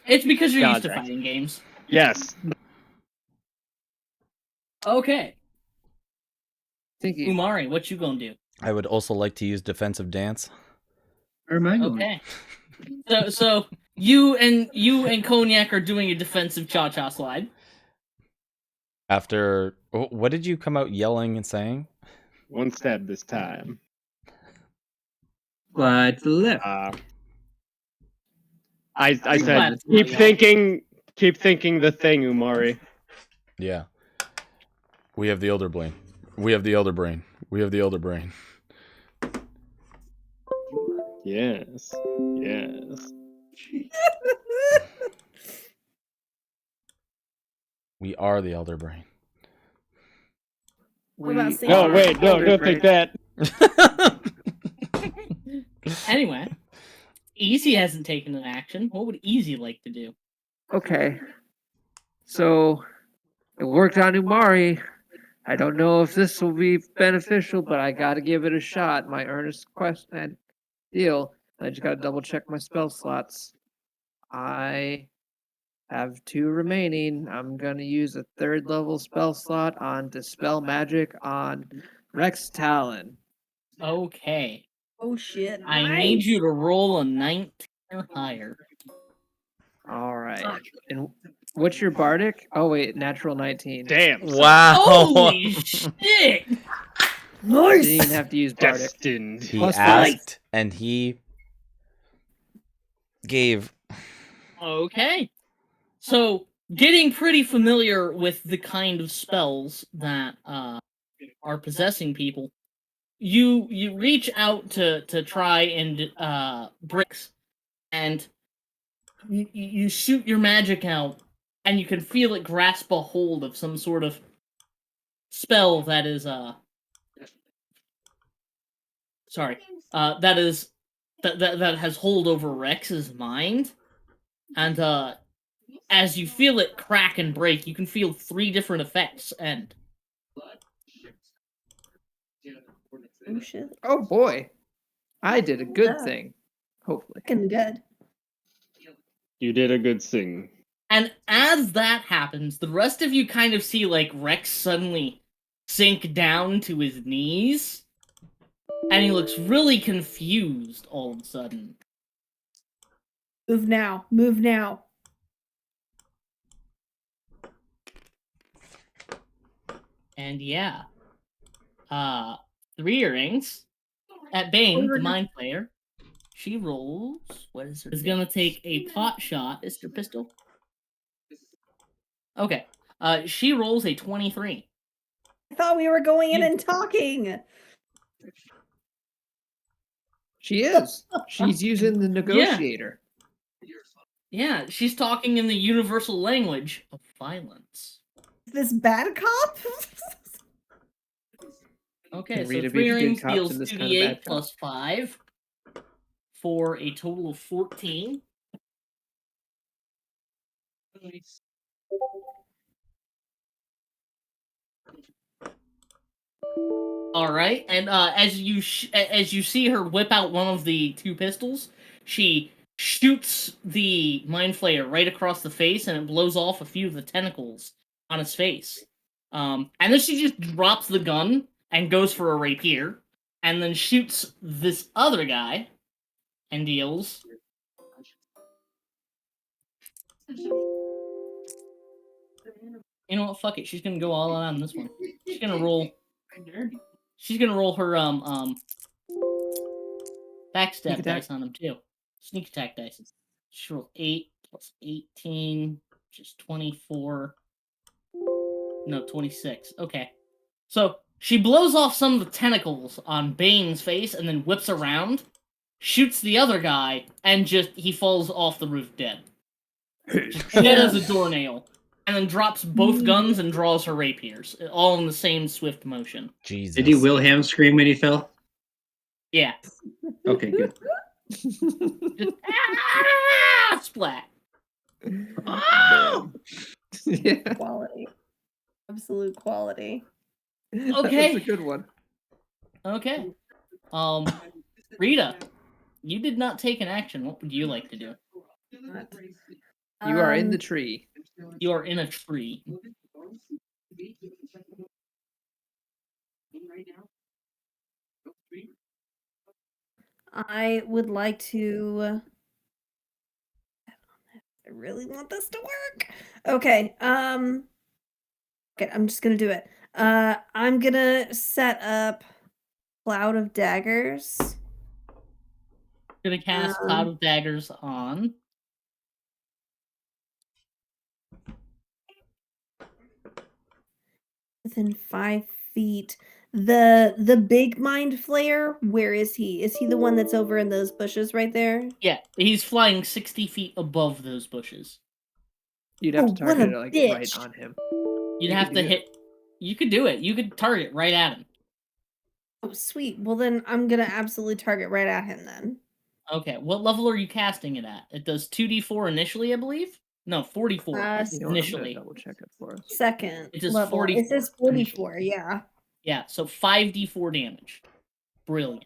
It's because you're used to Dodge fighting games. Yes. Okay. Thinking. Umari, what you gonna do? I would also like to use defensive dance. Where am I going? Okay. So you and Cognac are doing a defensive cha-cha slide. After what did you come out yelling and saying? One stab this time. Slide to the left. I glad said it's not keep thinking the thing, Umari. Yeah. We have the elder brain. We have the elder brain. We have the elder brain. Yes. Yes. We are the Elder Brain. What about No, Singular? wait, no, don't think that. Anyway, Easy hasn't taken an action. What would Easy like to do? Okay. So it worked on Umari. I don't know if this will be beneficial, but I gotta give it a shot. My earnest quest and deal. I just gotta double check my spell slots. I have 2 remaining. I'm gonna use a 3rd level spell slot on Dispel Magic on Rex Talon. Okay. Oh shit! I need you to roll a 19 or higher. All right. And what's your bardic? Oh wait, natural 19. Damn. Wow. Holy shit! Didn't even have to use bardic. Destined. He Plus asked and he gave. Okay. So, getting pretty familiar with the kind of spells that are possessing people, you reach out to try and bricks, and you shoot your magic out, and you can feel it grasp a hold of some sort of spell that is that has hold over Rex's mind, and as you feel it crack and break, you can feel 3 different effects end. Oh shit! Oh boy. I did a good Yeah. thing. Hopefully. Fucking good. You did a good thing. And as that happens, the rest of you kind of see like Rex suddenly sink down to his knees, and he looks really confused all of a sudden. Move now! Move now! And yeah, 3 earrings. At Bane, the mind player, she rolls. What is her? Is gonna take a pot shot. Is her pistol? Okay. She rolls a 23. I thought we were going in and talking. She is. She's using the negotiator. Yeah, she's talking in the universal language of violence. This bad cop? Okay, Can so Rita 3 be the good earrings cops deals in this kind of 2d8 bad cop? plus 5 for a total of 14. All right, and as you see her whip out one of the 2 pistols, she shoots the mind flayer right across the face, and it blows off a few of the tentacles on his face. And then she just drops the gun and goes for a rapier, and then shoots this other guy and deals. You know what? Fuck it. She's gonna go all out on this one. She's gonna roll. She's gonna roll her backstab dice on him too. Sneak attack dice. She rolled 8 plus 18, which is 24. No, 26. Okay. So she blows off some of the tentacles on Bane's face and then whips around, shoots the other guy, and he falls off the roof dead. Dead as a doornail. And then drops both guns and draws her rapiers, all in the same swift motion. Jesus. Did he Wilhelm scream when he fell? Yeah. Okay, good. Just, splat. Oh! Yeah. Quality. Absolute quality. Okay. That's a good one. Okay. Rita, you did not take an action. What would you like to do? You are in the tree. You are in a tree. I would like to. I really want this to work. Okay. Okay, I'm just gonna do it. I'm gonna set up Cloud of Daggers. Gonna cast Cloud of Daggers on. Within 5 feet. The big mind flayer, where is he? Is he the one that's over in those bushes right there? Yeah, he's flying 60 feet above those bushes. You'd have to Oh, what target a it like bitch. right on him. You'd You have could to do hit. You could do it. You could target right at him. Oh, sweet. Well, then I'm gonna absolutely target right at him then. Okay, what level are you casting it at? It does 2d4 initially, I believe. No, 44 You know what? I'm gonna initially. double check it for us. Second It does level. 44. It says 44. Yeah. Yeah, so 5d4 damage. Brilliant.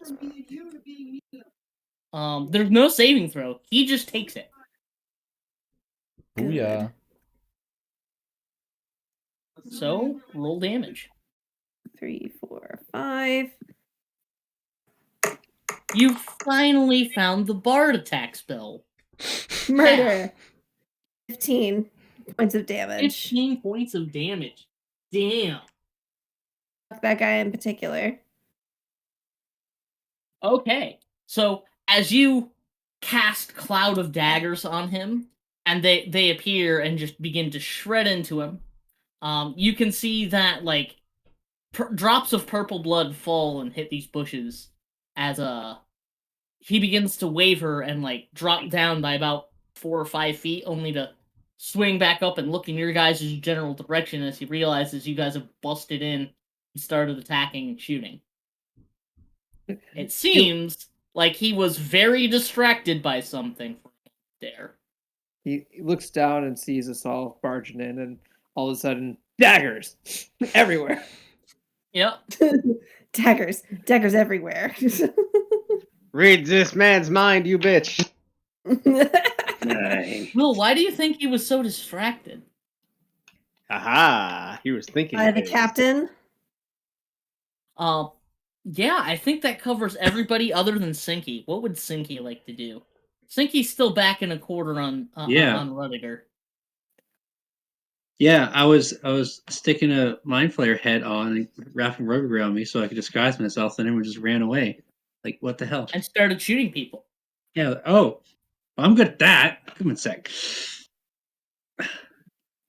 There's no saving throw. He just takes it. Booyah. So roll damage. 3, 4, 5. You finally found the bard attack spell. Murder. 15 points of damage. 15 points of damage. Damn. That guy in particular. Okay. So as you cast Cloud of Daggers on him, and they appear and just begin to shred into him, you can see that like drops of purple blood fall and hit these bushes as he begins to waver and like drop down by about 4 or 5 feet, only to swing back up and look in your guys' general direction as he realizes you guys have busted in and started attacking and shooting. It seems like he was very distracted by something there. He looks down and sees us all barging in, and all of a sudden, daggers everywhere. Yep. Daggers everywhere. Read this man's mind, you bitch. Will, why do you think he was so distracted? Aha! He was thinking. By the things. captain. Yeah, I think that covers everybody other than Sinky. What would Sinky like to do? Sinky's still back in a quarter on Rudiger. Yeah, I was sticking a mind flare head on and wrapping rubber around me so I could disguise myself, and everyone just ran away. Like, what the hell? And started shooting people. Yeah. Oh, I'm good at that. Come on, sec.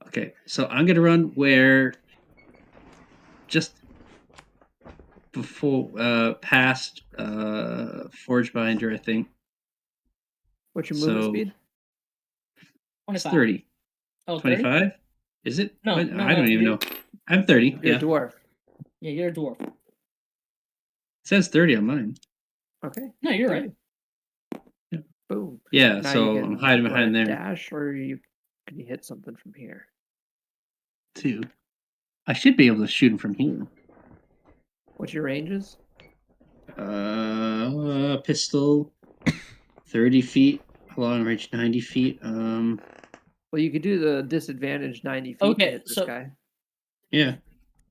Okay, so I'm gonna run where just before past Forge Binder, I think. What's your movement So speed? it's 25. 30. Oh, 30? 25? Is it? No, What? no, I don't no, even know. I'm 30. You're Yeah. a dwarf. Yeah, you're a dwarf. It says 30 on mine. Okay. No, you're right. Boom. Yeah, Now so you can I'm hiding wanna behind there. Dash, or can you hit something from here? Too. I should be able to shoot him from here. What's your ranges? Pistol, 30 feet. Long range, 90 feet. Well, you could do the disadvantage 90 feet to Okay, hit this so- guy. Yeah.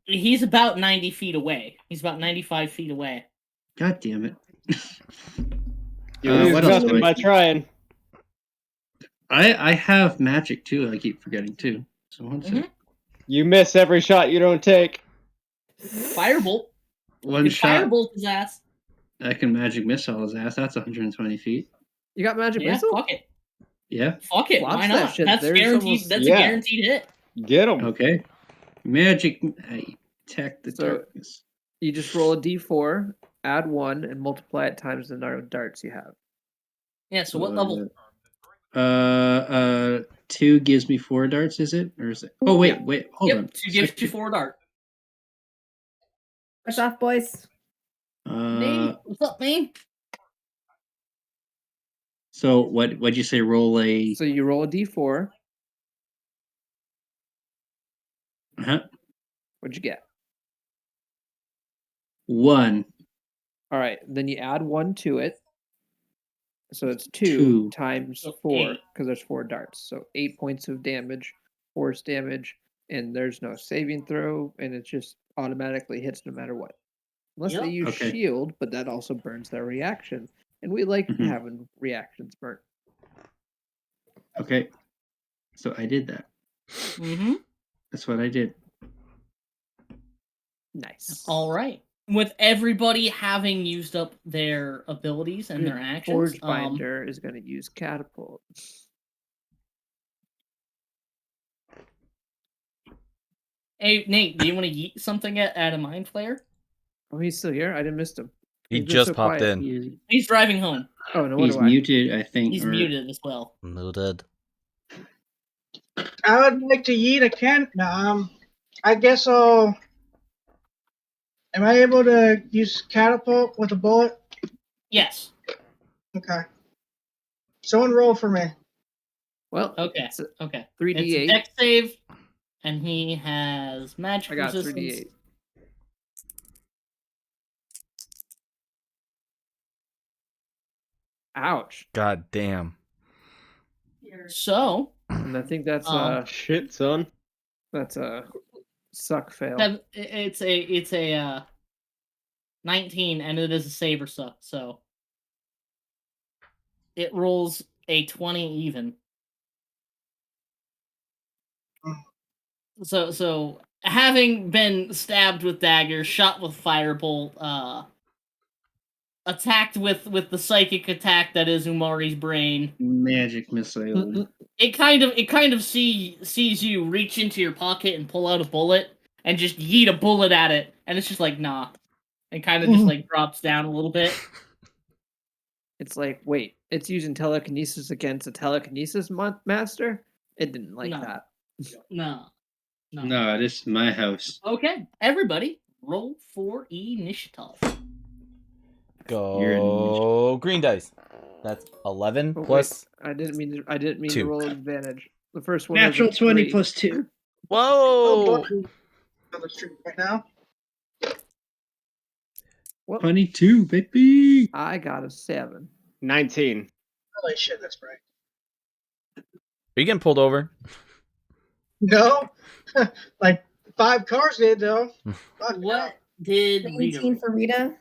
He's about 90 feet away. He's about 95 feet away. God damn it. You lose what else nothing do I by do? trying. I have magic too. I keep forgetting too. So one sec. You miss every shot you don't take. Firebolt. One You shot. firebolt his ass. I can magic missile his ass. That's 120 feet. You got magic Yeah, missile? fuck it. Yeah. Fuck it. Watch Why that not? shit. That's There's guaranteed. almost- That's Yeah. a guaranteed hit. Get him. Okay. Magic. I attack the So- darkness. You just roll a d4, add 1, and multiply it times the number of darts you have. Yeah. So what level? 2 gives me 4 darts. Is it? Or is it? Oh wait, hold on. Yep. She gives you 4 dart. Push off, boys. Name. What's up, man? So what'd you say? Roll a. So you roll a d4. Uh-huh. What'd you get? 1. All right. Then you add 1 to it. So it's 2 Two. times So 4, 8. because there's 4 darts. So 8 points of damage, force damage, and there's no saving throw, and it just automatically hits no matter what. Unless they Yep. use Okay. shield, but that also burns their reaction. And we like Mhm. having reactions burnt. Okay. So I did that. Mm-hmm. That's what I did. Nice. All right. With everybody having used up their abilities and Your their actions, Forge Binder is going to use catapult. hey Nate, do you want to yeet something at a mind flayer? Oh, he's still here? I didn't miss him. He He's been just so popped quiet. in. He's driving home. Oh, no He's wonder why. muted, I think. He's or- muted as well. Muted. I would like to yeet a can. I guess I'll. Am I able to use catapult with a bullet? Yes. Okay. Someone roll for me. Well, Okay. it's a Okay. 3d8. It's a dex save, and he has magic I got resistance. 3d8. Ouch. God damn. So, And I think that's Shit, son. that's a suck fail. it's a 19, and it is a save or suck. So it rolls a 20 even. So having been stabbed with daggers, shot with firebolt, attacked with the psychic attack that is Umari's brain, Magic missile. it kind of sees you reach into your pocket and pull out a bullet and just yeet a bullet at it, and it's just like nah, and kind of just like drops down a little bit. It's like, wait, it's using telekinesis against a telekinesis master? It didn't like No. that. No. No, this is my house. Okay, everybody, roll for initiative. Go green dice. That's 11 Oh, wait, plus. I didn't mean to two. roll advantage. The first one Natural was a 20 3. plus 2. Whoa! On the street right now. 22, baby. I got a 7. 19. Holy shit, that's right. Are you getting pulled over? No, like 5 cars did though. Fuck no. What did Rita 18 roll? for Rita.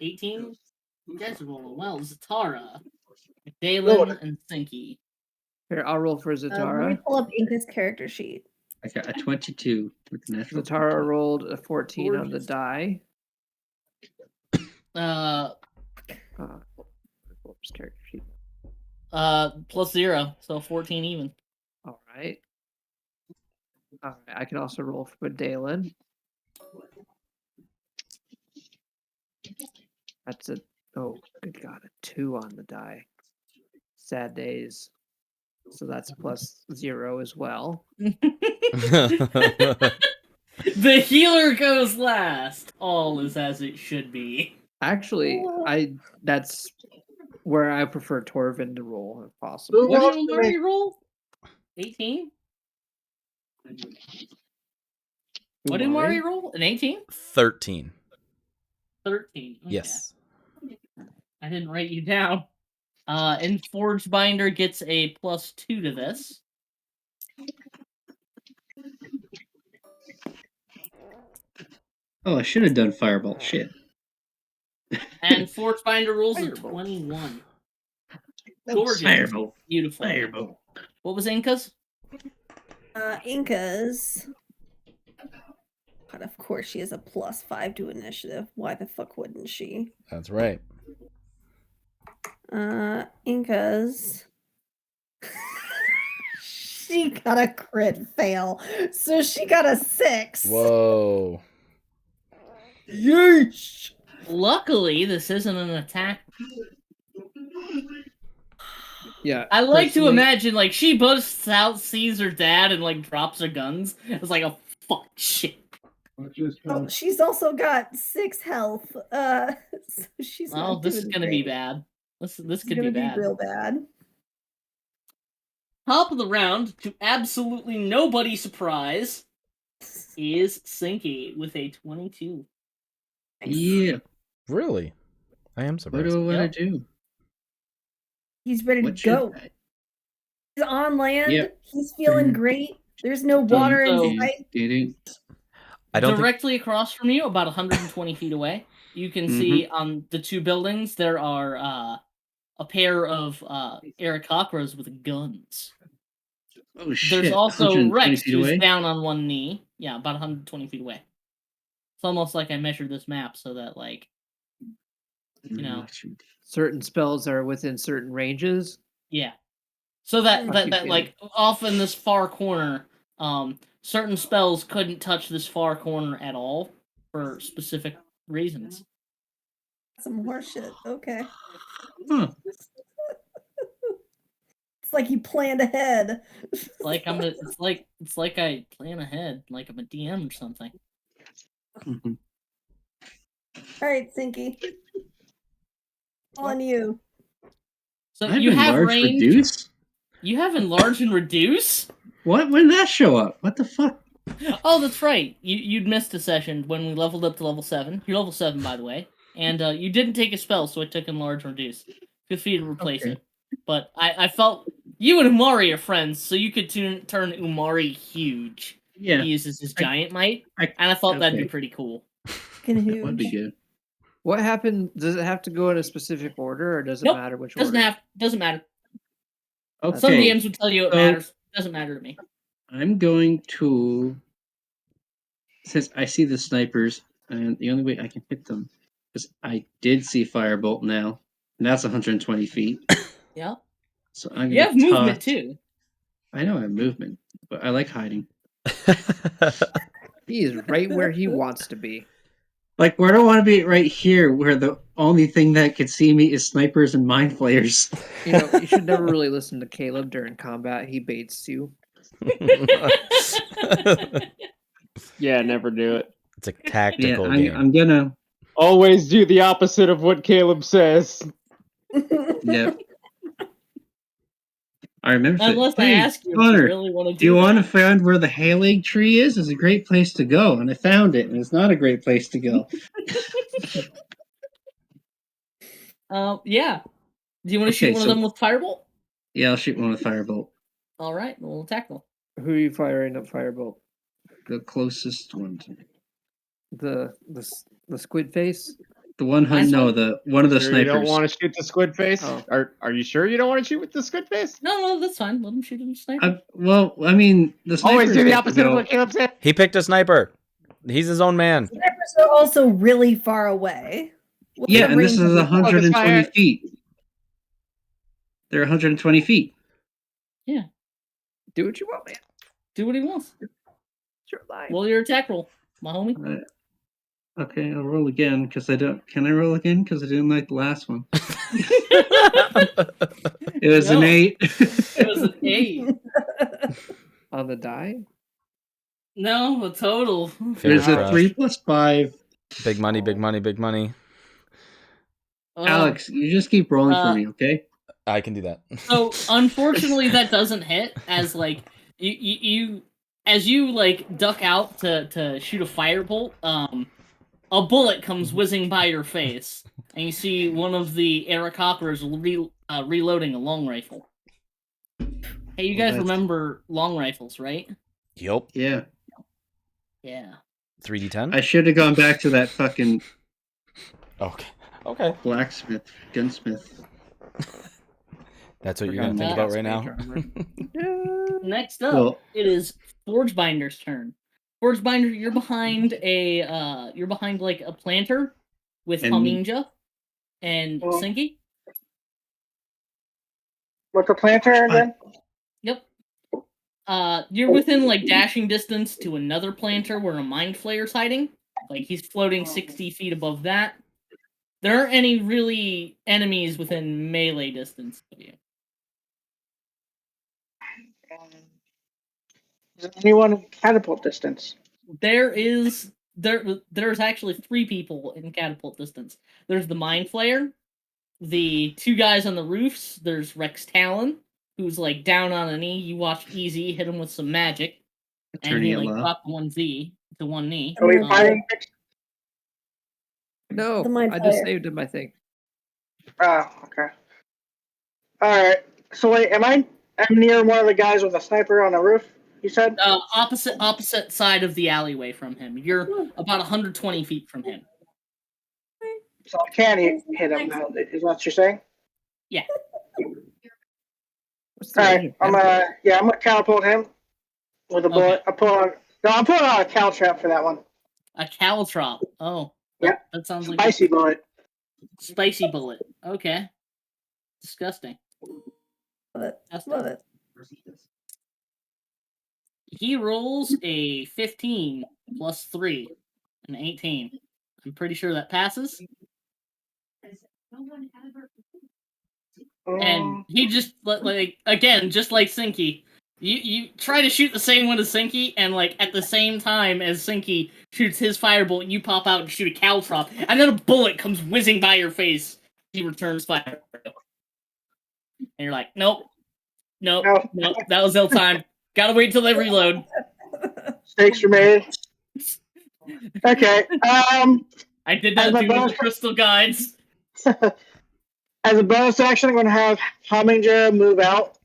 18? You guys are rolling well. Zatara, Roll Dalen, it. and Sinky. Here, I'll roll for Let me Zatara. pull up Inka's character sheet. I got a 22 with natural. Zatara rolled a 14 on the die. Uh, What was character sheet? plus 0, so 14 even. All right. I can also roll for Dalen. That's a good God, a 2 on the die. Sad days. So that's plus 0 as well. The healer goes last. All is as it should be. Actually, that's where I prefer Torvin to roll if possible. What did Umari roll? 18? What did Umari roll? An 18? 13. 13. Okay. Yes. I didn't write you down. And Forge Binder gets a plus 2 to this. Oh, I should have done fireball. Shit. And Forge Binder rolls a 21. Gorgeous. Fireball. Beautiful. Fireball. What was Inca's? Inca's. But of course, she has a plus 5 to initiative. Why the fuck wouldn't she? That's right. Inca's. She got a crit fail. So she got a 6. Whoa. Yeesh. Luckily, this isn't an attack. Yeah. I like to personally- imagine, like, she busts out, sees her dad, and, like, drops her guns. It's like, oh, fuck, shit. Oh, she's also got 6 health. So she's Oh, not this is doing gonna be great. bad. This It's could gonna be bad. real bad. Top of the round, to absolutely nobody's surprise, is Sinky with a 22. Yeah. Really? I am What surprised. do I Yep. want to do? He's ready What to should go. I- He's on land. Yep. He's feeling great. There's no water So- in sight. I don't think Directly across from you, about 120 feet away, you can see on the 2 buildings there are a pair of Aarakocras with guns. Oh shit. There's also 120 Rex, feet who's away? down on one knee. Yeah, about 120 feet away. It's almost like I measured this map so that, like, you know, certain spells are within certain ranges. yeah. So that Fuck that, you, that Kenny. like off in this far corner, certain spells couldn't touch this far corner at all for specific reasons. Some horse shit. Okay. Huh. It's like you planned ahead. Like it's like I plan ahead, like I'm a DM or something. Mhm. All right, Sinky. On you. So I've you have enlarged range. reduce? You have enlarge and reduce. What? When did that show up? What the fuck? Oh, that's right. You'd missed a session when we leveled up to level 7. You're level 7, by the way, and you didn't take a spell, so I took enlarge and reduce. Feel free to replace Okay. it. But I felt you and Umari are friends, so you could turn Umari huge. Yeah. He uses his giant might, I- and I thought that'd be okay. pretty cool. Fucking That would be huge. good. What happened? Does it have to go in a specific order, or does it Nope, matter which Doesn't order? doesn't matter. Okay. Some DMs would tell you it so- matters. Doesn't matter to me. I'm going to, since I see the snipers, and the only way I can hit them, because I did see Firebolt now, and that's 120 feet. Yeah. So I'm You gonna have movement toss- too. I know I have movement, but I like hiding. He is right where he wants to be. Like, where do I want to be? Right here, where the only thing that could see me is snipers and mind flayers. You know, you should never really listen to Caleb during combat. He baits you. Yeah, never do it. It's a Yeah, tactical game. I'm gonna. Always do the opposite of what Caleb says. Yeah. I remember. Unless I Hey, ask you if you Connor, really want to do you that. want to find where the Halig tree is? It's a great place to go, and I found it, and it's not a great place to go. Yeah. Do you want to shoot Okay, one so- of them with firebolt? Yeah, I'll shoot one with firebolt. All right, we'll attack them. Who are you firing up firebolt? The closest one to me. The squid face? The one Nice no, one. the one of the Sure you don't snipers. want to shoot the squid face? Oh. Are you sure you don't want to shoot with the squid face? No, that's fine. Let him shoot him sniper. Well, I mean, the snipers Always do the get to opposite of go- what Caleb said. He picked a sniper. He's his own man. Snipers are also really far away. What's Yeah, the and this range is of the- 120 fire- feet. They're 120 feet. Do what you want, man. Do what he wants. Sure, lie. Roll your attack roll, my homie. Okay, I'll roll again because I don't. Can I roll again? Because I didn't like the last one. It was an No. 8. It was an 8. On the die? No, a total. There's a Fingers 3 plus 5. Big money, big money, big money. Alex, you just keep rolling uh, for me, okay? I can do that. So unfortunately, that doesn't hit. As like you as you like duck out to shoot a firebolt, a bullet comes whizzing by your face, and you see one of the Aarakocras reloading a long rifle. Hey, you guys that's- remember long rifles, right? Yup. Yeah. Yeah. 3d10? I should have gone back to that fucking Okay. Okay. blacksmith, gunsmith. That's what you're Forgot gonna think that. about right now? Next up, Well- it is Forgebinder's turn. Forgebinder, you're behind like a planter with And- Haminja and Well- Sinky. With the planter again? Yep. You're within like dashing distance to another planter where a mind flayer's hiding. Like he's floating 60 feet above that. There aren't any really enemies within melee distance of you. Is there anyone in catapult distance? There's actually 3 people in catapult distance. There's the mind flayer, the 2 guys on the roofs. There's Rex Talon, who's like down on a knee. You watch Easy hit him with some magic, and Attorney he at like law. dropped to one knee. Are we Um, fighting? No, The mind I just flayer. saved him, I think. Oh, okay. Alright. So wait, I'm near one of the guys with a sniper on the roof, you said? opposite side of the alleyway from him. You're about 120 feet from him. So I can hit him now, is what you're saying? Yeah. What's the range Alright, of I'm gonna catapult him with a bullet. I'm pulling on a cow trap for that one. A caltrop. Oh. Yeah. That sounds like Spicy bullet. spicy bullet. Okay. Disgusting. Love it. Disgusting. Love it. He rolls a 15 plus 3, an 18. I'm pretty sure that passes. And he just like again, just like Sinky, you try to shoot the same one as Sinky, and like at the same time as Sinky shoots his firebolt, you pop out and shoot a caltrop, and then a bullet comes whizzing by your face. He returns fire, and you're like, nope, that was ill time. Gotta wait till they reload. Mistakes were made. Okay. I did not do the crystal guides. As a bonus action, I'm going to have Hummingja move out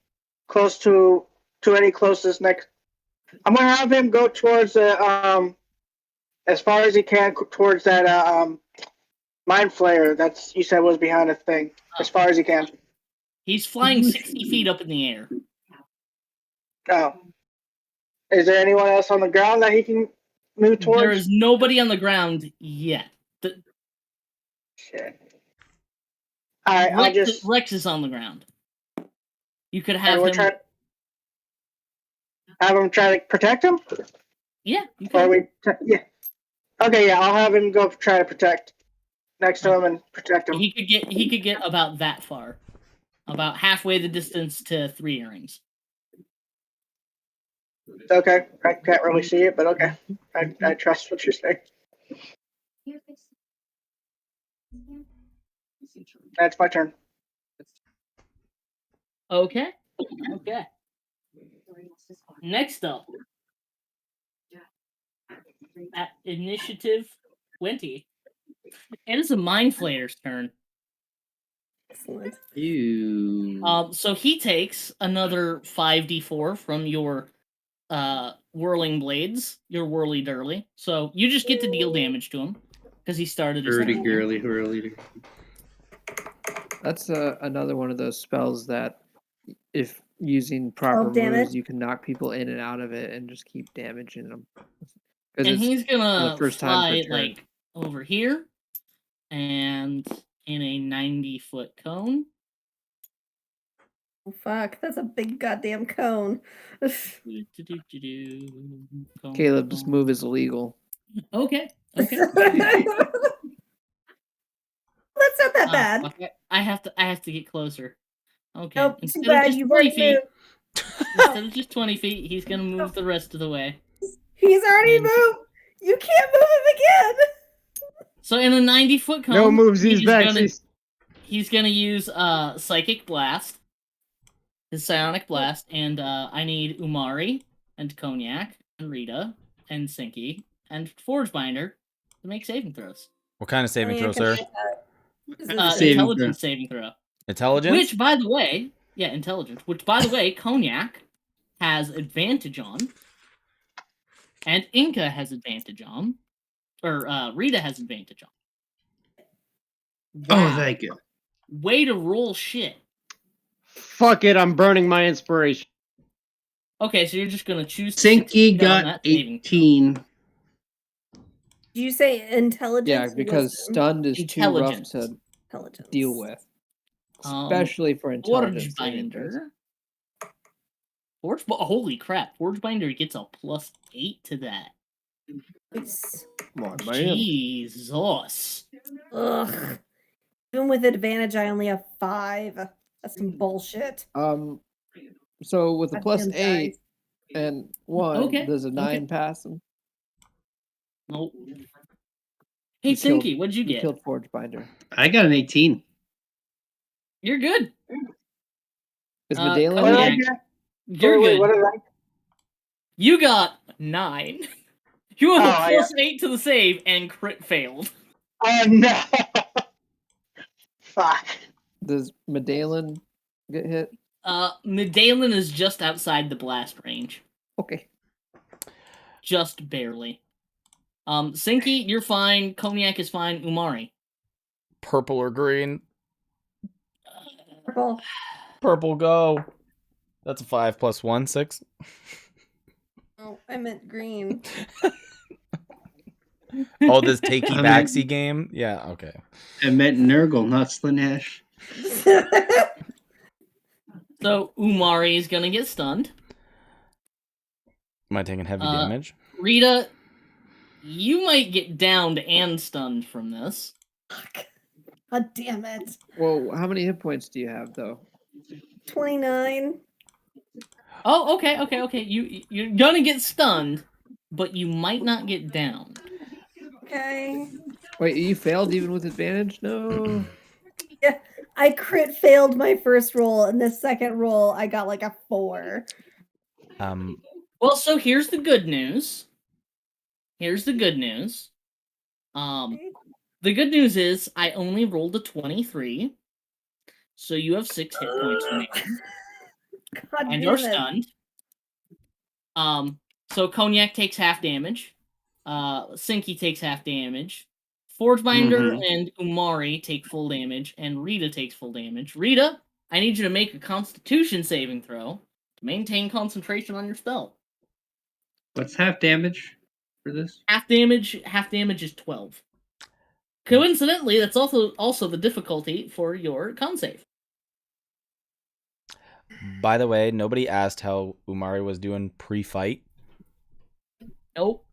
close to any closest next. I'm going to have him go towards the as far as he can towards that mind flayer that's you said was behind the thing. As far as he can. He's flying 60 feet up in the air. Oh. Is there anyone else on the ground that he can move towards? There is nobody on the ground yet. Shit. Alright, Rex is on the ground. You could have him. Have him try to protect him? Yeah, you can. Yeah. Okay, yeah, I'll have him go try to protect next to him and protect him. He could get about that far. About halfway the distance to 3 earrings. Okay. I can't really see it, but okay. I trust what you're saying. That's my turn. Okay. Next up, at initiative 20, it is a Mind Flayer's turn. Excellent. So he takes another 5d4 from your whirling blades, your whirly durly. So you just get to deal damage to him because he started his turn. Whirly. That's another one of those spells that, if using proper moves, you can knock people in and out of it and just keep damaging them. And he's gonna first time fly like over here, and in a 90-foot cone. Oh, fuck, that's a big goddamn cone. Caleb's move is illegal. Okay. That's not that bad. Okay. I have to get closer. Okay. Nope, too Instead bad. of just You've 20 already feet. moved. Instead of just 20 feet, he's gonna move the rest of the way. He's already moved. You can't move him again. So in a 90-foot cone, No moves. He's back. He's gonna use Psychic Blast, his Psionic Blast, and I need Umari and Cognac and Rita and Sinky and Forgebinder to make saving throws. What kind of saving throw, sir? Intelligence saving throw. Intelligence? Which, by the way, intelligence. Which, by the way, Cognac has advantage on, and Inca has advantage on, or Rita has advantage on. Wow. Oh, thank you. Way to roll shit. Fuck it, I'm burning my inspiration. Okay, so you're just gonna choose. Sinky got 18. Did you say intelligence? Yeah, because stunned is too rough to deal with, especially for intelligence. Holy crap! Forgebinder gets a +8 to that. Come on, man. Jesus. Ugh. Even with advantage, I only have 5. That's some bullshit. So with a +8 and 1, does a 9 pass him? Nope. Hey, Sinky, what'd you get? Killed Forgebinder. I got an 18. You're good. Is Medallion? You're good. What did I? You got 9. You have a yeah. +8 to the save and crit failed. Oh no! Fuck. Does Medallion get hit? Medallion is just outside the blast range. Okay. Just barely. Sinky, you're fine. Cognac is fine. Umari. Purple or green? Purple. Purple, go. That's a 5 + 1, 6. Oh, I meant green. Oh, this takey backsy game? Yeah, okay. I meant Nurgle, not Slaanesh. So Umari is gonna get stunned. Am I taking heavy damage? Rita, you might get downed and stunned from this. God damn it. Well, how many hit points do you have, though? 29. Oh, okay. You're gonna get stunned, but you might not get down. Okay. Wait, you failed even with advantage? No. Yeah, I crit failed my first roll, and the second roll I got like a 4. Well, so here's the good news. The good news is I only rolled a 23, so you have 6 hit points remaining, God and damn you're it. stunned. So Cognac takes half damage. Sinky takes half damage. Forgebinder and Umari take full damage, and Rita takes full damage. Rita, I need you to make a Constitution saving throw to maintain concentration on your spell. What's half damage for this? Half damage is 12. Coincidentally, that's also the difficulty for your con save. By the way, nobody asked how Umari was doing pre-fight. Nope.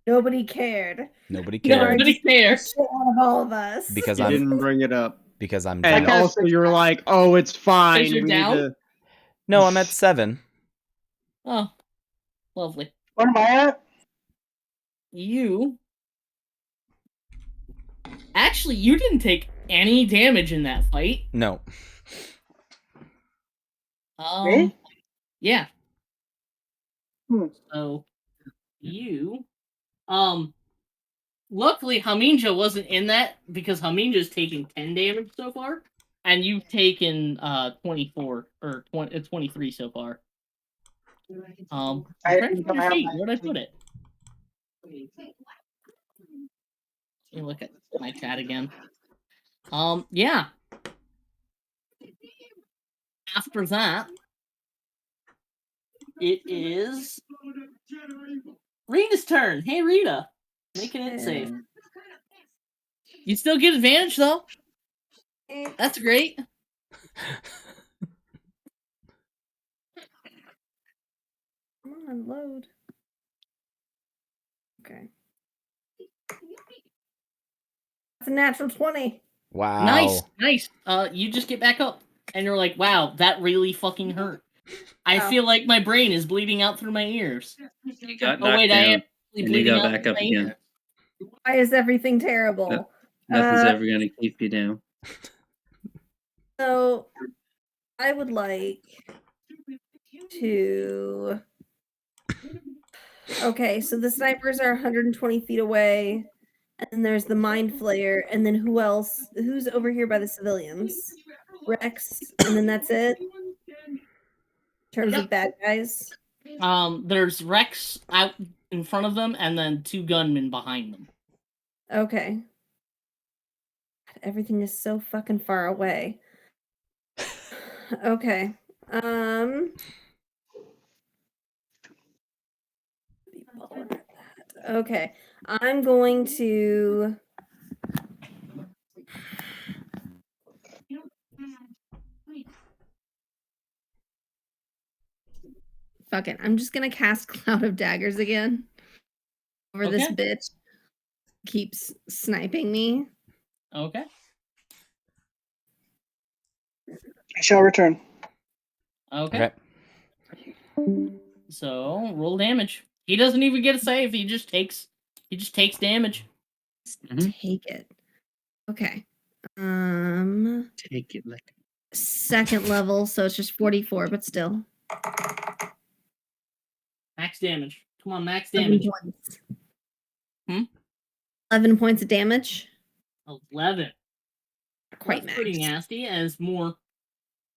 Nobody cared. Nobody cared. Nobody cares. Shit out of all of us. Because You didn't bring it up. Because I'm And down. also, you're like, oh, it's fine. Because you're we need down? to- No, I'm at 7. Oh, lovely. What am I at? You actually, you didn't take any damage in that fight. No. Me? Yeah. Hmm. So you luckily Haminja wasn't in that because Haminja's taking 10 damage so far, and you've taken 24 or 23 so far. I'm trying to find your sheet. Where'd I put it? Let me look at my chat again. Yeah. After that, it is Rita's turn. Hey, Rita. Making it safe. You still get advantage, though. That's great. Come on, load. Okay. That's a natural 20. Wow. Nice. You just get back up, and you're like, wow, that really fucking hurt. I Wow. feel like my brain is bleeding out through my ears. You got Oh, wait, knocked I down, am and you bleeding got out back through up my again. ears. Why is everything terrible? Nothing's ever gonna keep you down. So, I would like to. Okay, so the snipers are 120 feet away, and then there's the mind flayer, and then who else? Who's over here by the civilians? Rex, and then that's it. In terms of bad guys. There's Rex out in front of them, and then 2 gunmen behind them. Okay. God, everything is so fucking far away. Okay. Okay. I'm going to fuck it. I'm just gonna cast Cloud of Daggers again. Over this Okay. bitch keeps sniping me. Okay. I shall return. Okay. So roll damage. He doesn't even get a save. He just takes damage. Take it. Okay. Take it like Second level, so it's just 44, but still. Max damage. Come on, max 11 damage. points. 11 points of damage. 11. Quite That's pretty max. nasty as more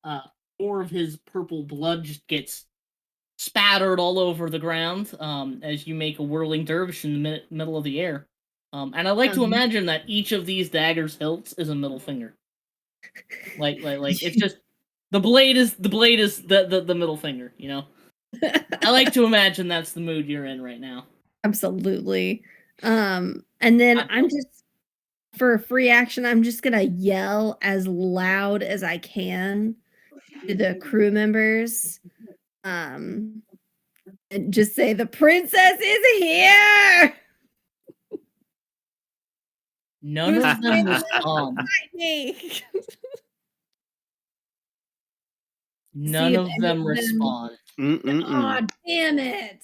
of his purple blood just gets spattered all over the ground as you make a whirling dervish in the middle of the air. And I like to imagine that each of these daggers' hilts is a middle finger. Like it's just the blade is the middle finger, you know? I like to imagine that's the mood you're in right now. Absolutely. And then I'm just for a free action, I'm just gonna yell as loud as I can to the crew members. And just say the princess is here. None of them respond. Me. None if of any them them- respond. Aw, damn it.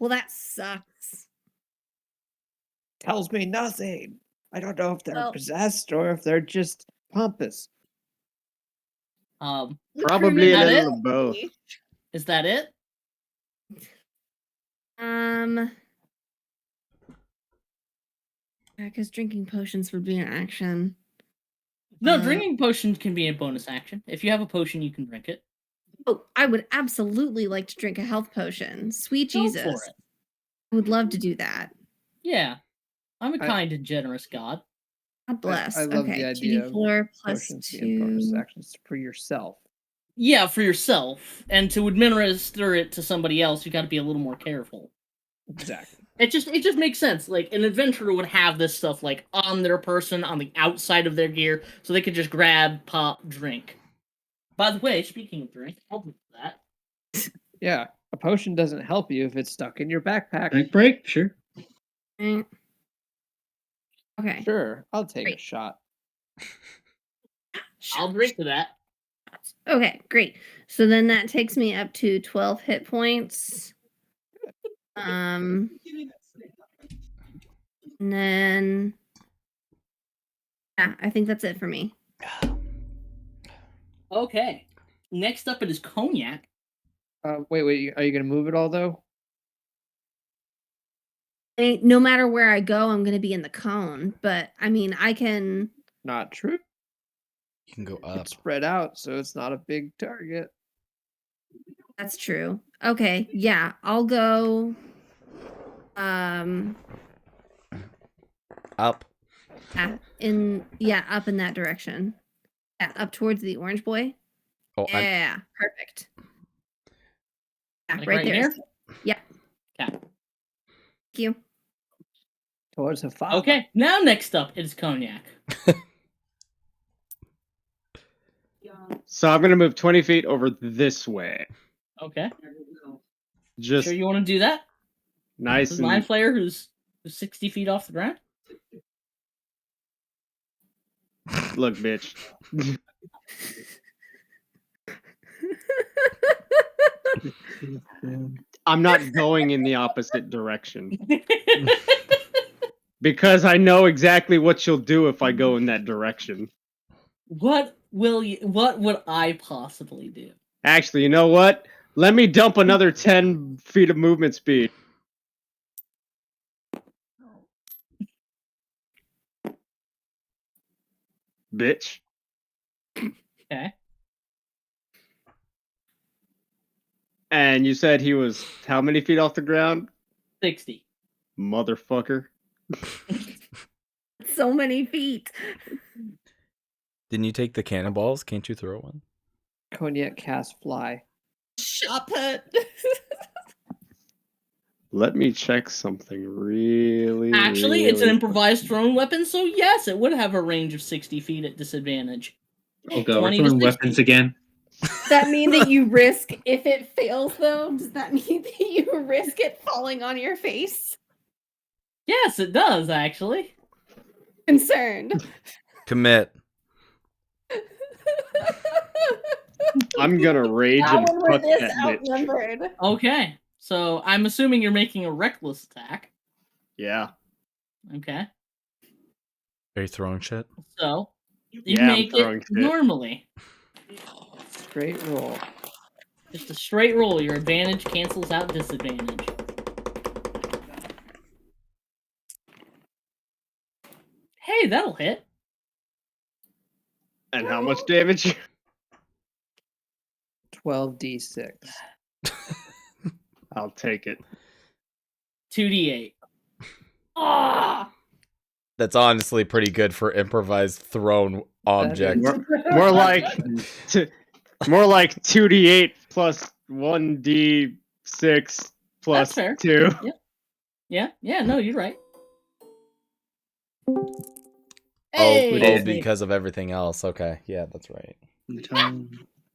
Well, that sucks. Tells me nothing. I don't know if they're Well- possessed or if they're just pompous. Probably a Is that little it? of both. Is that it? Because drinking potions would be an action. No, drinking potion can be a bonus action. If you have a potion, you can drink it. Oh, I would absolutely like to drink a health potion. Sweet Go Jesus. for it. I would love to do that. Yeah. I'm a I- kind and generous god. God bless. I love okay, the idea of 2d4 plus potions being bonus 2. actions for yourself. Yeah, for yourself. And to administer it to somebody else, you got to be a little more careful. Exactly. It just makes sense. Like an adventurer would have this stuff like on their person, on the outside of their gear, so they could just grab, pop, drink. By the way, speaking of drink, I'll do that. Yeah, a potion doesn't help you if it's stuck in your backpack. Drink break, sure. Mm. Okay. Sure, I'll take a Great. shot. I'll drink to that. Okay, great. So then that takes me up to 12 hit points. And then yeah, I think that's it for me. Okay. Next up, it is Cognac. Wait, are you gonna move it all though? No matter where I go, I'm gonna be in the cone. But I mean, I can. Not true. You can go It's spread out, so it's not a big target. That's true. Okay, yeah, I'll go. Up. Up in that direction. Yeah, up towards the orange boy. Oh, Yeah, perfect. Yeah, Like right right there. here? Yeah. Okay. Thank you. Towards the fire. Okay, now next up, it is Cognac. So I'm gonna move 20 feet over this way. Okay. Just Sure you want to do that? nice This is my and player who's 60 feet off the ground? look, bitch. I'm not going in the opposite direction because I know exactly what you'll do if I go in that direction. What would I possibly do? Actually, you know what? Let me dump another 10 feet of movement speed. Bitch. Okay. And you said he was how many feet off the ground? 60. Motherfucker. So many feet. Didn't you take the cannonballs? Can't you throw one? Cognac cast fly. Shot put. Let me check something really. Actually, it's an really improvised thrown weapon, so yes, it would have a range of 60 feet at disadvantage. Oh god, we're 20 to throwing 60. weapons again. Does that mean that you risk if it fails though? Does that mean that you risk it falling on your face? Yes, it does, actually. Concerned. Commit. I'm gonna rage Not and when we're fuck this that bitch. outnumbered. Okay, so I'm assuming you're making a reckless attack. Yeah. Okay, Are you throwing shit? so you Yeah, I'm make throwing it shit. normally. Straight roll. Just a straight roll. Your advantage cancels out disadvantage. Hey, that'll hit. And how much damage? 12d6. I'll take it. 2d8. Ah! That's honestly pretty good for improvised thrown object. More like more like 2d8 plus 1d6 plus That's fair. 2. Yeah, no, you're right. Oh, Hey! because of everything else. Okay, yeah, that's right.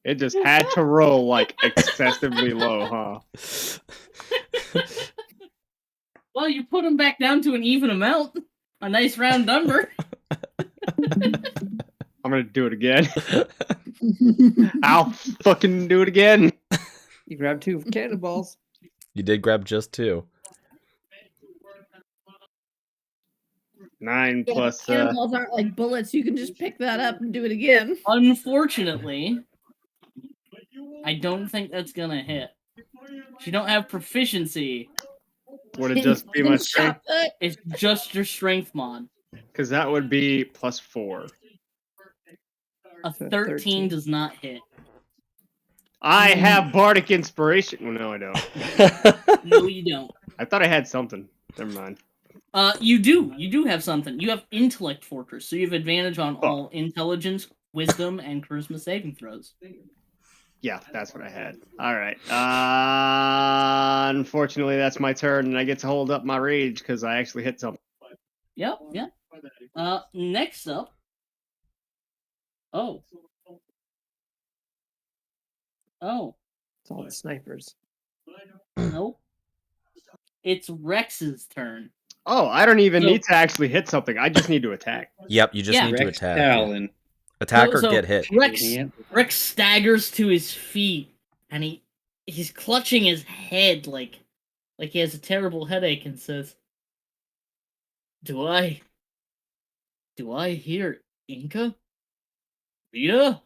It just had to roll like excessively low, huh? Well, you put them back down to an even amount. A nice round number. I'm gonna do it again. I'll fucking do it again. You grab 2 cannonballs. You did grab just 2. 9 Yeah, plus. cannonballs aren't like bullets. You can just pick that up and do it again. Unfortunately, I don't think that's gonna hit. You don't have proficiency. Would it just be my strength? It's just your strength mod. Because that would be plus 4. A 13 does not hit. I have bardic inspiration. Well, no, I don't. No, you don't. I thought I had something. Never mind. You do. You do have something. You have intellect fortress, so you have advantage on all intelligence, wisdom, and charisma saving throws. Yeah, that's what I had. All right. Unfortunately, that's my turn, and I get to hold up my rage because I actually hit something. Yep. Next up. Oh. It's all the snipers. Nope. It's Rex's turn. Oh, I don't even need to actually hit something. I just need to attack. Yep, you just need to Rex attack. Talon. Attack or get hit. Rex staggers to his feet, and he's clutching his head like he has a terrible headache, and says, Do I hear Inca? Rita?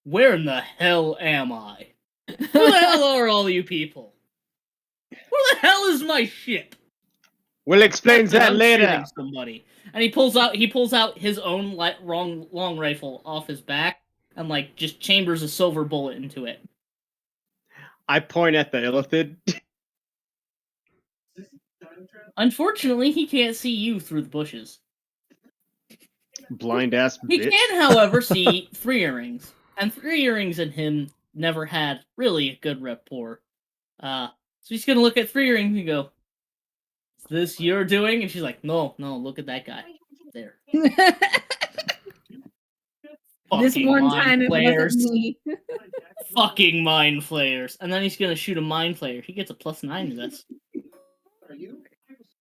Where in the hell am I? Who the hell are all you people? Where the hell is my ship? We'll explain that I'm later. shooting somebody. And he pulls out his own long rifle off his back and just chambers a silver bullet into it. I point at the illithid. Unfortunately, he can't see you through the bushes. Blind ass He bitch. can, however, see 3 earrings. And 3 earrings and him never had really a good rapport. So he's gonna look at 3 earrings and go, Is this your doing? And she's like, No, look at that guy. There. This Fucking one mind time it flayers. wasn't me. Fucking mind flayers. And then he's gonna shoot a mind flayer. He gets a +9 to this.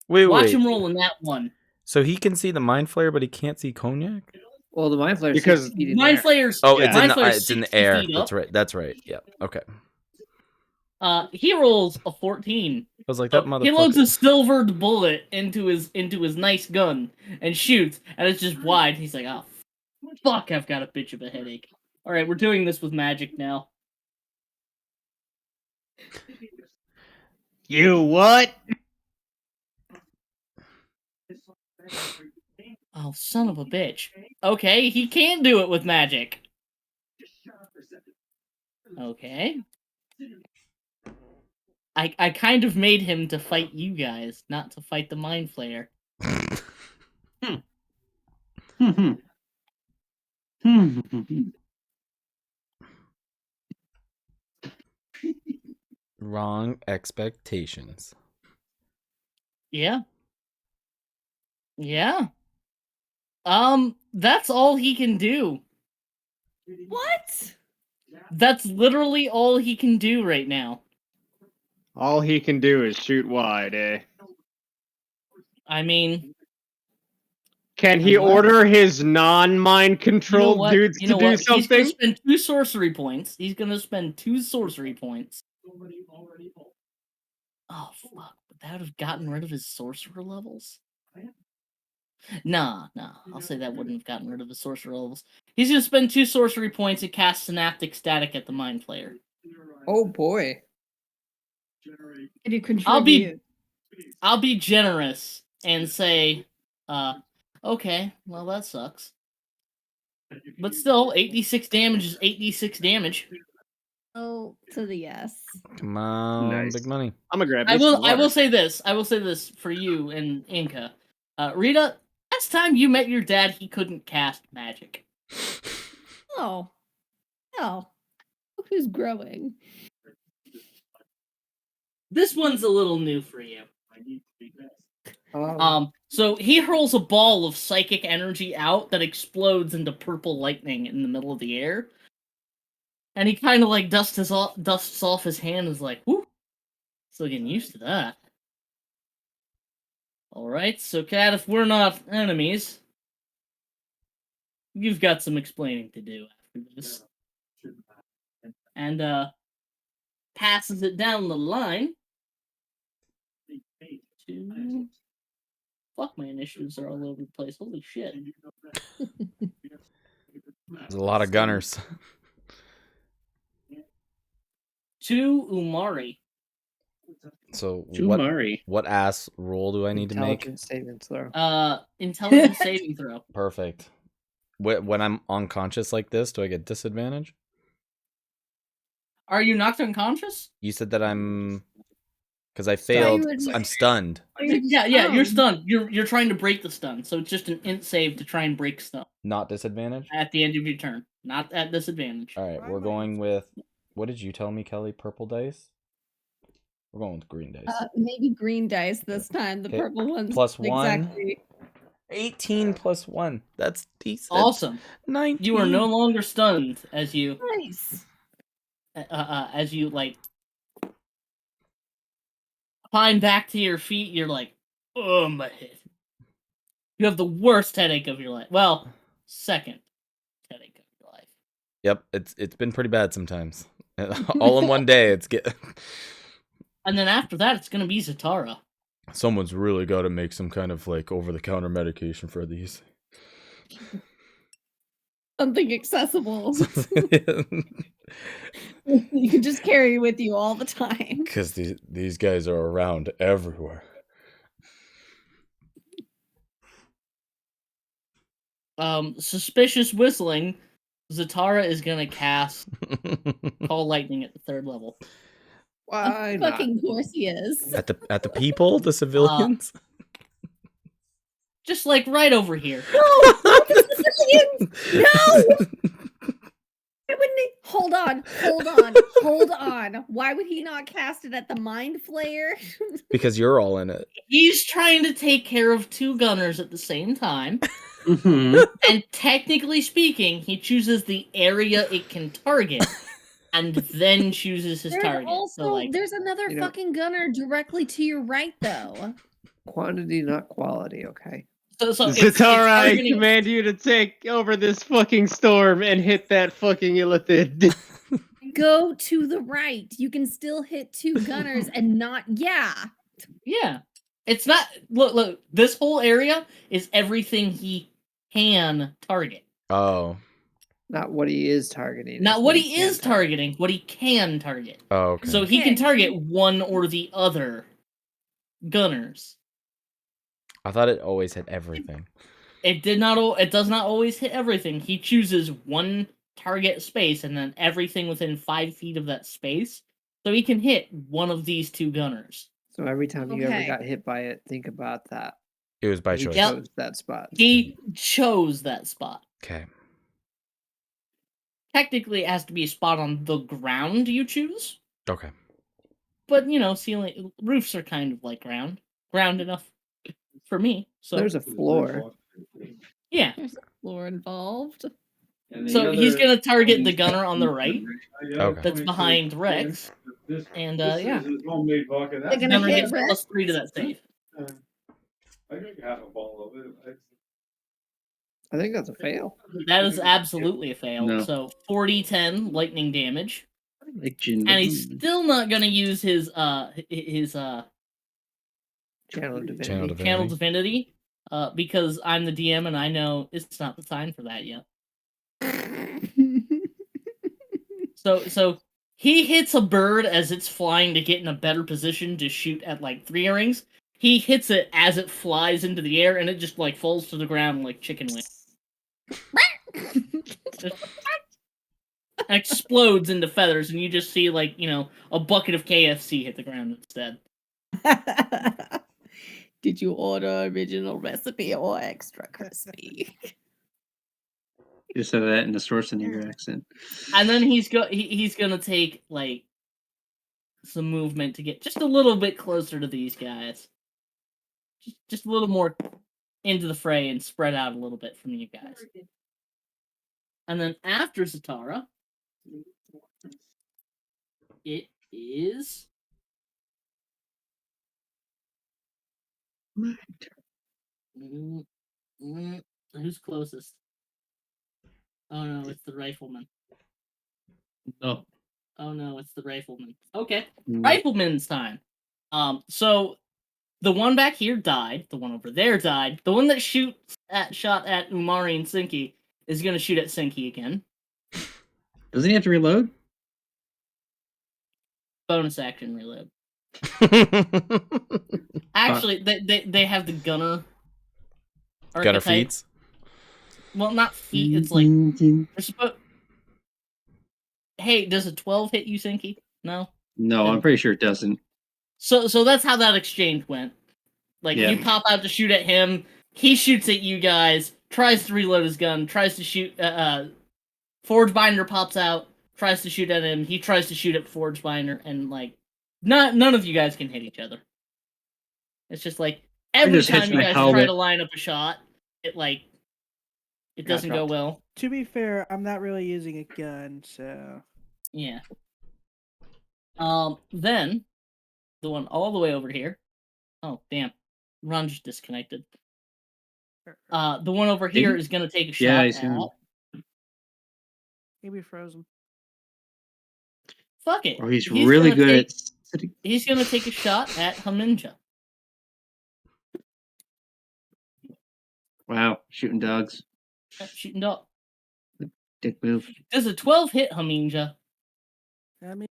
Wait. Watch him roll in that one. So he can see the mind flare, but he can't see Cognac? Well, the mind flayer because mind flayers. Oh, yeah. it's in the air. That's right. Yeah. Okay. He rolls a 14. I was like, that motherfucker. He loads a silvered bullet into his nice gun and shoots, and it's just wide. He's like, oh, fuck, I've got a bitch of a headache. All right, we're doing this with magic now. You what? Oh, son of a bitch. Okay, he can do it with magic. Okay. I kind of made him to fight you guys, not to fight the mind flayer. Wrong expectations. Yeah. That's all he can do. What? That's literally all he can do right now. All he can do is shoot wide, eh? I mean, can he order his non-mind controlled dudes to do something? He's gonna spend 2 sorcery points. Oh fuck! Would that have gotten rid of his sorcerer levels? Nah. I'll say that wouldn't have gotten rid of his sorcerer levels. He's gonna spend 2 sorcery points and cast Synaptic Static at the mind flayer. Oh boy! Can you contribute? I'll be generous and say, okay, well that sucks. But still, 8d6 damage is 8d6 damage. Oh, to the yes. Come on, Nice. big money. I'm gonna grab. I will say this. For you and Inca, Rita. Last time you met your dad, he couldn't cast magic. Oh, who's growing? This one's a little new for you. So he hurls a ball of psychic energy out that explodes into purple lightning in the middle of the air. And he kind of dusts off his hand and is like, whoo, still getting used to that. Alright, so Cat, if we're not enemies, you've got some explaining to do after this. And passes it down the line to... Fuck, my initiatives are all over the place. Holy shit. There's a lot of gunners. To Umari. So Umari. what ass roll do I need to make? Intelligence saving throw. Intelligence saving throw. Perfect. When I'm unconscious like this, do I get disadvantage? Are you knocked unconscious? You said that I'm... Because I failed. I'm stunned. Yeah, you're stunned. You're trying to break the stun, so it's just an int save to try and break stun. Not disadvantage? At the end of your turn. Not at disadvantage. Alright, we're going with... What did you tell me, Kelly? Purple dice? We're going with green dice. Maybe green dice this time. The Okay, purple ones. plus 1. Exactly. 18 plus 1. That's decent. Awesome. 19. You are no longer stunned as you... Nice. As you, like... climb back to your feet, you're like, oh, my head. You have the worst headache of your life. Well, second headache of your life. Yep, it's been pretty bad sometimes. All in one day, it's get. And then after that, it's gonna be Zatara. Someone's really got to make some kind of like over-the-counter medication for these. Something accessible. You can just carry with you all the time. Because these guys are around everywhere. Suspicious whistling. Zatara is gonna cast Call Lightning at the 3rd level. Why Of not? fucking course he is. At the people, the civilians. Just like right over here. No, not the civilians. No. Why wouldn't he? Hold on. Why would he not cast it at the Mind Flayer? Because you're all in it. He's trying to take care of 2 gunners at the same time. Mm-hmm. And technically speaking, he chooses the area it can target. And then chooses his target. Also, there's another fucking gunner directly to your right, though. Quantity, not quality, okay? So Zatara, I command you to take over this fucking storm and hit that fucking illithid. Go to the right. You can still hit 2 gunners and not... Yeah. Yeah. It's not... Look. This whole area is everything he can target. Oh. Not what he is targeting. Not what he is targeting, what he can target. Oh, okay. So he can target one or the other gunners. I thought it always hit everything. It does not always hit everything. He chooses one target space and then everything within 5 feet of that space. So he can hit one of these 2 gunners. So every time you ever Okay. got hit by it, think about that. It was by He choice. Yep. chose that spot. He chose that spot. Okay. Technically, it has to be a spot on the ground you choose. Okay. But, ceiling roofs are kind of like ground. Ground enough for me. So There's a floor. Yeah. There's a floor involved. So he's going to target the gunner on the right. Okay. That's behind Rex. And, yeah. They're gonna Gunner hit gets Rex. +3 to that save. I think that's a fail. That is absolutely a fail. No. So 40-10 lightning damage. Like Jin. And he's still not going to use his Channel divinity. channel divinity because I'm the DM and I know it's not the time for that yet. So he hits a bird as it's flying to get in a better position to shoot at like 3 earrings. He hits it as it flies into the air and it just like falls to the ground like chicken wing. Explodes into feathers and you just see like, a bucket of KFC hit the ground instead. Did you order original recipe or extra crispy? You just said that in the Schwarzenegger accent. And then he's gonna take like some movement to get just a little bit closer to these guys. Just a little more into the fray and spread out a little bit from you guys. And then after Zatara, it is who's closest? Oh no, it's the rifleman. Oh, Oh no, it's the rifleman. Okay, Mm. rifleman's time. So the one back here died. The one over there died. The one that shot at Umari and Sinky is gonna shoot at Sinky again. doesn't he have to reload? Bonus action reload. Actually, they have the gunner. Gunner archetype. feats. Well, not feet. It's like they're supposed. Hey, does a 12 hit you, Sinky? No. No, I'm pretty sure it doesn't. So that's how that exchange went. Like Yeah. you pop out to shoot at him, he shoots at you guys, tries to reload his gun, tries to shoot. Forge Binder pops out, tries to shoot at him. He tries to shoot at Forge Binder, and like, none of you guys can hit each other. It's just like every just hit time you my guys try helmet. to line up a shot, it doesn't go well. To be fair, I'm not really using a gun, so Yeah. Then the one all the way over here. Oh damn, Ron just disconnected. The one over Did here he? is gonna take a Yeah, shot he's gonna- at. maybe frozen. Fuck it. Oh, he's really gonna good take- at sitting. He's gonna take a shot at Haminja. Wow, shooting dogs. Shooting up. Dick move. Does a 12 hit Haminja? I mean,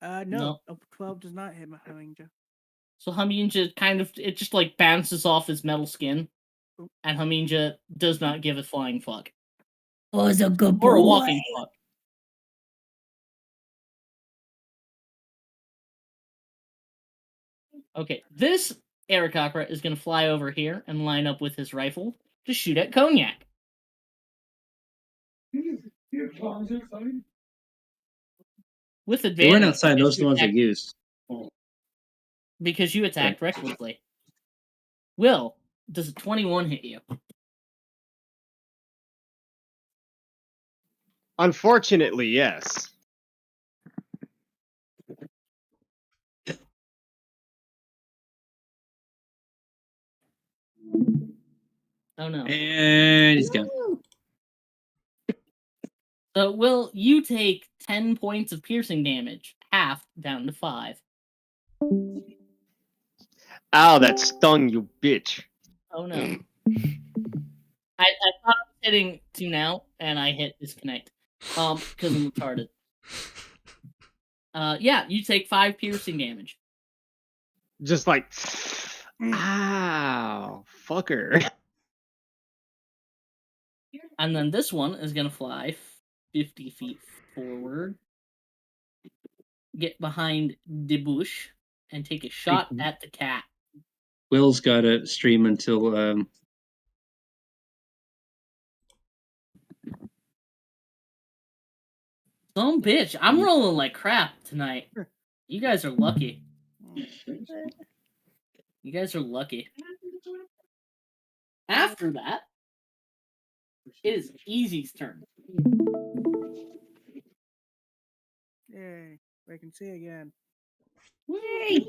no, a 12 does not hit my Haminja. So Haminja it just like bounces off his metal skin, and Haminja does not give a flying fuck. Was a good Or a walking fuck. Okay, this Aarakocra is gonna fly over here and line up with his rifle to shoot at Cognac. With They advantage. weren't outside. because Those are the you ones I attacked- used. Because you attacked recklessly. Will, does a 21 hit you? Unfortunately, yes. Oh no. And he's gone. So, Will, you take 10 points of piercing damage, half down to 5. Ow, that stung, you bitch. Oh no. I thought I was hitting 2 now, and I hit disconnect. Because I'm retarded. Yeah, you take 5 piercing damage. Just like, ow, fucker. And then this one is gonna fly 50 feet forward, get behind the bush, and take a shot at the cat. Will's got to stream until Some bitch, I'm rolling like crap tonight. You guys are lucky. You guys are lucky. After that, it is Easy's turn. Yay, I can see again. Yay!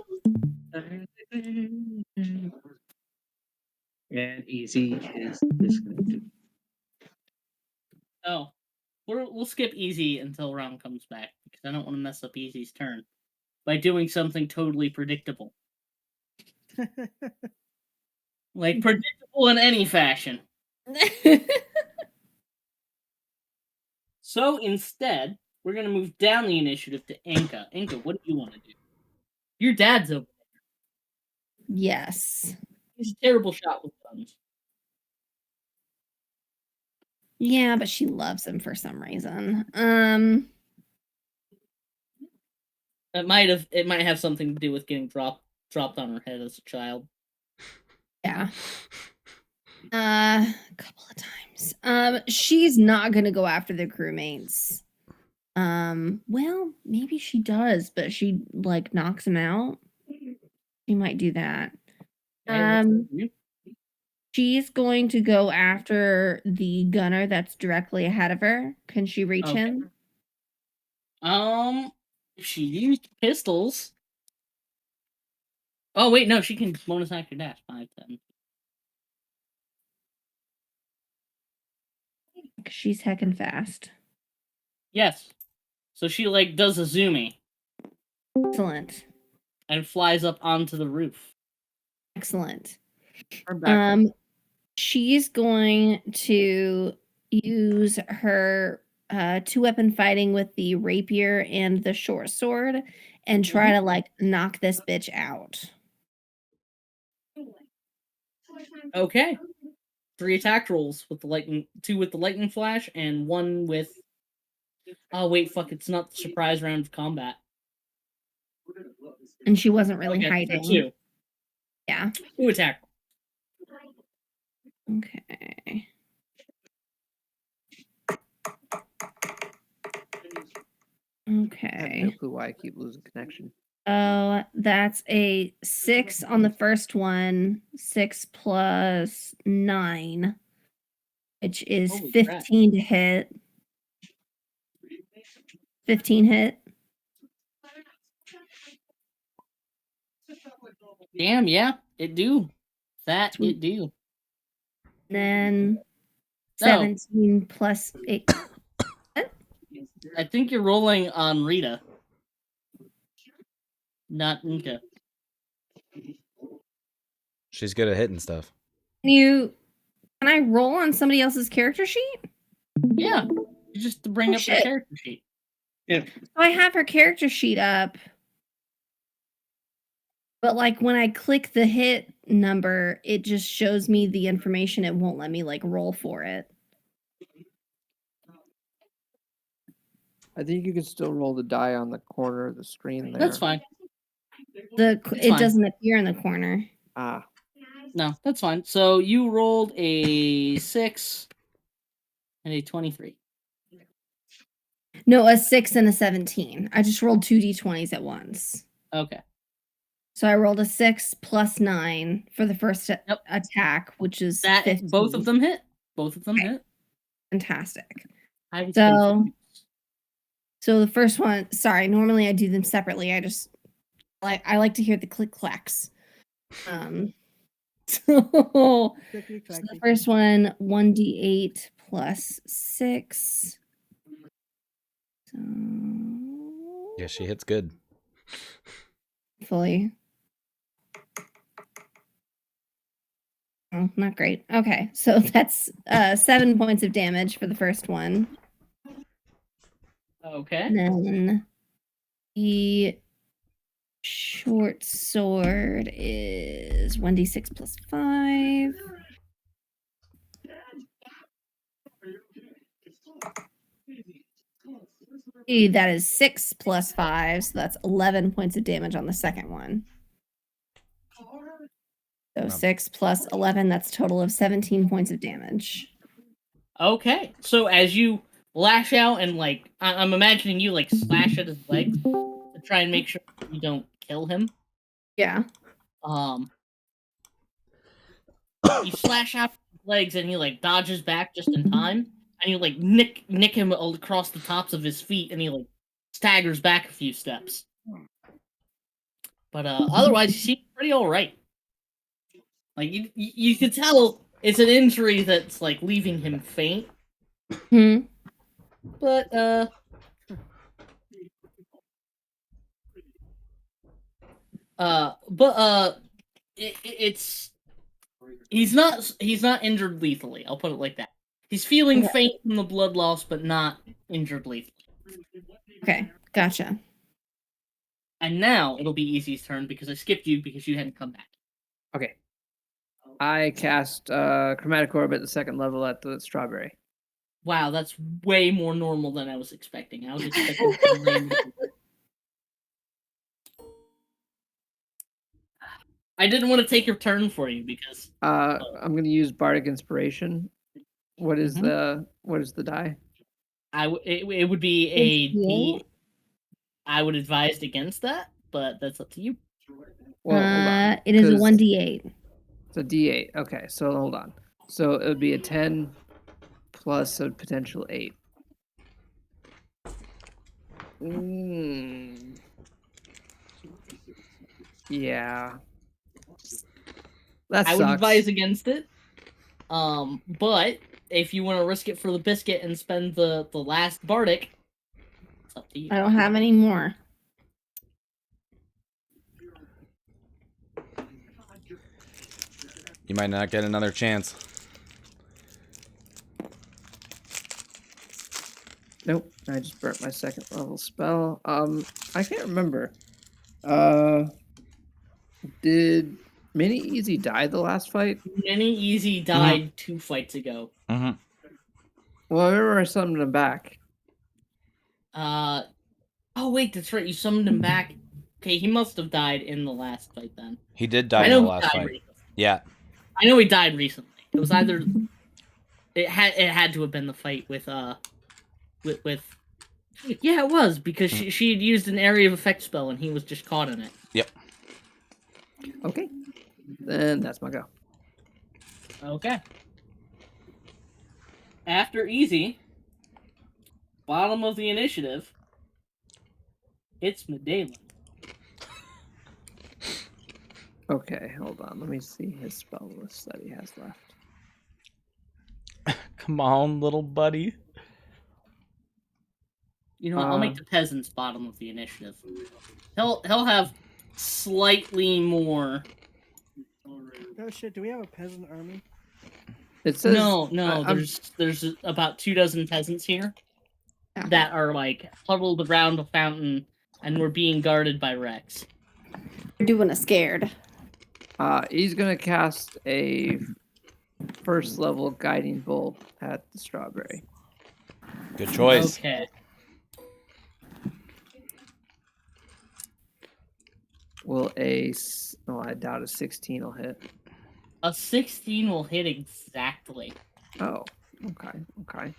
and Easy is disconnected. Oh, we'll skip Easy until Ron comes back because I don't want to mess up Easy's turn by doing something totally predictable. Like predictable in any fashion. So instead, we're gonna move down the initiative to Inca. Inca, what do you want to do? Your dad's over there. Yes. He's a terrible shot with guns. Yeah, but she loves him for some reason. It might have something to do with getting dropped on her head as a child. Yeah. A couple of times. She's not gonna go after the crewmates. Well, maybe she does, but she like knocks him out. She might do that. She's going to go after the gunner that's directly ahead of her. Can she reach him? If she used pistols. Oh wait, no, she can bonus action dash 5, 10. 'Cause she's heckin' fast. Yes. So she like does a zoomy Excellent. and flies up onto the roof. Excellent. Turn back. She's going to use her 2-weapon fighting with the rapier and the short sword and try to like knock this bitch out. Okay. 3 attack rolls with the lightning, 2 with the lightning flash, and 1 with. Oh wait, fuck! It's not the surprise round of combat. And she wasn't really Okay, hiding. 2. Yeah. 2 attack. Okay. I have Okay. no clue why I keep losing connection. Oh, that's a 6 on the first one. 6 plus 9, which is Holy crap. 15 to hit. 15 hit. Damn, yeah, it do. That Sweet. it do. Then No. 17 plus 8. I think you're rolling on Rita. Not Inka. She's good at hitting stuff. Can I roll on somebody else's character sheet? Yeah. Just to bring Oh, up the shit. character sheet. Yeah. I have her character sheet up. But like when I click the hit number, it just shows me the information. It won't let me like roll for it. I think you can still roll the die on the corner of the screen there. That's fine. It fine. doesn't appear in the corner. Ah. No, that's fine. So you rolled a 6 and a 23. No, a 6 and a 17. I just rolled 2 d20s at once. Okay. So I rolled a 6 plus 9 for the first attack, which is That 15. both of them hit. Both of them hit. Fantastic. I was So, confused. so the first one, sorry, normally I do them separately. I like to hear the click clacks. So the first one, 1d8 plus 6. So Yeah, she hits good. fully. Oh, not great. Okay, so that's 7 points of damage for the first one. Okay. And then the short sword is 1d6 plus 5. That is 6 plus 5, so that's 11 points of damage on the second one. So 6 plus 11, that's a total of 17 points of damage. Okay. So as you lash out and like, I'm imagining you like slash at his legs to try and make sure you don't kill him. Yeah. You slash out his legs and he like dodges back just in time, and you like nick him across the tops of his feet, and he like staggers back a few steps. But otherwise, he seems pretty all right. Like you could tell it's an injury that's like leaving him faint. Hmm. But it's he's not injured lethally. I'll put it like that. He's feeling Okay. faint from the blood loss, but not injured lethally. Okay, gotcha. And now it'll be Easy's turn because I skipped you because you hadn't come back. Okay. I cast Chromatic Orb at the second level at the strawberry. Wow, that's way more normal than I was expecting. I was expecting some random- I didn't want to take your turn for you because I'm gonna use Bardic Inspiration. What is the die? it would be a D8? D. I would advise against that, but that's up to you. Well, hold on. It is a 'cause 1d8. It's a D8. Okay, so hold on. So it would be a 10 plus a potential 8. Yeah. That I would sucks. advise against it. But if you want to risk it for the biscuit and spend the last Bardic, it's up to you. I don't have any more. You might not get another chance. Nope, I just burnt my second level spell. I can't remember. Did Mini Easy die the last fight? Mini Easy died 2 fights ago. Mm-hmm. Well, I remember I summoned him back. Oh wait, that's right. You summoned him back. Okay, he must have died in the last fight then. He did die I in know the he last died fight. recently. Yeah. I know he died recently. It was either it had to have been the fight with yeah, it was because she had used an area of effect spell and he was just caught in it. Yep. Okay, then that's my go. Okay. After Easy, bottom of the initiative, it's Medalen. Okay, hold on. Let me see his spell list that he has left. Come on, little buddy. You know what? I'll make the peasants bottom of the initiative. He'll have slightly more. Oh shit! Do we have a peasant army? It says No. I'm- There's about 24 peasants here that are like huddled around a fountain, and we're being guarded by Rex. We're doing a scared. He's gonna cast a first level guiding bolt at the strawberry. Good choice. Okay. Will I doubt a 16 will hit. A 16 will hit exactly. Oh, okay.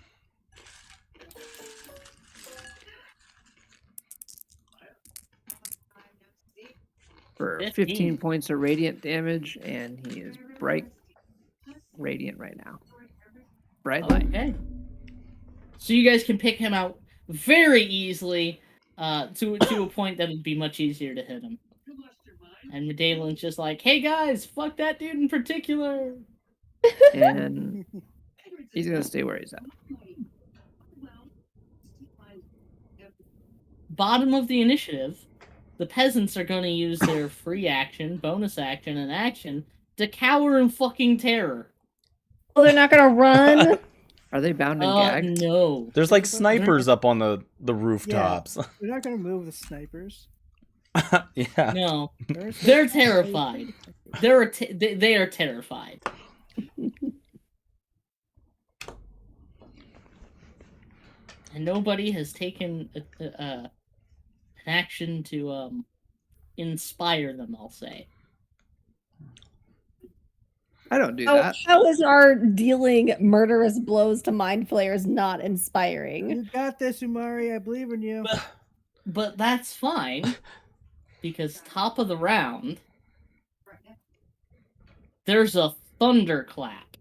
For 15 points of radiant damage, and he is bright radiant right now. Bright light. Okay. So you guys can pick him out very easily, to a point that it'd be much easier to hit him. And Medalen's just like, "Hey guys, fuck that dude in particular." And he's gonna stay where he's at. Bottom of the initiative, the peasants are going to use their free action, bonus action, and action to cower in fucking terror. Oh, they're not gonna run. Are they bound and gagged? No. There's like snipers up on the rooftops. We're not gonna move the snipers. Yeah. No, they're terrified. They are terrified. And nobody has taken an action to inspire them, I'll say. I don't do that. How is our dealing murderous blows to mind flayers not inspiring? You got this, Umari. I believe in you. But that's fine, because top of the round, there's a thunderclap.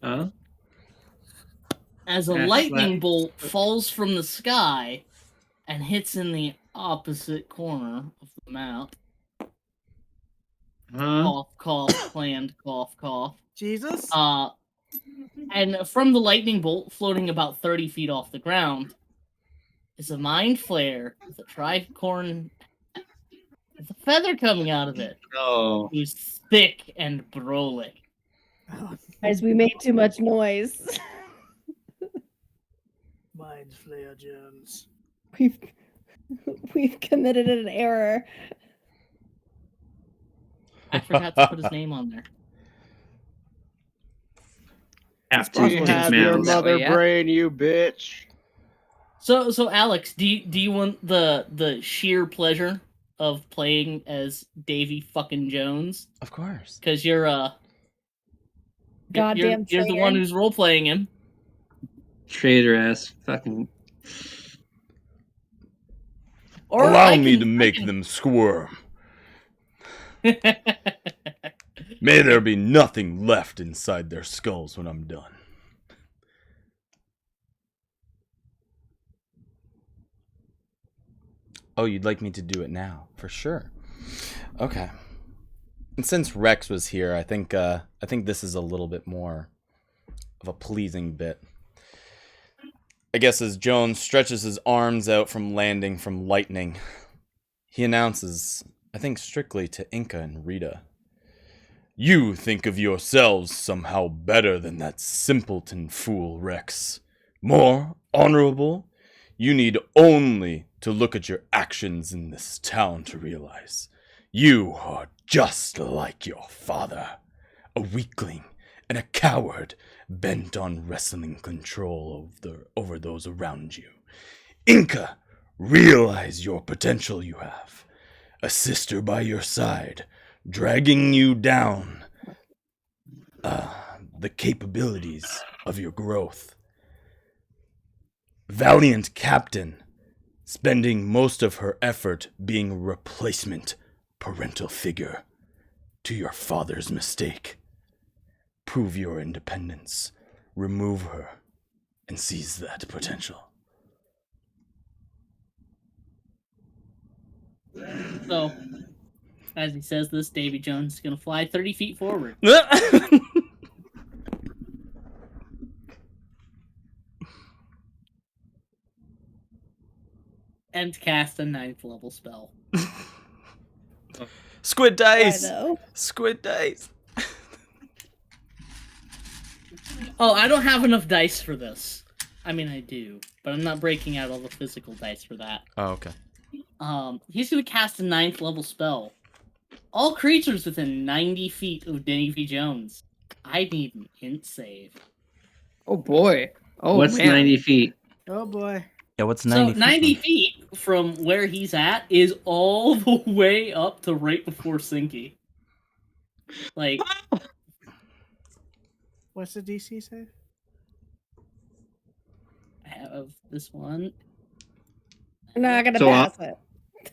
Huh? As a That's lightning that- bolt falls from the sky and hits in the opposite corner of the map. Cough, cough, planned, cough, cough. Jesus. And from the lightning bolt floating about 30 feet off the ground is a mind flare with a tricorn with a feather coming out of it. No. Who's thick and brolic. Guys, we made too much noise. Mind Flayer Jones. We've committed an error. I forgot to put his name on there. Have You have your mother brain, you bitch. So Alex, do you want the sheer pleasure of playing as Davy fucking Jones? Of course. Because you're Goddamn you're the traitor. one who's role playing him. Traitor ass fucking. Or Allow I me can- to make them squirm. May there be nothing left inside their skulls when I'm done. Oh, you'd like me to do it now, for sure. Okay. And since Rex was here, I think this is a little bit more of a pleasing bit. I guess as Jones stretches his arms out from landing from lightning, he announces, I think strictly to Inca and Rita, "You think of yourselves somehow better than that simpleton fool Rex. More honorable? You need only to look at your actions in this town to realize you are just like your father, a weakling and a coward bent on wresting control over those around you. Inca, realize your potential you have. A sister by your side, dragging you down the capabilities of your growth. Valiant captain, spending most of her effort being a replacement parental figure to your father's mistake. Prove your independence, remove her, and seize that potential." So, as he says this, Davy Jones is going to fly 30 feet forward. And cast a 9th level spell. Squid dice! Why, though? Squid dice! Oh, I don't have enough dice for this. I mean, I do, but I'm not breaking out all the physical dice for that. Oh, okay. He's going to cast a 9th level spell. All creatures within 90 feet of Davy Jones. I need an int save. Oh boy. Oh, What's man. 90 feet? Oh boy. Yeah, what's 90 So 90 feet from where he's at is all the way up to right before Sinky. Like, What's the DC save? I have this one. I'm not gonna So, pass it.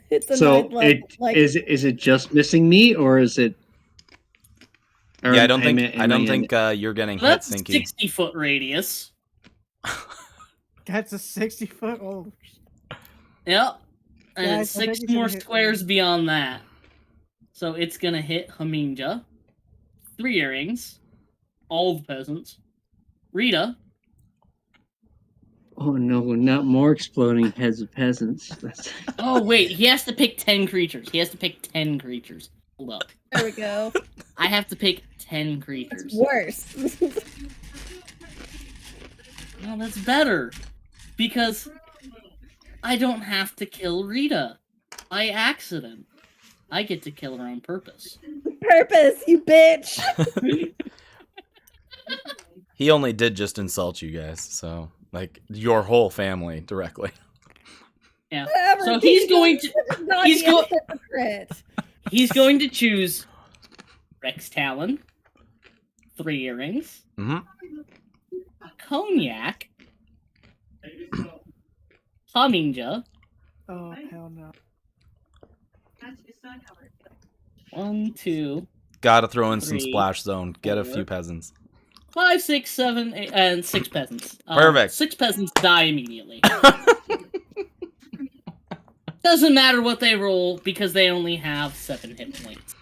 It's a So ninth level, like, is it just missing me, or is it? or Yeah, I don't am think you're getting hit, That's a Sinky. 60-foot radius. That's a 60-foot. Oh, Yep. And Guys, I think 6 it's gonna more hit squares me. beyond that. So it's gonna hit Haminja, 3 earrings, all the peasants, Rita, Oh no, not more exploding heads of peasants. That's... Oh wait, he has to pick 10 creatures. He has to pick 10 creatures. Hold up. there we go. I have to pick 10 creatures. Worse. No, that's better. Because I don't have to kill Rita by accident. I get to kill her on purpose. Purpose, you bitch. He only did just insult you guys, so like your whole family directly. Yeah. Whatever, So he's going to not he's be a go- hypocrite. he's going to choose Rex Talon, 3 earrings, Mm-hmm. Cognac, Haminja, oh hell no. 1, 2, Gotta throw in some 3, splash zone. Get a 4. few peasants. 5, 6, 7, 8, and 6 peasants. Perfect. 6 peasants die immediately. Doesn't matter what they roll because they only have 7 hit points.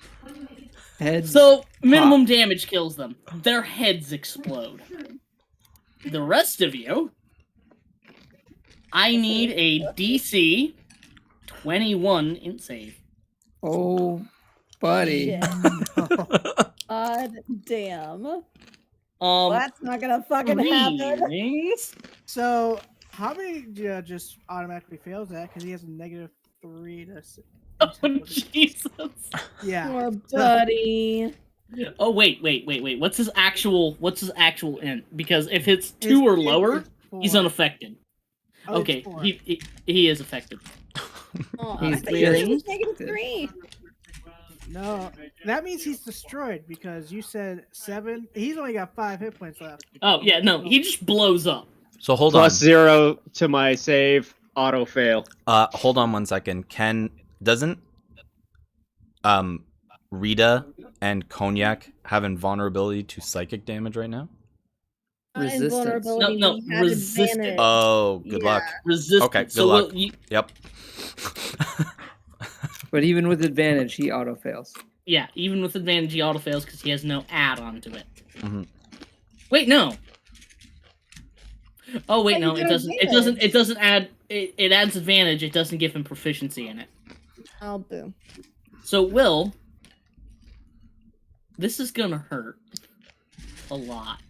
Heads. So minimum damage kills them. Their heads explode. The rest of you, I need a DC 21 int save. Oh, buddy. Shit. God damn. That's not gonna fucking 3 happen. rings. So how many just automatically fails that because he has a -3 to. Oh Jesus! Yeah. Poor buddy. Oh wait. What's his actual int? Because if it's 2 or lower, he's unaffected. Oh, Okay, it's 4. he is affected. Oh, He's I thought you three. said he was -3. No, that means he's destroyed because you said 7. He's only got 5 hit points left. Oh yeah, no, he just blows up. So hold Plus on. 0 to my save. Auto fail. Hold on 1 second. Doesn't Rita and Cognac have invulnerability to psychic damage right now? Not Resistance. invulnerability, No, we have resistance. advantage. Oh, good luck. Resistance. Okay, good So luck. what Yep. But even with advantage, he auto fails. Yeah, even with advantage, he auto fails because he has no add-on to it. Mhm. Wait, no. Oh wait, But no, you it get doesn't. It doesn't. It doesn't add. It adds advantage. It doesn't give him proficiency in it. Oh, boo. So Will, this is gonna hurt a lot.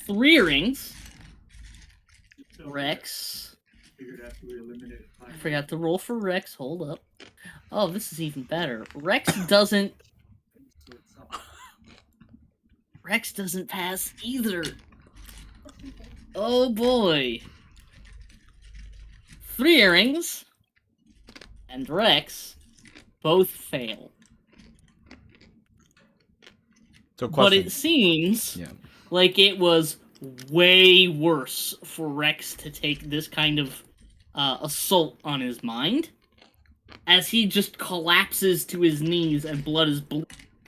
3 rings. Rex. I forgot to roll for Rex. Hold up. Oh, this is even better. Rex doesn't pass either. Oh boy. 3 earrings and Rex both fail. So But question. it seems Yeah. like it was way worse for Rex to take this kind of assault on his mind, as he just collapses to his knees and blood is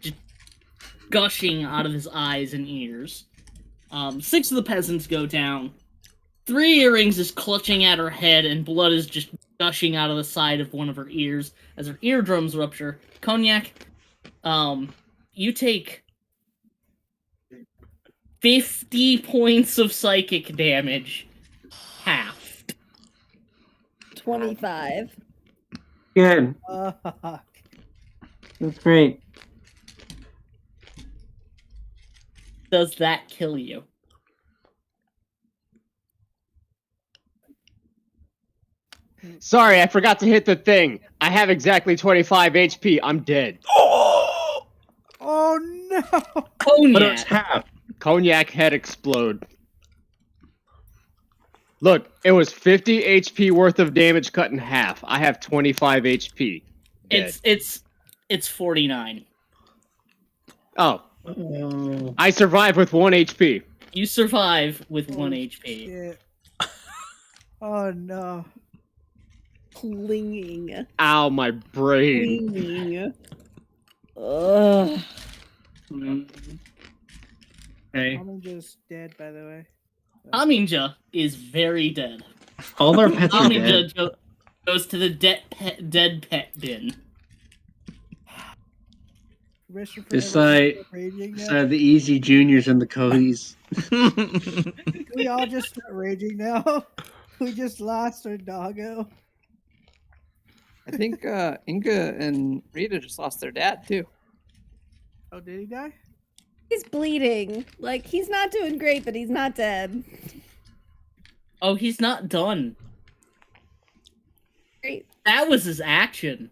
just gushing out of his eyes and ears. 6 of the peasants go down. 3 earrings is clutching at her head and blood is just gushing out of the side of one of her ears as her eardrums rupture. Cognac, you take 50 points of psychic damage. Half. 25. Good. That's great. Does that kill you? Sorry, I forgot to hit the thing. I have exactly 25 HP. I'm dead. Oh no! Cognac. Cognac head explode. Look, it was 50 HP worth of damage cut in half. I have 25 HP. Dead. It's 49. Oh. I survived with 1 HP. You survive with 1 HP. Shit. Oh no. Clinging. Ow, my brain. Clinging. Ugh. Hey. I'm just dead, by the way. Aminja is very dead. All our pets are dead. Aminja goes to the dead pet bin. Beside the Easy Juniors and the Codys. Can we all just start raging now? We just lost our doggo. I think Inga and Rita just lost their dad too. Oh, did he die? He's bleeding. Like, he's not doing great, but he's not dead. Oh, he's not done. Great. That was his action.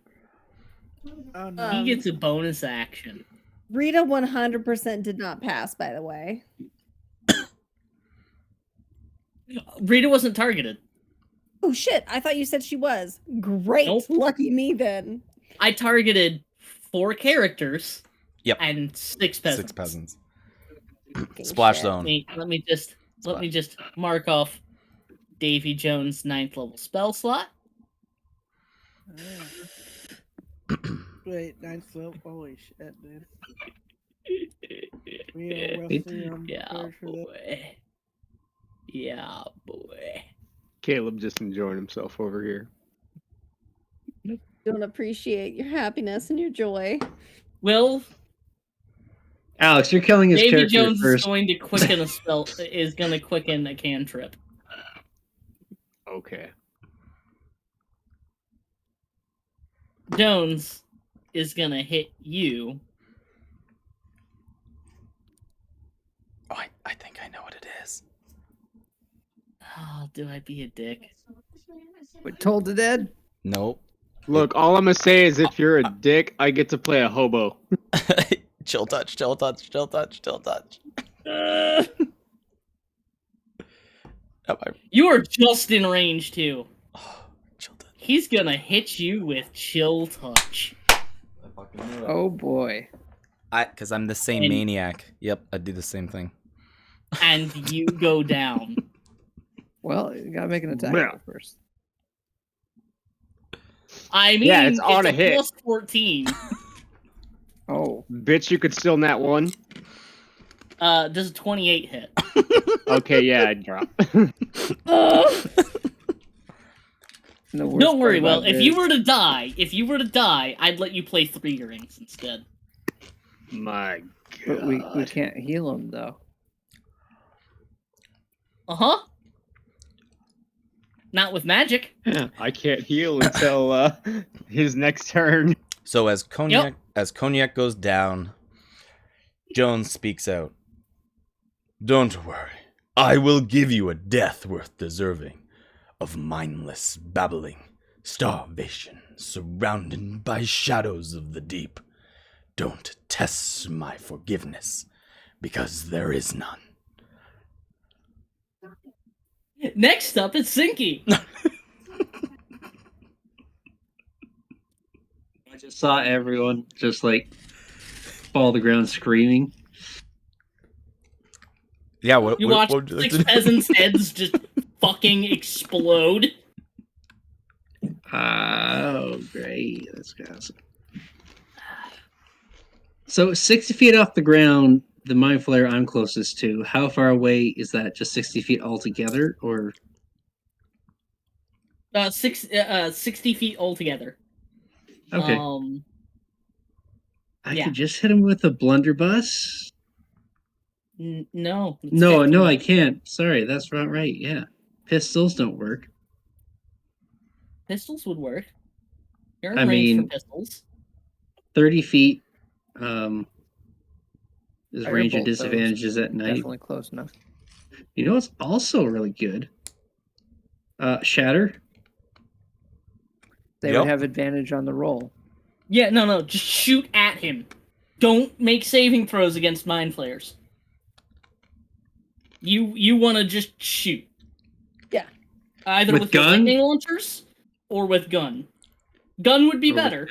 Oh no. He gets a bonus action. Rita 100% did not pass, by the way. Rita wasn't targeted. Oh shit, I thought you said she was. Great. Nope. Lucky me then. I targeted 4 characters. Yep. And 6 peasants. 6 peasants. Splash shit. zone. Let me just mark off Davy Jones' 9th level spell slot. Wait, 9th level. Holy shit, dude. We are roughly on Yeah, board for that. boy. Yeah, boy. Caleb just enjoying himself over here. Don't appreciate your happiness and your joy. Will Alex, you're killing his Davy character Jones first. is going to quicken a spell. Is going to quicken a cantrip. Okay. Jones is going to hit you. Oh, I think I know what it is. Oh, do I be a dick? What, told the dead? Nope. Look, all I'm gonna say is if you're a dick, I get to play a hobo. Chill touch, chill touch, chill touch, chill touch. You are just in range too. He's gonna hit you with chill touch. Oh boy. Because I'm the same And- maniac. Yep, I do the same thing. And you go down. Well, you gotta make an attack Yeah. roll first. I mean, Yeah, it's on a hit. plus 14. Oh. Bitch, you could still nat 1. Does a 28 hit? Okay, yeah, I'd drop. Don't worry, Will. If you were to die, I'd let you play 3 rings instead. My But we God. can't heal him though. Uh-huh. Not with magic. I can't heal until his next turn. So as Cognac goes down, Jones speaks out. Don't worry. I will give you a death worth deserving of mindless babbling, starvation, surrounded by shadows of the deep. Don't test my forgiveness, because there is none. Next up, it's Sinky. I just saw everyone just like fall to the ground screaming. Yeah, what You what- watch what would you like 6 to do? peasants' heads just fucking explode. Oh, great. That's awesome. So 60 feet off the ground, the Mind Flare I'm closest to, how far away is that? Just 60 feet altogether? Or 60 feet altogether. Okay. I yeah. could just hit him with a blunderbuss? No. it's No, 50. no, I can't. Sorry, that's not right. Yeah. Pistols don't work. Pistols would work. You're in I range mean, for pistols. 30 feet. Is Firebolt, ranger though, is disadvantages at night. Definitely close enough. You know what's also really good? Shatter. They would have advantage on the roll. Yeah, no. Just shoot at him. Don't make saving throws against mind flayers. You want to just shoot. Yeah. Either With with your gun? lightning launchers or with gun. Gun would be Or with better,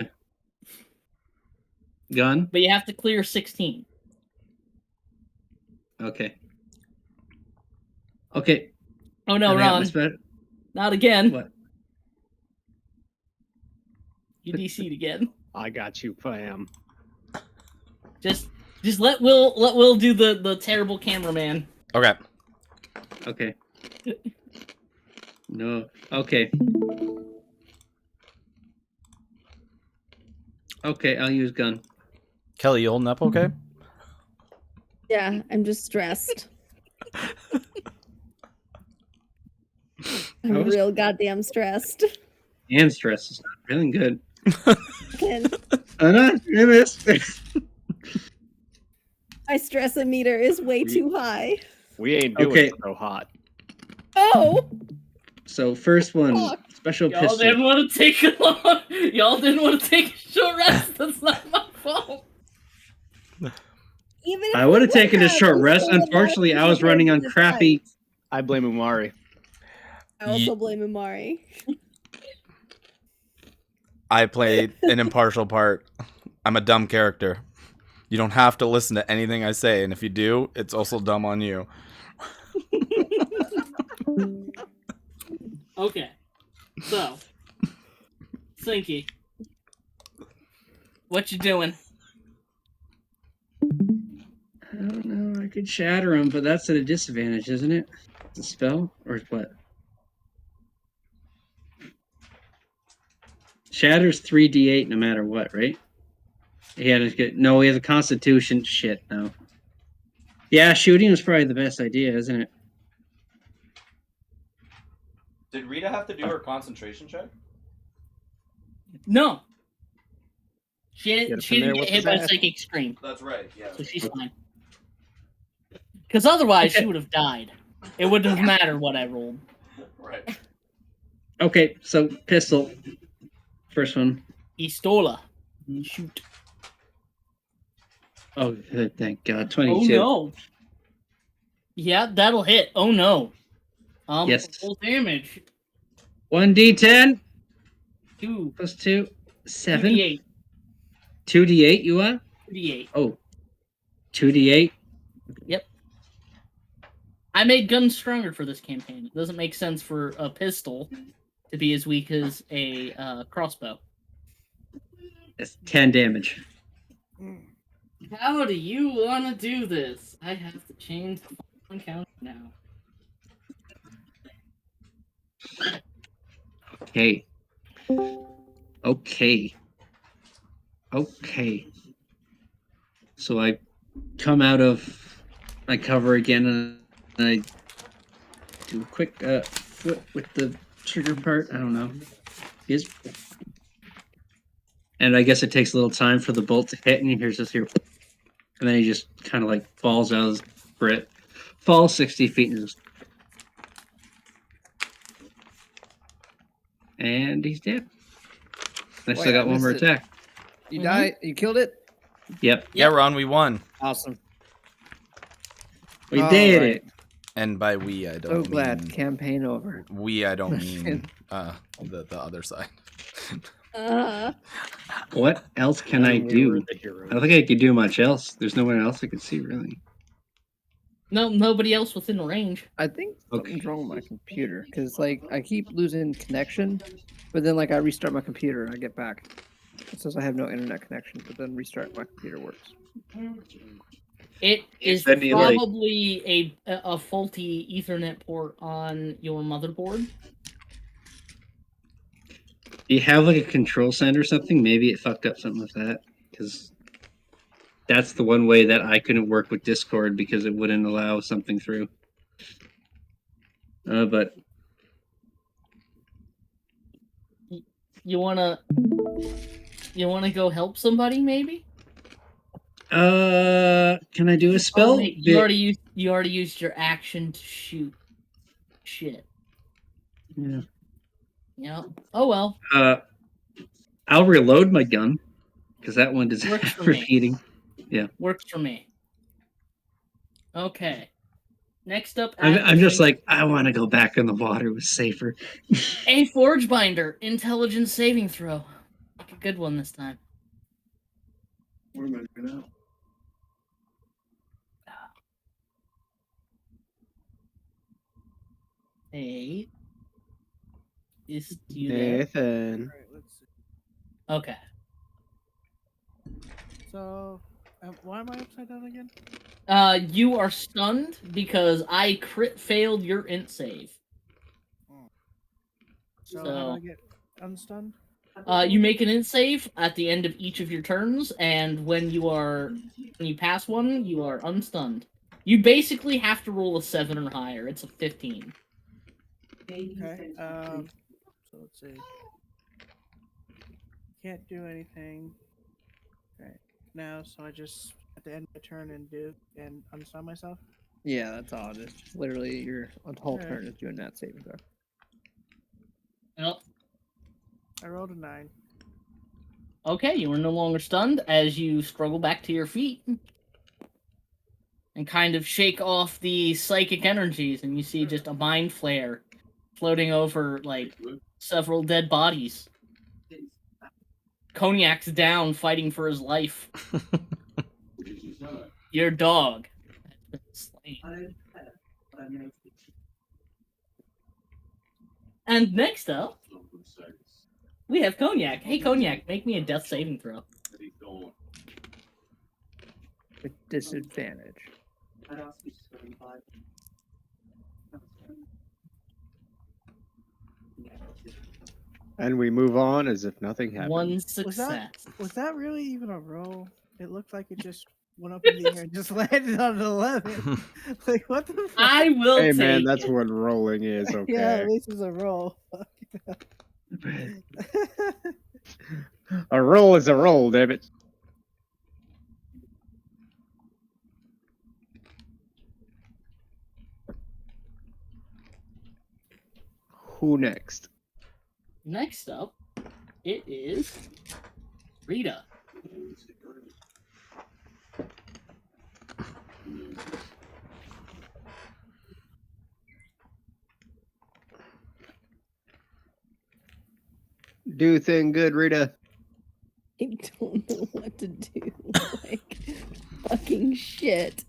Gun? but you have to clear 16. Okay. Okay. Oh no, And I got Ron. my spe- Not again. What? You DC'd again. I got you, fam. Just let Will do the terrible cameraman. Okay. Okay. No. Okay. Okay, I'll use gun. Kelly, you holding up okay? Yeah, I'm just stressed. I'm I was- real goddamn stressed. And stress is not feeling good. Can- I missed. My stress meter is way too high. We ain't doing Okay. it so hot. Oh! So first one, Fuck. special Y'all pistol. didn't want to take a long. Y'all didn't want to take a short rest. That's not my fault. Even if I we would have taken a have, short we rest. still would not Unfortunately, have I was running on this crappy. fight. I blame Umari. I also blame Amari. I play an impartial part. I'm a dumb character. You don't have to listen to anything I say, and if you do, it's also dumb on you. Okay. So, Sinky, what you doing? I don't know. I could shatter him, but that's at a disadvantage, isn't it? It's a spell or what? Shatter's 3d8 no matter what, right? He had to get no. He has a Constitution. Shit, no. Yeah, shooting was probably the best idea, isn't it? Did Rita have to do her concentration check? No. She Get up didn't in there get with hit the by a bat. psychic scream, That's right. Yeah. so she's fine. Because otherwise, she would have died. It wouldn't have mattered what I rolled. Right. Okay, so pistol. First one. Pistola. Shoot. Oh, good, thank God. Oh 22. no. Yeah, that'll hit. Oh no. Yes. Full damage. 1d10 2. plus 2. 7. 2d8. 2d8, you want? 2d8. Oh. 2d8. Yep. I made guns stronger for this campaign. It doesn't make sense for a pistol to be as weak as a crossbow. That's 10 damage. How do you want to do this? I have to change the fucking count now. Okay. Okay. Okay. So I come out of my cover again and I do a quick flip with the trigger part. I don't know. And I guess it takes a little time for the bolt to hit, and you hear just here, and then he just kind of like falls out of his grip, falls 60 feet, and he's dead. I still got one more attack. You die. You killed it. Yep. Yeah, Ron, we won. Awesome. We All did right. it. And by we, I don't So mean glad. Campaign over. we. I don't mean the other side. What else can I do? I don't think I could do much else. There's no one else I could see really. No, nobody else within range. I think something's wrong with my computer because like I keep losing connection, but then like I restart my computer and I get back. It says I have no internet connection, but then restart my computer works. It is Send me, like- probably a faulty Ethernet port on your motherboard. Do you have like a control center or something? Maybe it fucked up something with that because that's the one way that I couldn't work with Discord because it wouldn't allow something through. But You wanna go help somebody maybe? can I do a spell? Oh, wait, you already used your action to shoot. Shit. Yeah. Yep. Oh well. I'll reload my gun because that one is Works for me. repeating. Yeah. Works for me. Okay. Next up, I'm just like, I want to go back in the water. It was safer. a Forge Binder intelligence saving throw. Make a good one this time. What am I doing now? Hey. Is you there? Nathan. Okay. So, why am I upside down again? You are stunned because I crit failed your int save. So, how do I get unstunned? You make an int save at the end of each of your turns, and when you pass one, you are unstunned. You basically have to roll a 7 or higher. It's a 15. Okay. So let's see. Can't do anything right now, so I just at the end of the turn and unstun myself. Yeah, that's all it is. Just literally, your whole Okay. turn is doing that saving throw. Yep. I rolled a 9. Okay, you are no longer stunned as you struggle back to your feet and kind of shake off the psychic energies, and you see just a mind flare floating over like several dead bodies. Cognac's down, fighting for his life. Your dog has been slain. And next up, we have Cognac. Hey, Cognac, make me a death saving throw. With disadvantage. And we move on as if nothing happened. One success. Was that really even a roll? It looked like it just went up in the air and just landed on an 11. Like, what the fuck? I will Hey take man, that's it. what rolling is, okay? Yeah, at least it's a roll. A roll is a roll, damn it. Who next? Next up, it is Rita. Do thing good, Rita. I don't know what to do. Like, fucking shit.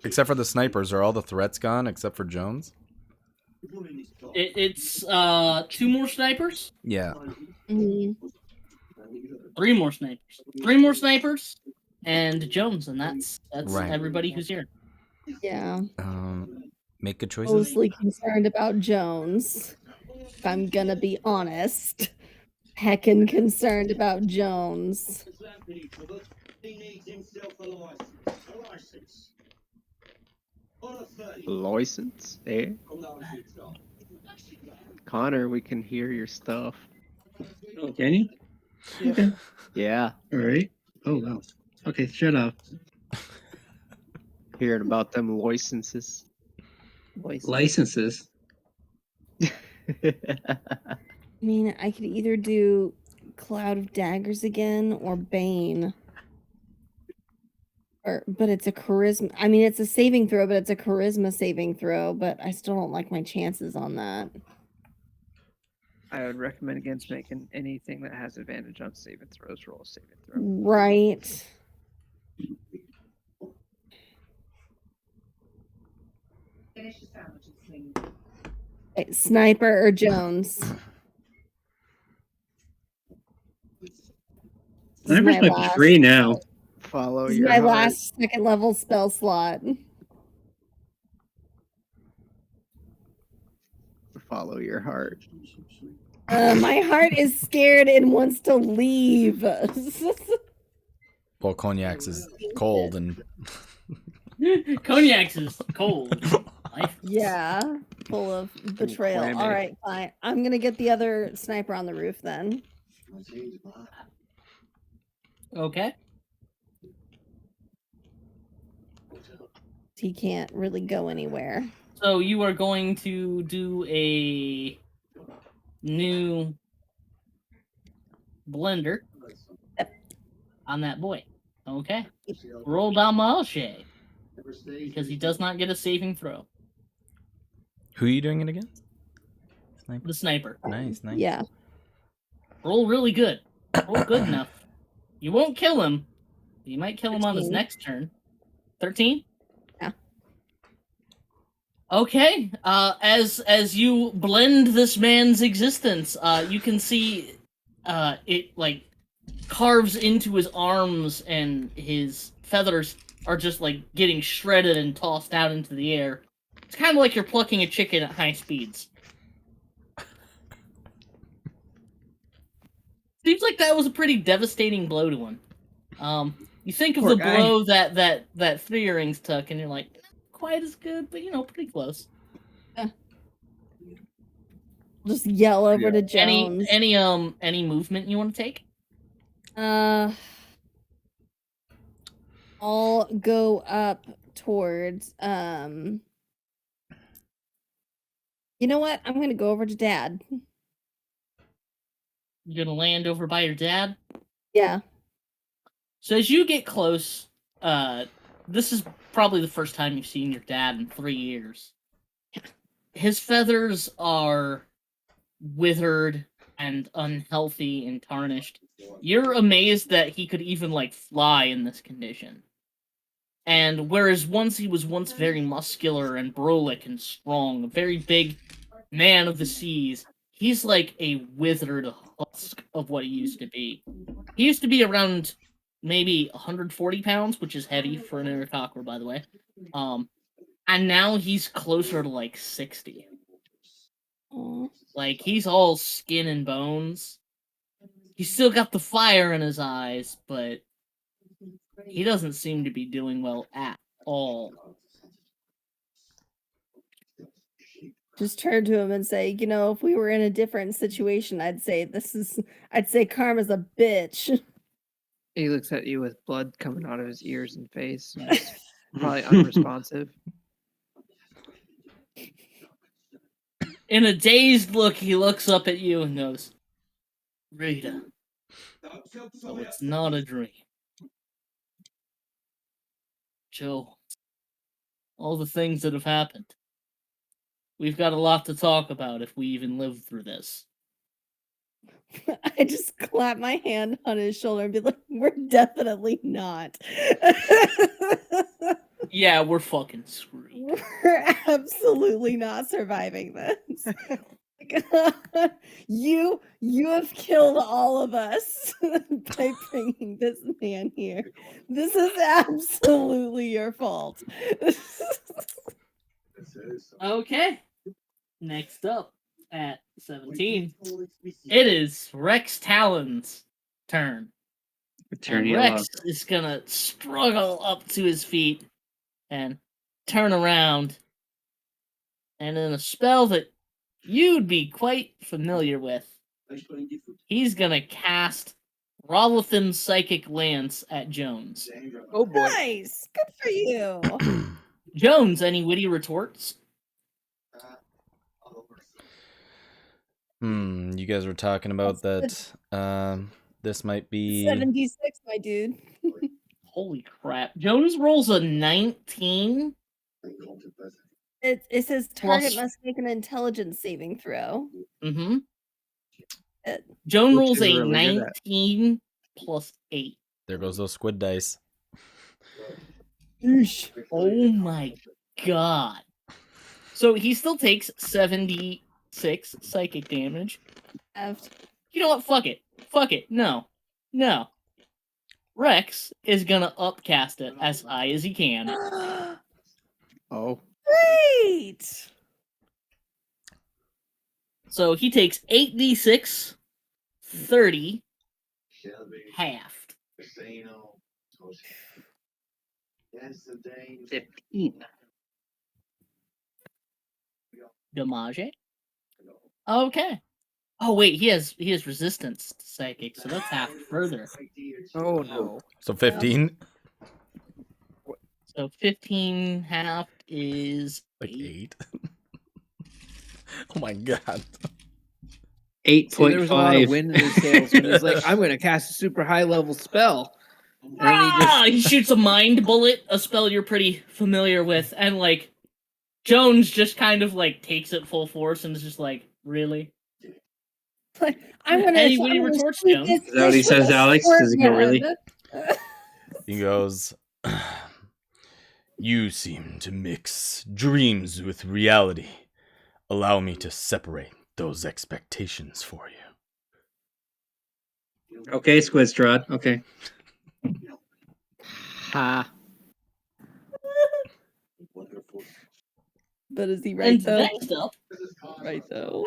Except for the snipers, are all the threats gone except for Jones? It's 2 more snipers, Yeah. 3 more snipers, 3 more snipers, and Jones, and that's Right. everybody who's here. Yeah. Make good choices. Mostly concerned about Jones. if I'm gonna be honest. Heckin' concerned about Jones. License, eh? Connor, we can hear your stuff. Oh, can you? Yeah. Okay. Yeah, All right. Oh wow. Okay, shut up. hearing about them licenses. Licenses. I mean, I could either do Cloud of Daggers again or Bane. But it's a charisma. I mean, it's a saving throw, but it's a charisma saving throw. But I still don't like my chances on that. I would recommend against making anything that has advantage on saving throws. Roll a saving throw. Right. Okay, Sniper or Jones? Sniper's my might be last- free now. Follow This is your my heart. last second level spell slot. Follow your heart. My heart is scared and wants to leave. Well, Cognac's is cold and Cognac's is cold. Yeah, full of betrayal. Clammy. All right, fine. I'm gonna get the other sniper on the roof then. Okay. He can't really go anywhere. So you are going to do a new blender on that boy. Okay. Roll Damage. Because he does not get a saving throw. who are you doing it against? Sniper. The sniper. Nice, nice. Yeah. Roll really good. Roll good enough. You won't kill him. You might kill him on his 13. next turn. 13? Yeah. Okay. As you blend this man's existence, you can see it like carves into his arms, and his feathers are just like getting shredded and tossed out into the air. It's kind of like you're plucking a chicken at high speeds. Seems like that was a pretty devastating blow to him. You think of Poor the guy. blow that Three Earrings took, and you're like, not quite as good, but pretty close. Just yell over to Jones. Any movement you want to take? I'll go up towards you know what? I'm gonna go over to Dad. You're gonna land over by your dad. Yeah. So as you get close, this is probably the first time you've seen your dad in 3 years. His feathers are withered and unhealthy and tarnished. You're amazed that he could even fly in this condition. And whereas he was once very muscular and brolic and strong, a very big man of the seas, he's like a withered husk of what he used to be. He used to be around maybe 140 pounds, which is heavy for an Aarakocra, by the way. And now he's closer to 60. He's all skin and bones. He's still got the fire in his eyes, but he doesn't seem to be doing well at all. Just turn to him and say, if we were in a different situation, I'd say Karma's a bitch. He looks at you with blood coming out of his ears and face. And is probably unresponsive. In a dazed look, he looks up at you and goes, Rita, so it's not a dream. Joe, all the things that have happened. We've got a lot to talk about if we even live through this. I just clap my hand on his shoulder and be like, we're definitely not. Yeah, we're fucking screwed. We're absolutely not surviving this. You have killed all of us by bringing this man here. This is absolutely your fault. Okay. Next up at 17. It is Rex Talon's turn. Turn And you Rex off. is gonna struggle up to his feet and turn around. And in a spell that you'd be quite familiar with, he's gonna cast Rolithan's Psychic Lance at Jones. Oh boy. Nice. Good for you. Jones, any witty retorts? You guys were talking about that. This might be 76, my dude. Holy crap. Jones rolls a 19. It says target Plus- must make an intelligence saving throw. Mm-hmm. It- Joan Which rolls is a really good at. 19 plus 8. there goes those squid dice. Oh my god. So he still takes 76 psychic damage. You know what? Fuck it. Fuck it. No. No. Rex is gonna upcast it as high as he can. Oh. Great. So he takes 8d6, 30, halved. 15. Damage. Okay. Oh wait, he has resistance to psychic, so that's half further. Oh no. So 15? So 15 half is Like 8? Oh my god. See, there was a lot of 8.5. wind in his sails when he's like, I'm gonna cast a super high level spell. And then he just he shoots a mind bullet, a spell you're pretty familiar with, and like Jones just kind of like takes it full force and is just like, really? I'm gonna. Any witty I'm gonna retorts, shoot Jones? this Is that what he fish with says, a Alex? Does he go, sword really? gun. He goes, You seem to mix dreams with reality. Allow me to separate those expectations for you. Okay, Squid Strahd. Okay. ha. But is he right And though? next up, Right though.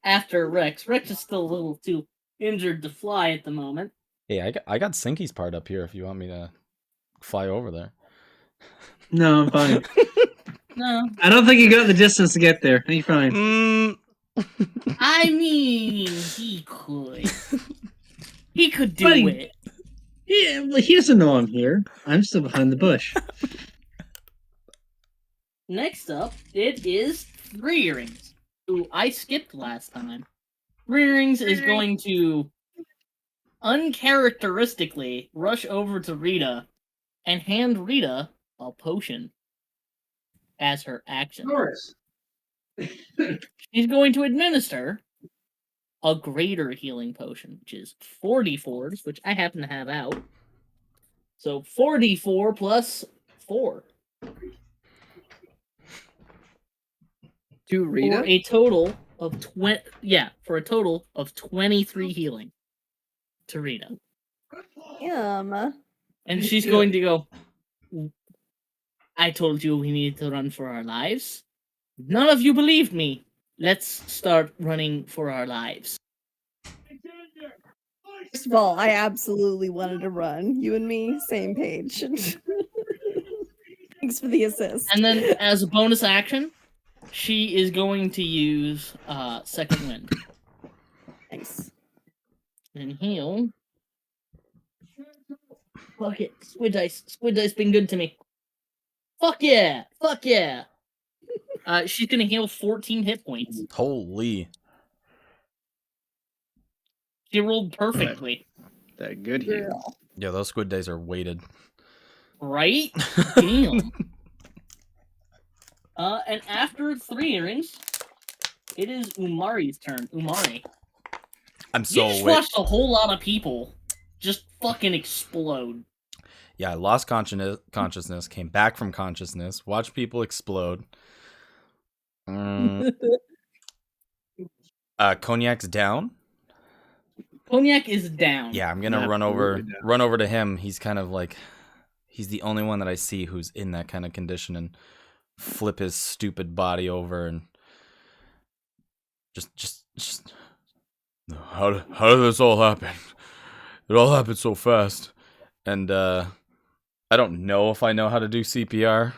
after Rex is still a little too injured to fly at the moment. Hey, I got Sinky's part up here if you want me to fly over there. No, I'm fine. No, I don't think you got the distance to get there. You're fine. I mean he could. He could do Buddy. it. Yeah, well, he doesn't know I'm here. I'm still behind the bush. Next up, it is Three Earrings, who I skipped last time. Three Earrings is going to uncharacteristically rush over to Rita and hand Rita a potion as her action. She's going to administer a greater healing potion, which is 44s, which I happen to have out. So 44 plus 4. To Rita? For a total of 23 healing to Rita. Yum. And she's going to go, I told you we needed to run for our lives. None of you believed me. Let's start running for our lives. First of all, I absolutely wanted to run. You and me, same page. Thanks for the assist. And then as a bonus action, she is going to use Second Wind. Nice. And heal. Fuck it. Squid dice. Squid dice been good to me. Fuck yeah. Fuck yeah. She's gonna heal 14 hit points. Holy. She rolled perfectly. That good here. Yeah, those squid dice are weighted. Right? Damn. And after Three Earrings, it is Umari's turn. Umari. I'm so You just wait. watched a whole lot of people just fucking explode. Yeah, I lost consciousness, came back from consciousness, watched people explode. Cognac's down. Cognac is down. Yeah, I'm gonna run over to him. He's kind of like, he's the only one that I see who's in that kind of condition, and flip his stupid body over and just Just, how did this all happen? It all happened so fast. And I don't know if I know how to do CPR.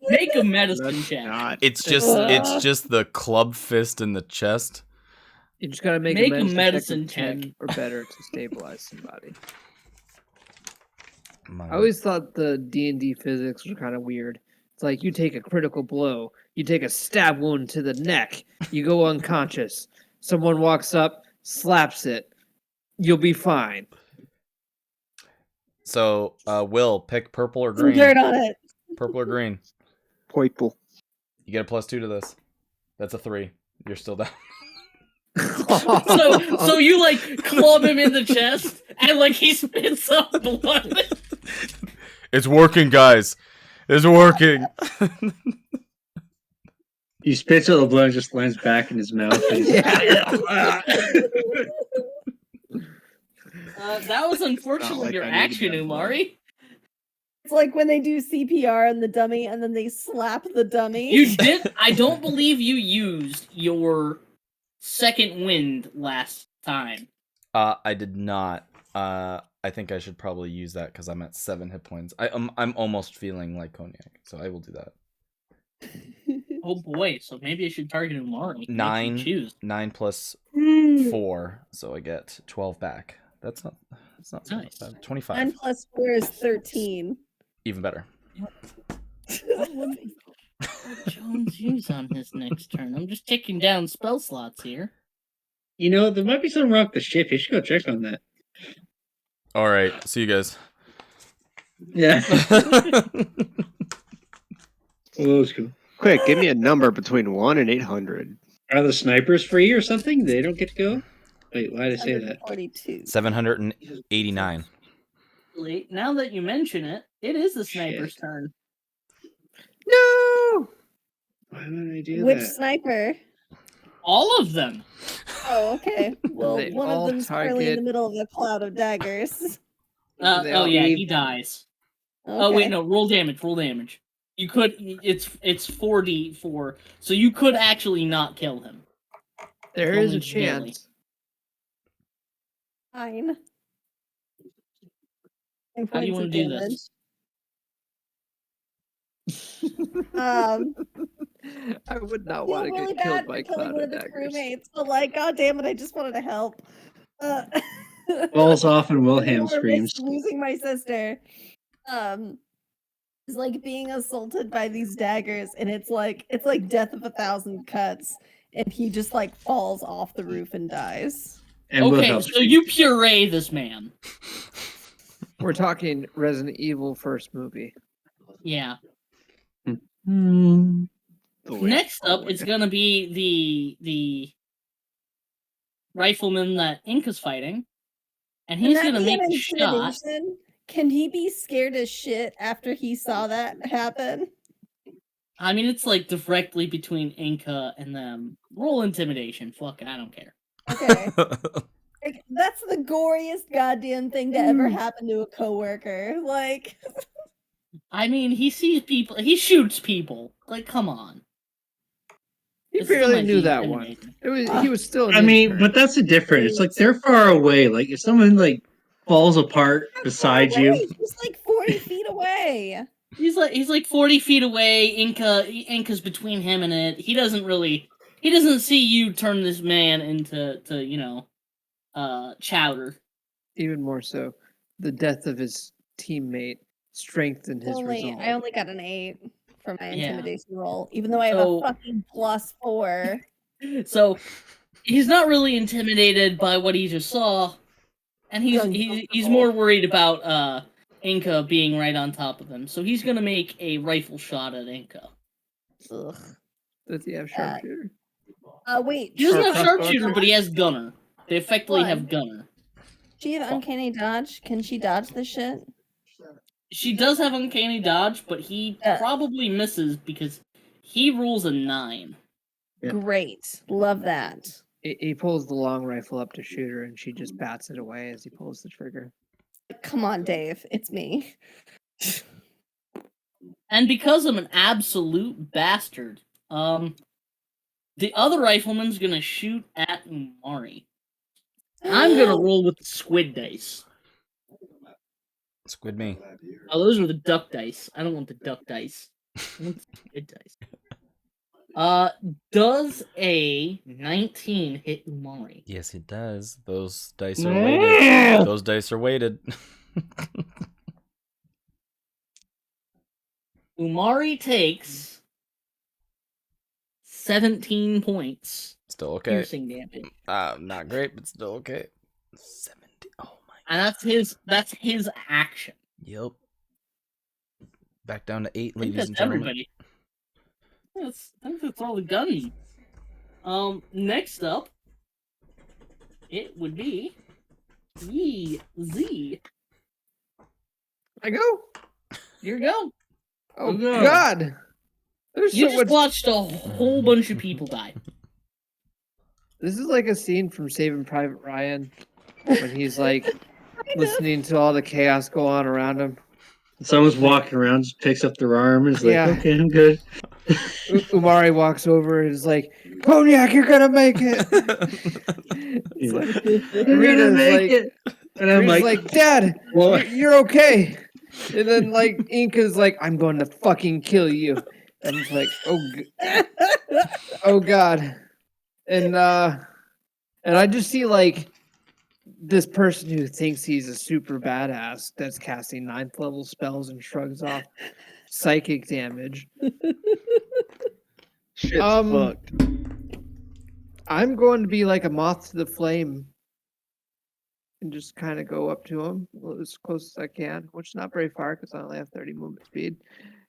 Make a medicine check. It's just the club fist in the chest. You just gotta make a medicine check with 10 or better to stabilize somebody. I always thought the D&D physics were kind of weird. It's like you take a critical blow, you take a stab wound to the neck, you go unconscious. Someone walks up, slaps it, you'll be fine. So, Will, pick purple or Some green. dirt on it. Purple or green. Purple. You get a +2 to this. That's a 3. You're still down. So you like club him in the chest and like he spits up blood. It's working, guys. It's working. He spits out the blood and just lands back in his mouth. And he's That was unfortunately like your I needed action, that blood. Umari. It's like when they do CPR on the dummy and then they slap the dummy. You did. I don't believe you used your second wind last time. I did not. I think I should probably use that because I'm at 7 hit points. I'm almost feeling like Cognac, so I will do that. Oh boy, so maybe I should target Umari. Make you 9 choose. 9 plus 4, so I get 12 back. That's not Nice. bad. 25. 9 plus 4 is 13. Even better. What would Jones use on his next turn? I'm just taking down spell slots here. You know, there might be something wrong with the ship. You should go check on that. All right. See you guys. Yeah. Oh, that's cool. Quick, give me a number between 1 and 800. Are the snipers free or something? They don't get to go? Wait, why did I say that? 142. 789. Now that you mention it, it is the sniper's turn. No! Why would I do Which that? sniper? All of them. Oh, okay. Well, They one all of them's currently in target- the middle of a cloud of daggers. They Oh all yeah, leave- he dies. Okay. Oh wait, no, roll damage. Roll damage. You could. It's 4d4, so you could actually not kill him. There is a Only barely. chance. Fine. How do you want to do this? I would not I feel want to really get killed bad by for killing cloud one of of the daggers. crewmates, but like, god damn it, I just wanted to help. Falls off and I Wilhelm don't wanna screams. risk losing my sister. Is like being assaulted by these daggers, and it's like death of 1,000 cuts, and he just like falls off the roof and dies. And Okay, Wilhelm so you puree this man. We're talking Resident Evil first movie. Yeah. Hmm. Next up, it's gonna be the rifleman that Inca's fighting, and he's Can that gonna be make an a shot. intimidation? Can he be scared as shit after he saw that happen? I mean, it's like directly between Inca and them. Roll intimidation. Fuck it, I don't care. Okay. Like, that's the goriest goddamn thing to ever happen to a coworker. Like, I mean, he sees people. He shoots people. Like, come on. He This still barely might knew be that one. intimidating. It was he was still. An I mean, intern. but that's the difference. It's like they're far away. Like if someone like falls apart beside you, he's like 40 feet away. He's like 40 feet away. Inca's between him and it. He doesn't see you turn this man into chowder. Even more so, the death of his teammate strengthened his resolve. I only got an 8 for my Yeah. intimidation roll, even though I have So- a fucking +4. So he's not really intimidated by what he just saw, and he's more worried about Inca being right on top of him. So he's gonna make a rifle shot at Inca. Ugh. Does he have sharpshooter? Wait. He doesn't so- have sharpshooter, but he has gunner. They effectively What? have gunner. She have uncanny dodge. Can she dodge this shit? She does have uncanny dodge, but he probably misses because he rolls a 9. Yeah. Great. Love that. He pulls the long rifle up to shoot her, and she just bats it away as he pulls the trigger. Come on, Dave. It's me. And because I'm an absolute bastard, The other rifleman's gonna shoot at Umari. I'm gonna roll with the squid dice. Squid me. Oh, those are the duck dice. I don't want the duck dice. I want the squid dice. Does a 19 hit Umari? Yes, it does. Those dice are weighted. Those dice are weighted. Umari takes 17 points. Still okay. Piercing damage. Not great, but still okay. 70. Oh my. And that's his action. Yep. Back down to 8, I think ladies that's and gentlemen. everybody. I think that's all the guns. Next up, it would be Z. I go. Here you go. Oh God! There's You so just much. watched a whole bunch of people die. This is like a scene from Saving Private Ryan when he's like listening to all the chaos go on around him. Someone's walking around, just picks up their arm and is like, Yeah. okay, I'm good. Umari walks over and is like, Cognac, you're gonna make it. It's like, You're gonna Rita's make it. And I'm Rita's like, like, Dad, What? you're okay. And then like Inca's like, I'm going to fucking kill you. And it's like, oh God. And I just see like this person who thinks he's a super badass that's casting 9th level spells and shrugs off psychic damage. Shit's fucked. I'm going to be like a moth to the flame and just kind of go up to him as close as I can, which is not very far because I only have 30 movement speed.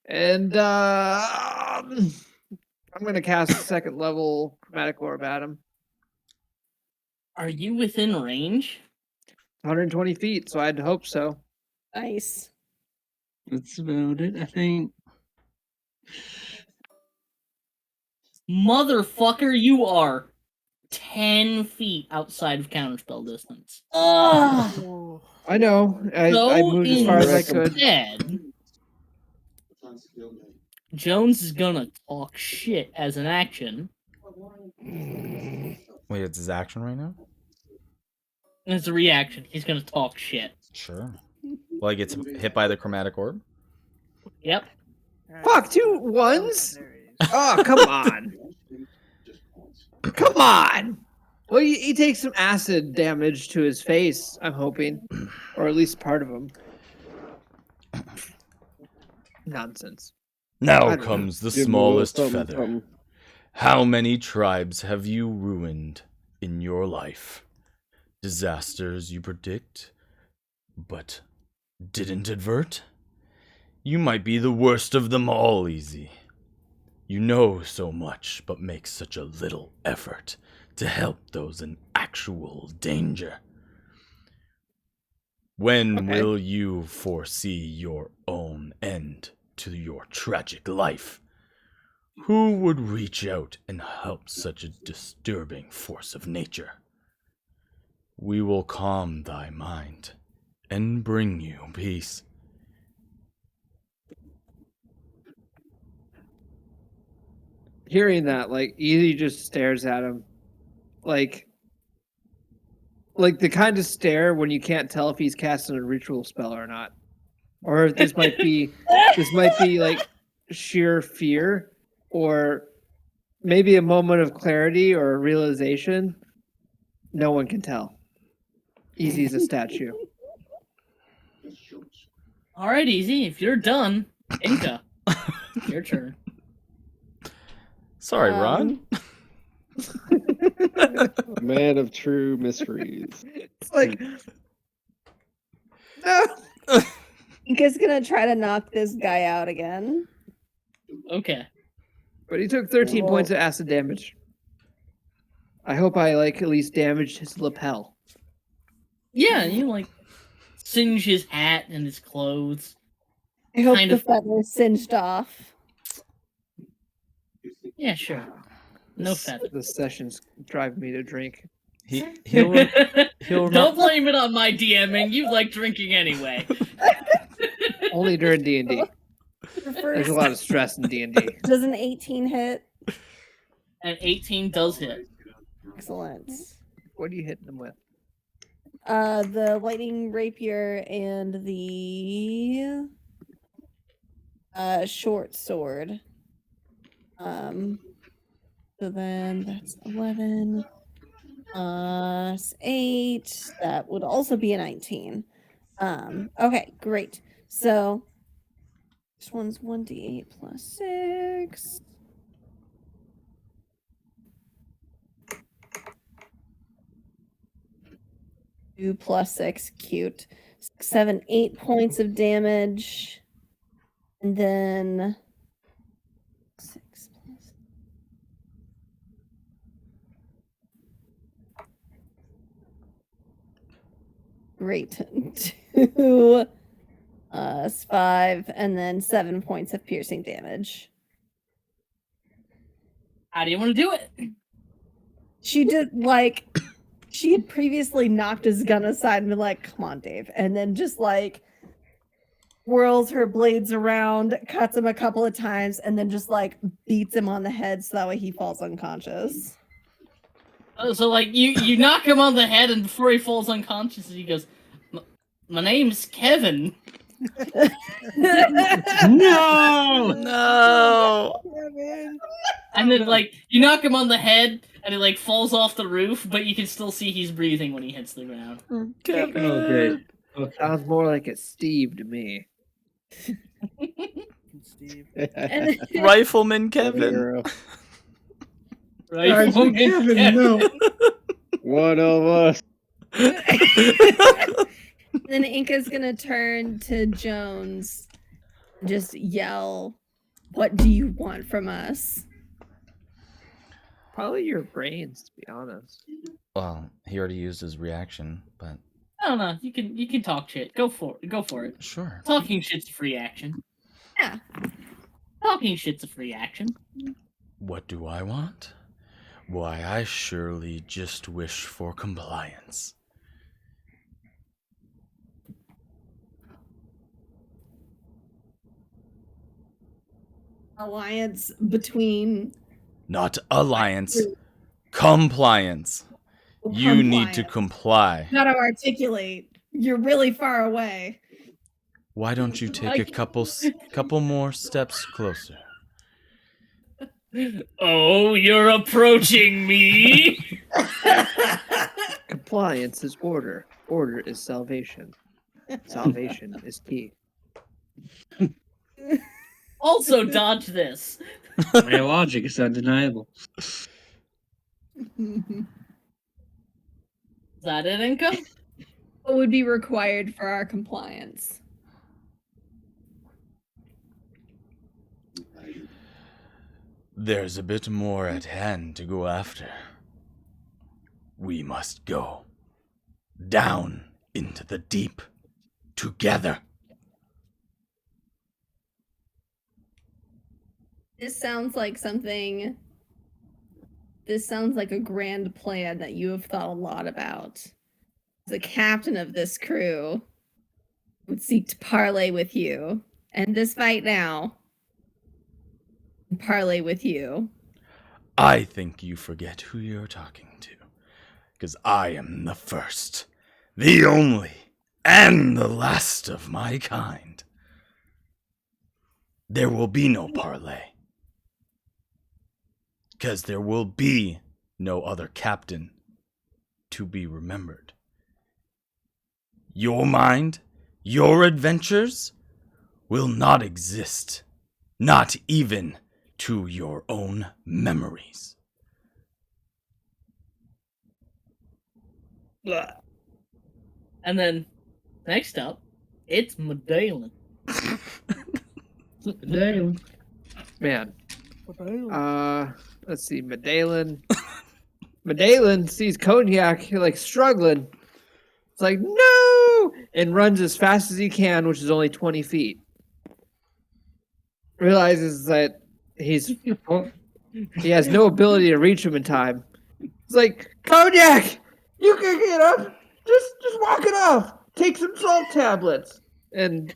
And I'm going to cast a 2nd level chromatic orb at him. Are you within range? 120 feet, so I'd hope so. Nice. that's about it, I think. Motherfucker, you are 10 feet outside of counterspell distance. Ugh. I know. I moved as far as I could. Instead, Jones is gonna talk shit as an action. Wait, it's his action right now? And as a reaction, he's gonna talk shit. Sure. Well, he gets hit by the chromatic orb. Yep. Fuck, 2 ones? Oh, come on. Come on. Well, he takes some acid damage to his face, I'm hoping. Or at least part of him. Nonsense. I Now don't know. comes the Give him a little smallest something, feather. something. How many tribes have you ruined in your life? Disasters you predict, but didn't advert? You might be the worst of them all, Easy. You know so much, but make such a little effort to help those in actual danger. When Okay. will you foresee your own end to your tragic life? Who would reach out and help such a disturbing force of nature? We will calm thy mind and bring you peace. Hearing that, like, Easy just stares at him. Like the kind of stare when you can't tell if he's casting a ritual spell or not. Or if this might be like sheer fear or maybe a moment of clarity or a realization. No one can tell. Easy's a statue. All right, Easy. If you're done, Inca, your turn. Sorry, Ron. Man of true mysteries. It's like no. Inca's gonna try to knock this guy out again. Okay. But he took 13 points of acid damage. I hope I like at least damaged his lapel. Yeah, you like singe his hat and his clothes. I hope Kind the of. feather singed off. Yeah, sure. No feather. The sessions drive me to drink. He'll Don't blame it on my DMing. You like drinking anyway. Only during D&D. There's a lot of stress in D&D. Does an 18 hit? And 18 does hit. Excellent. What are you hitting them with? The lightning rapier and the short sword. So then that's 11 plus 8. That would also be a 19. Okay, great. So this one's 1d8 plus 6. Two plus 6, cute. 6, 7, 8 points of damage. And then 6 plus. Great. 2 5, and then 7 points of piercing damage. How do you want to do it? She did like she had previously knocked his gun aside and been like, "Come on, Dave," and then just like whirls her blades around, cuts him a couple of times, and then just like beats him on the head so that way he falls unconscious. So like you knock him on the head, and before he falls unconscious, he goes, "My name's Kevin." No. And then like you knock him on the head, and he like falls off the roof, but you can still see he's breathing when he hits the ground. Oh, great. Okay. Sounds more like it's Steve to me. Steve. Rifleman Kevin. Rifleman Kevin, no. One of us. Then Inca's gonna turn to Jones and just yell, "What do you want from us?" Probably your brains, to be honest. Well, he already used his reaction, but I don't know. You can talk shit. Go for it. sure. Talking shit's a free action. Yeah. Talking shit's a free action. What do I want? Why, I surely just wish for compliance. Alliance between Not alliance, compliance. You need to comply. How to articulate. You're really far away. Why don't you take a couple more steps closer? Oh, you're approaching me. Compliance is order. Order is salvation. Salvation is key. Also, dodge this. My logic is undeniable. Is that it, Inca? What would be required for our compliance? There's a bit more at hand to go after. We must go down into the deep together. This sounds like something. This sounds like a grand plan that you have thought a lot about. The captain of this crew would seek to parley with you, end this fight now, and parley with you. I think you forget who you're talking to, because I am the first, the only, and the last of my kind. There will be no parley, because there will be no other captain to be remembered. Your mind, your adventures, will not exist, not even to your own memories. Blah. And then, next up, it's Medallion. Man. Let's see, Medallion. Medallion sees Cognac like struggling. It's like, no! And runs as fast as he can, which is only 20 feet. Realizes that he has no ability to reach him in time. It's like, Cognac! You can get up! Just walk it off! Take some salt tablets! And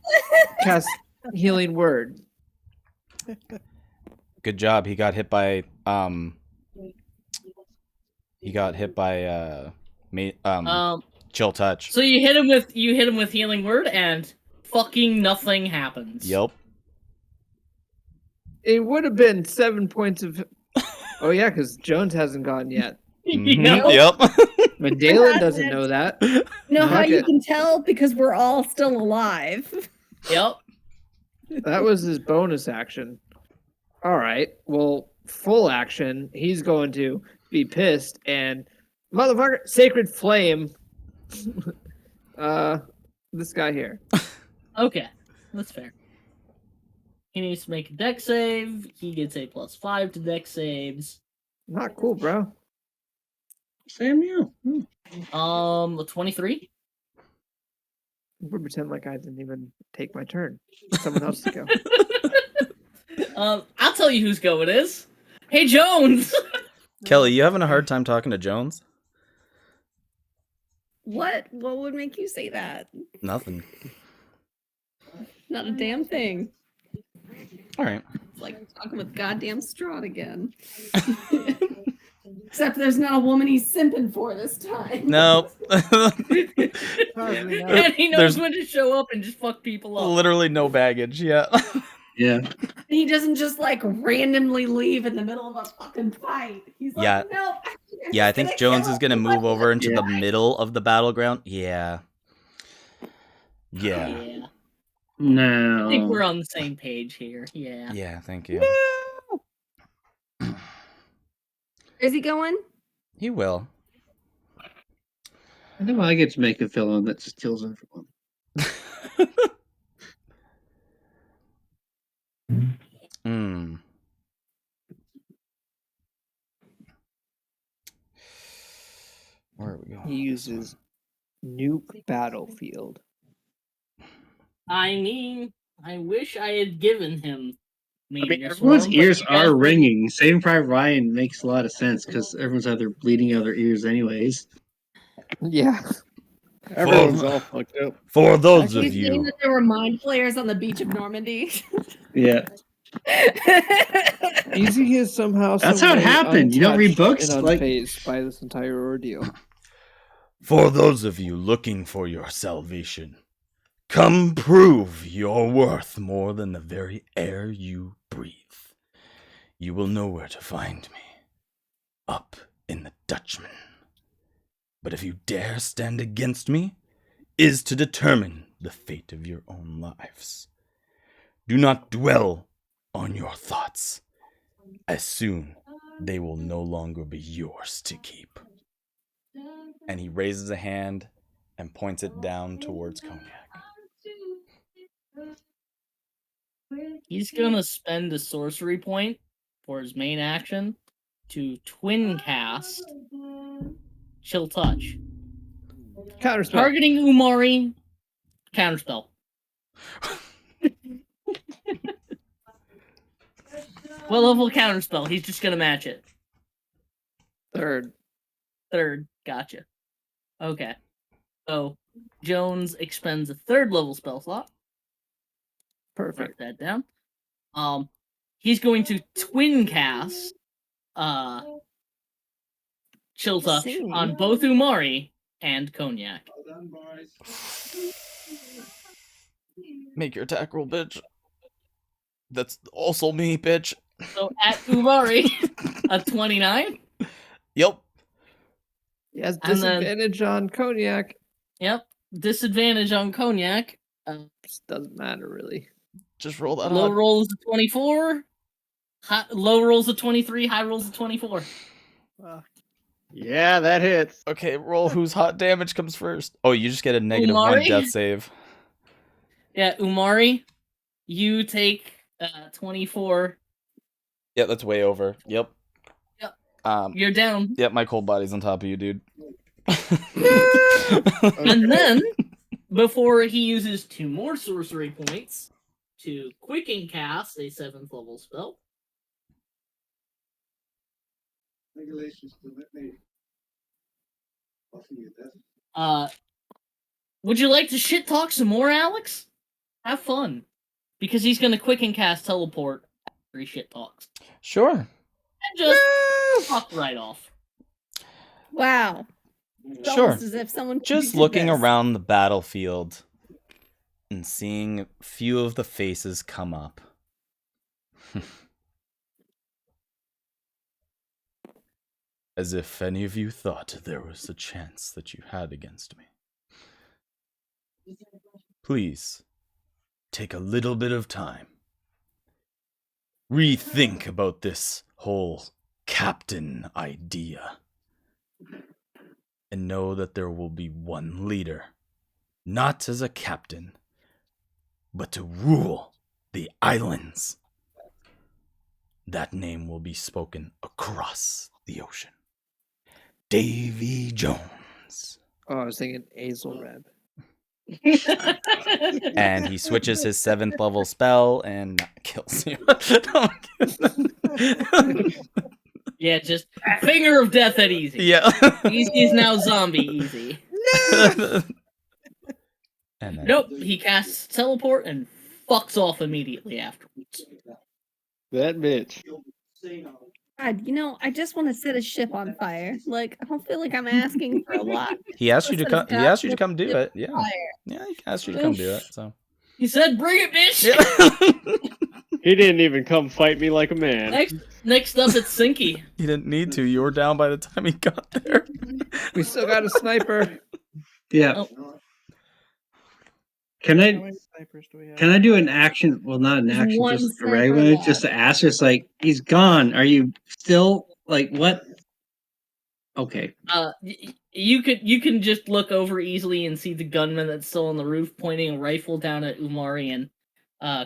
cast Healing Word. Good job. He got hit by He got hit by chill touch. So you hit him with healing word, and fucking nothing happens. Yep. It would have been 7 points of. Oh yeah, because Jones hasn't gone yet. Yep. But Dalen doesn't know that. Know how you Okay. can tell? Because we're all still alive. Yep. That was his bonus action. All right. Well, full action. He's going to be pissed and motherfucker, sacred flame. This guy here. Okay, that's fair. He needs to make a dex save. He gets a +5 to dex saves. Not cool, bro. Samuel. 23. We'll pretend like I didn't even take my turn. Someone else to go. I'll tell you whose go it is. Hey, Jones. Kelly, you having a hard time talking to Jones? What? What would make you say that? Nothing. Not a damn thing. All right. It's like talking with goddamn Strahd again. Except there's not a woman he's simping for this time. Nope. And he knows There's when to show up and just fuck people up. literally no baggage. Yeah. Yeah. He doesn't just like randomly leave in the middle of a fucking fight. He's like, Yeah. nope. Yeah, I think Jones is gonna move over into the middle of the battleground. Yeah. Yeah. Yeah. No. I think we're on the same page here. Yeah. Yeah, thank you. Is he going? He will. I know I get to make a villain that just kills everyone. Hmm. Where are we going? He uses nuke battlefield. I mean, I wish I had given him. I mean, everyone's ears are ringing. Saving Private Ryan makes a lot of sense because everyone's either bleeding out their ears anyways. Yeah. Everyone's all fucked up. For those Are of you saying you, that there were mind flayers on the beach of Normandy? Yeah. Easy is somehow. That's how it some way happened. You don't read untouched books? and Like- unfazed by this entire ordeal. for those of you looking for your salvation, come prove your worth more than the very air you breathe. You will know where to find me. Up in the Dutchman. But if you dare stand against me, is to determine the fate of your own lives. Do not dwell on your thoughts, as soon they will no longer be yours to keep. And he raises a hand and points it down towards Cognac. He's gonna spend a sorcery point for his main action to twin cast Chill Touch. Counterspell. Targeting Umari, counterspell. What level counterspell? He's just gonna match it. Third. Gotcha. Okay. So Jones expends a third level spell slot. Perfect. Mark that down. He's going to twin cast Chill Touch Singing. on both Umari and Cognac. Make your attack roll, bitch. That's also me, bitch. So at Umari, a 29. Yep. He has And then- disadvantage on Cognac. Yep. Disadvantage on Cognac. Just doesn't matter really. Just roll that Low hot. roll is a 24. Low rolls a 23. High rolls a 24. Yeah, that hits. Okay, roll whose hot damage comes first. Oh, you just get a -1 Umari? death save. Yeah, Umari, you take 24. Yeah, that's way over. Yep. Yep. You're down. Yep, my cold body's on top of you, dude. And then, before he uses 2 more sorcery points to quicken cast a 7th level spell, would you like to shit talk some more, Alex? Have fun. Because he's gonna quicken cast teleport after he shit talks. Sure. And just fuck right off. Wow. It's Sure. almost as if someone Just predicted looking this. around the battlefield and seeing a few of the faces come up. As if any of you thought there was a chance that you had against me. Please, take a little bit of time. Rethink about this whole captain idea. And know that there will be one leader. Not as a captain, but to rule the islands. That name will be spoken across the ocean. Davy Jones. Oh, I was thinking Azelreb. And he switches his 7th level spell and kills you. Yeah, just finger of death at Easy. Yeah. Easy is now zombie Easy. And then, Nope, he casts teleport and fucks off immediately afterwards. That bitch. God, I just want to set a ship on fire. Like, I don't feel like I'm asking for a lot. he asked you to Let's come. set He a asked you to come do ship it. on Yeah. fire. Yeah, he asked you to come do it. So He said, "Bring it, bitch." He didn't even come fight me like a man. Next up, it's Sinky. he didn't need to. You were down by the time he got there. We still got a sniper. Yeah. Oh. Can How I many snipers do we have? can I do an action? Well, not an action, One just a sniper regular, left. just to ask. Just like he's gone. Are you still like what? Okay. You can just look over easily and see the gunman that's still on the roof pointing a rifle down at Umari and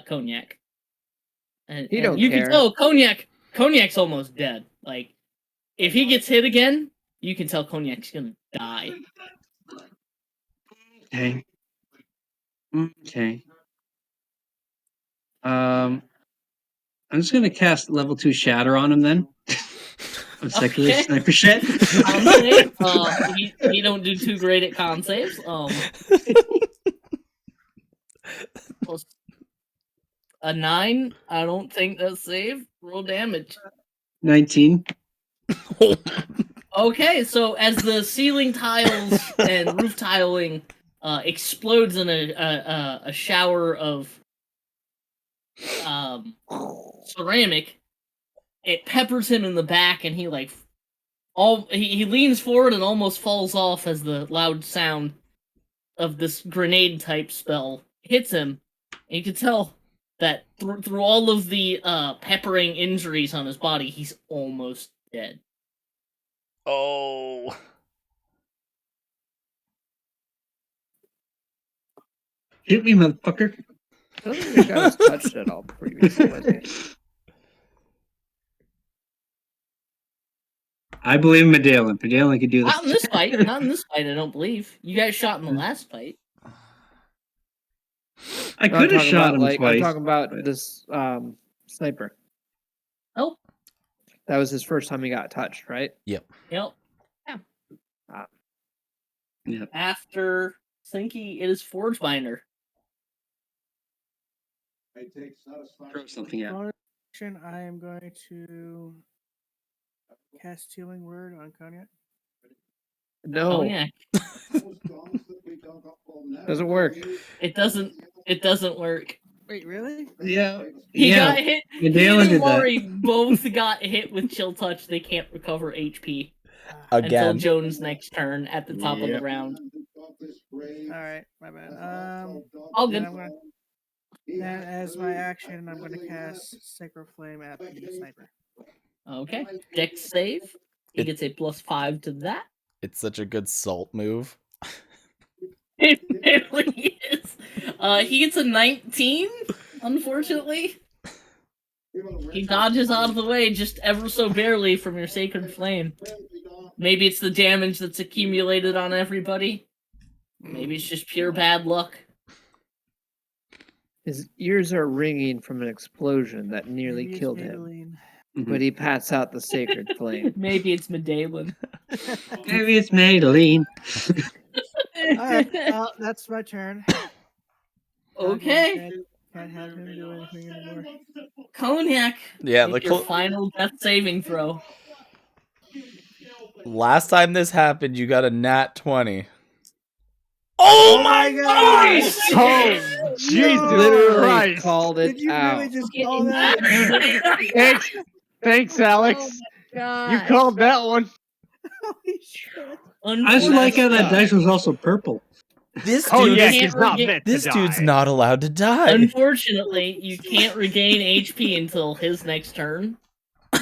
Cognac. And He don't you care. can tell Cognac's almost dead. Like, if he gets hit again, you can tell Cognac's gonna die. Okay. Okay. I'm just gonna cast level 2 shatter on him then. I'm sick of this sniper shit. Con save, he don't do too great at con saves. Plus a 9. I don't think that's save. Roll damage. 19. Okay, so as the ceiling tiles and roof tiling explodes in a shower of ceramic, it peppers him in the back, and he he leans forward and almost falls off as the loud sound of this grenade type spell hits him. And you can tell that through all of the peppering injuries on his body, he's almost dead. Oh. Hit me, motherfucker. I don't think this guy was touched at all previously, was he? I believe Medallion. Medallion could do this. Not in this fight. Not in this fight, I don't believe. You guys shot in the last fight. I No, I'm could have talking shot about, him like, twice. I'm talking about this sniper. Oh. That was his first time he got touched, right? Yep. Yep. Yeah. After Sinky, it is Forgebinder. Throw something out. Bonus action, I am going to cast Healing Word on Cognac. No. Cognac. Doesn't work. It doesn't work. Wait, really? Yeah. He yeah. got hit. He Medallion and did that. Maury both got hit with Chill Touch. They can't recover HP Again. until Jones' next turn at the top of the Yep. round. Alright, my bad. All then good. I'm gonna, then as my action, I'm going to cast Sacred Flame at the sniper. Okay. Dex save. He gets a +5 to that. It's such a good salt move. It really is. He gets a 19, unfortunately. He dodges out of the way just ever so barely from your Sacred Flame. Maybe it's the damage that's accumulated on everybody. Maybe it's just pure bad luck. His ears are ringing from an explosion that nearly Maybe it's killed him. Maybelline. But he pats out the sacred flame. Maybe it's Medallion. Maybe it's Maybelline. Alright, well, that's my turn. Okay. Can't have him do anything anymore. Cognac. Yeah, make like your final death saving throw. Last time this happened, you got a nat 20. Oh my god! Oh, Jesus Literally Christ. called it Did you out. really just call that? Thanks, Alex. Oh my You gosh. called that one. Holy shit. I just like how that dice was also purple. This Oh, dude yeah, is he's not meant to this dude's die. not allowed to die. Unfortunately, you can't regain HP until his next turn,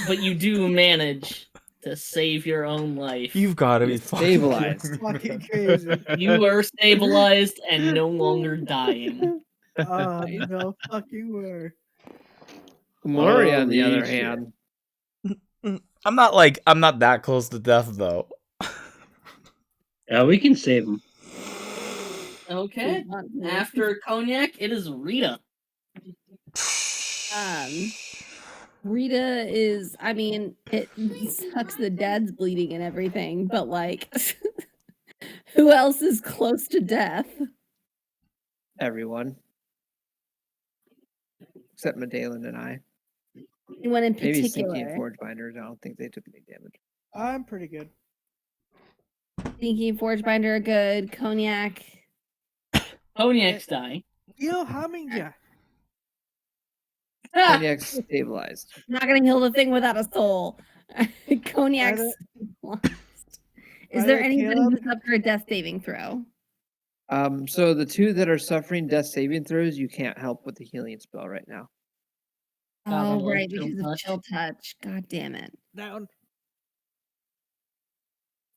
but you do manage to save your own life. You've got to be Stabilized. Fucking crazy. You are stabilized and no longer dying. Oh, no fucking word. Mori, on the Holy other shit. hand, I'm not that close to death though. Yeah, we can save him. Okay. After Cognac, it is Rita. Rita is, I mean, it sucks the dad's bleeding and everything, but like, who else is close to death? everyone. Except Medallion and I. Anyone in Maybe Stinky and particular? Forge Binders. I don't think they took any damage. I'm pretty good. Stinky and Forge Binder are good. Cognac. Cognac's dying. Yo, Humming Cognac's stabilized. Not gonna heal the thing without a soul. Cognac's. Is there Right, anybody Caleb? who's up for a death saving throw? So the two that are suffering death saving throws, you can't help with the healing spell right now. Oh, Chill right, because of touch. chill touch. God damn it. down.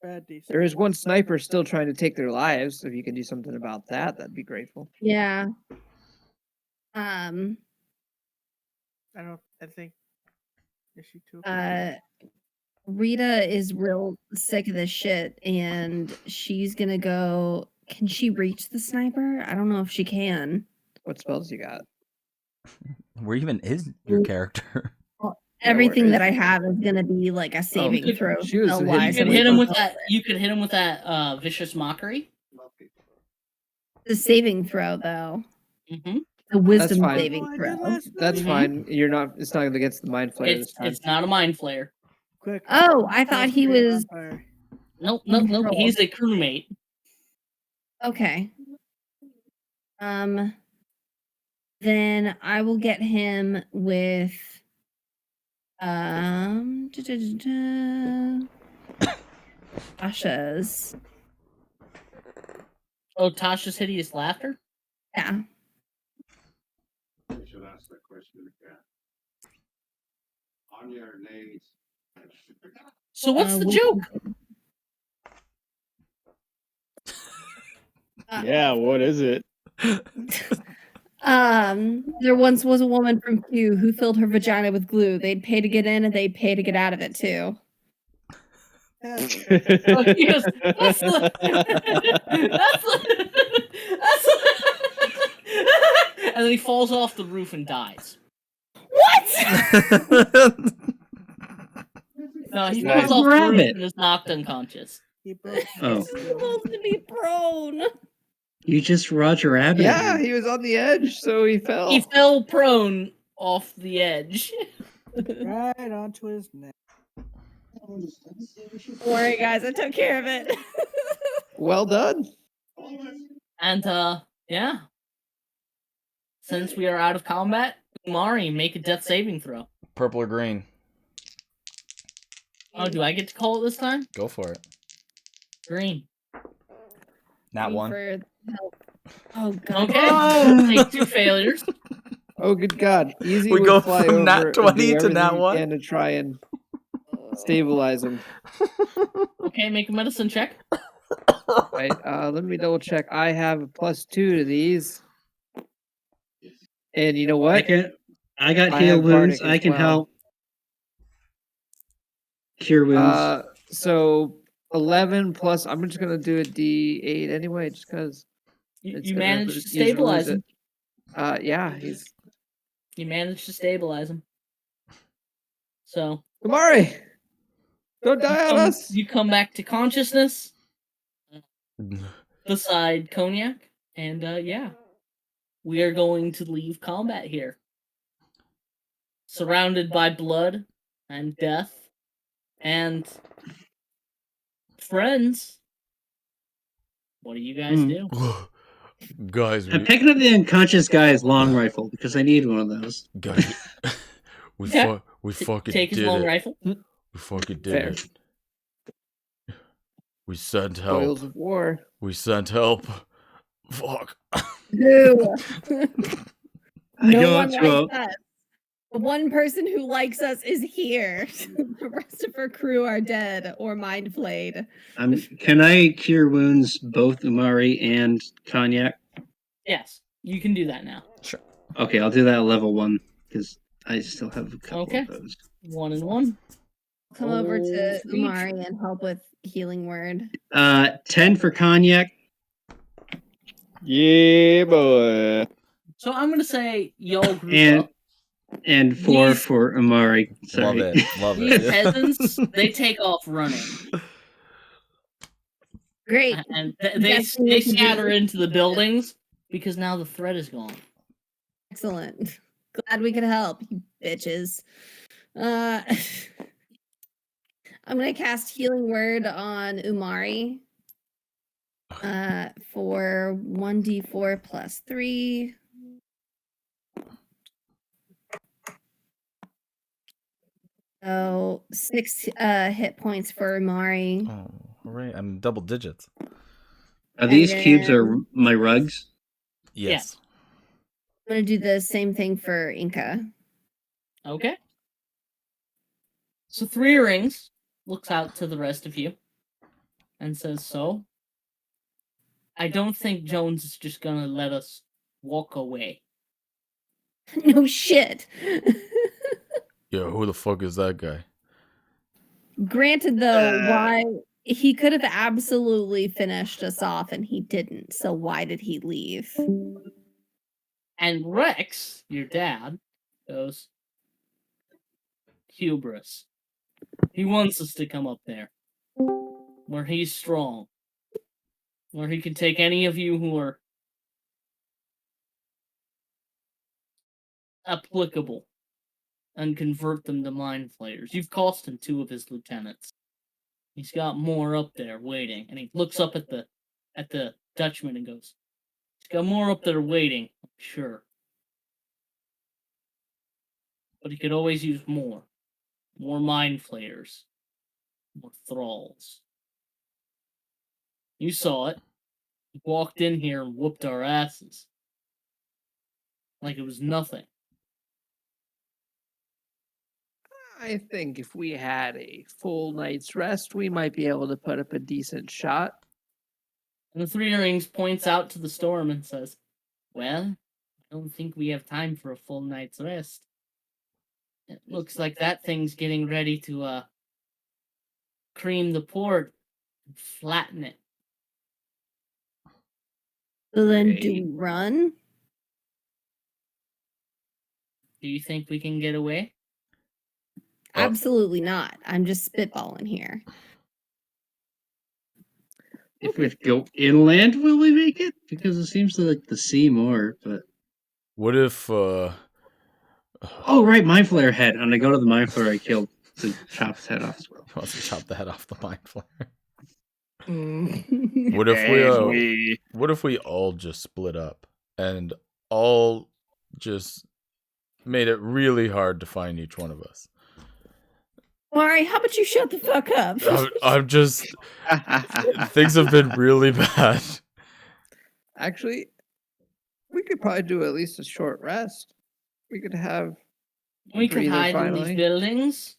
Bad DC. There is one sniper still trying to take their lives. If you can do something about that, that'd be grateful. Yeah. I think. Is she too? Rita is real sick of this shit, and she's gonna go. Can she reach the sniper? I don't know if she can. What spells you got? Where even is your character? Everything that I have is gonna be like a saving could- throw. she was spell-wise, You could and hit him with it's that. You could hit him with that vicious mockery. a saving throw though. Mm-hmm. A wisdom fine. saving Oh, I did throw. last That's Mhm. fine. You're not. It's not against the mind flayer this time. It's not a mind flare. Quick. Oh, I thought he was Vampire. Nope. Control. He's a crewmate. okay. Then I will get him with Tasha's. Oh, Tasha's hideous laughter. Yeah. should ask that question again. On your knees. So what's the we- joke? Yeah, what is it? There once was a woman from Q who filled her vagina with glue. They'd pay to get in and they'd pay to get out of it too. Oh, he goes, that's the, and then he falls off the roof and dies. What? No, he Nice. falls off the roof Rabbit. and is knocked unconscious. He broke Oh. He's supposed to be prone. You just Roger Rabbit. Yeah, he was on the edge, so he fell. He fell prone off the edge. right onto his neck. Don't worry, guys, I took care of it. Well done. And yeah. Since we are out of combat, Umari, make a death saving throw. Purple or green? Oh, do I get to call it this time? Go for it. Green. Not one. For help. Oh god. Okay. Take 2 failures. Oh, good God. Easy We would go fly from over nat and do 20 to everything nat he 1? can to try and stabilize him. Okay, make a medicine check. Right. Let me double check. I have a +2 to these. And you know what? I got I heal have wounds. Bardic I as can well. help cure wounds. So 11 plus. I'm just gonna do a D8 anyway, just because. You managed to stabilize him. Yeah, You managed to stabilize him. So Kamari, don't die on us. you come back to consciousness beside Cognac, and yeah, we are going to leave combat here, surrounded by blood and death, and friends. What do you guys do? Guys, I'm picking up the unconscious guy's long rifle because I need one of those. guys, we Okay. we fucking Take his did long it. rifle. We fucking did Fair. it. We sent help. Spoils of war. We sent help. Fuck. Who? I No go one up to likes us. The one person who likes us is here. The rest of our crew are dead or mind flayed. Can I cure wounds both Umari and Cognac? Yes, you can do that now. Sure. Okay, I'll do that at level 1 because I still have a couple Okay. of those. 1 and 1. Come over to Oh, speech. Umari and help with healing word. 10 for Cognac. Yeah, boy. So I'm gonna say y'all group And up. and 4 These- for Umari. Love Sorry. it. Love These it. peasants, they take off running, Great. and That's they what we can scatter do. into the buildings because now the threat is gone. Excellent. Glad we could help, you bitches. I'm gonna cast healing word on Umari. For 1d4 plus 3. So 6 hit points for Umari. Oh, all right. I'm double digits. Are these And cubes are then- my rugs? Yes. I'm gonna do the same thing for Inca. Okay. So Three Rings looks out to the rest of you and says, "So, I don't think Jones is just gonna let us walk away." No shit. Yo, who the fuck is that guy? Granted, though, why he could have absolutely finished us off and he didn't. So why did he leave? And Rex, your dad, goes, "Hubris. He wants us to come up there, where he's strong, where he can take any of you who are applicable and convert them to mind flayers. You've cost him 2 of his lieutenants. He's got more up there waiting." And he looks up at the Dutchman and goes, "He's got more up there waiting, I'm sure. But he could always use more. More mind flayers. More thralls. You saw it. He walked in here and whooped our asses. Like it was nothing." I think if we had a full night's rest, we might be able to put up a decent shot. And the Three Rings points out to the storm and says, "Well, I don't think we have time for a full night's rest. It looks like that thing's getting ready to cream the port and flatten it." So then do we run? Do you think we can get away? Absolutely not. I'm just spitballing here. If we go inland, will we make it? Because it seems like the sea more, but What if oh right, mind flare head. And I go to the mind flare I killed to chop his head off as well. he wants to chop the head off the mind flare? Mm. What if we And we- what if we all just split up and all just made it really hard to find each one of us? Mari, how about you shut the fuck up? I'm just things have been really bad. Actually, we could probably do at least a short rest. We could have a We could breather hide in finally. these buildings.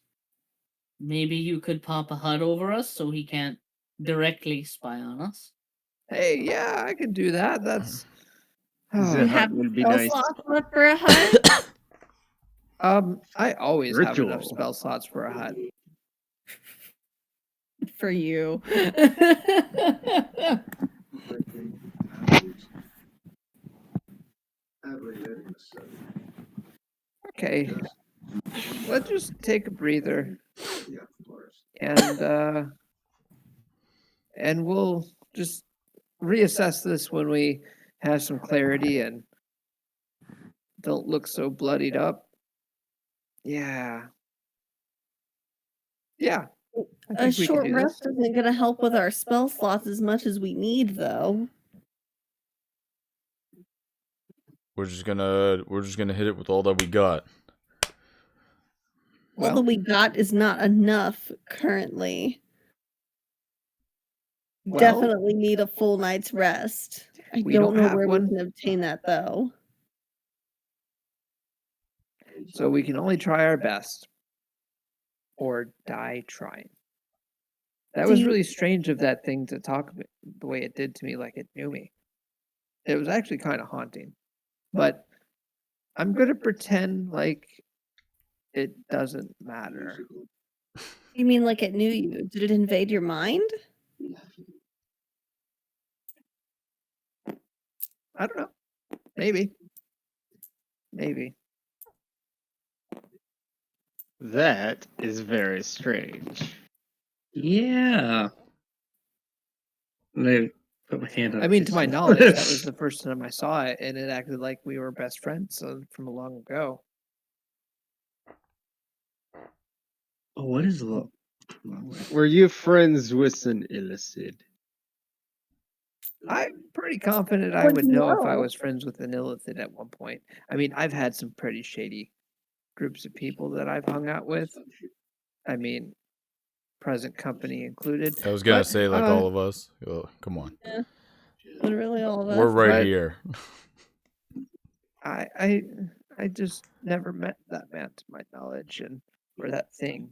Maybe you could pop a hut over us so he can't directly spy on us. Hey, yeah, I could do that. That's We The have hut would be spell nice. slots left for a hut. I always have enough Ritual. spell slots for a hut. For you. Okay, let's just take a breather, and we'll just reassess this when we have some clarity and don't look so bloodied up. Yeah. A short rest isn't going to help with our spell slots as much as we need, though. We're just gonna hit it with all that we got. All that we got is not enough currently. Definitely need a full night's rest. I don't know where we can obtain that, though. So we can only try our best. Or die trying. That was really strange of that thing to talk the way it did to me, like it knew me. It was actually kind of haunting. But I'm going to pretend like it doesn't matter. You mean like it knew you? Did it invade your mind? I don't know. Maybe. Maybe. That is very strange. Yeah. I put my hand on. I mean, to my knowledge, that was the first time I saw it, and it acted like we were best friends from a long ago. Oh, what is the? Were you friends with an Illicid? I'm pretty confident I would know if I was friends with an Illithid at one point. I mean, I've had some pretty shady groups of people that I've hung out with. I mean, present company included. I was gonna say, like all of us. Oh, come on. Yeah. Literally all of us. We're right here. I just never met that man to my knowledge, or that thing,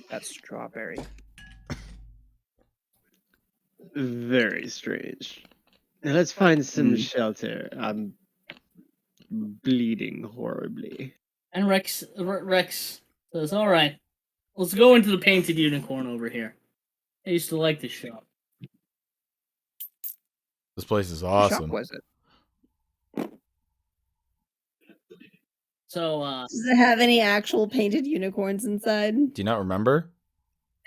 that strawberry. Very strange. Now let's find some shelter. I'm bleeding horribly. And Rex says, "All right, let's go into the Painted Unicorn over here. I used to like this shop. This place is What shop awesome. was it? So, does it have any actual painted unicorns inside? Do you not remember?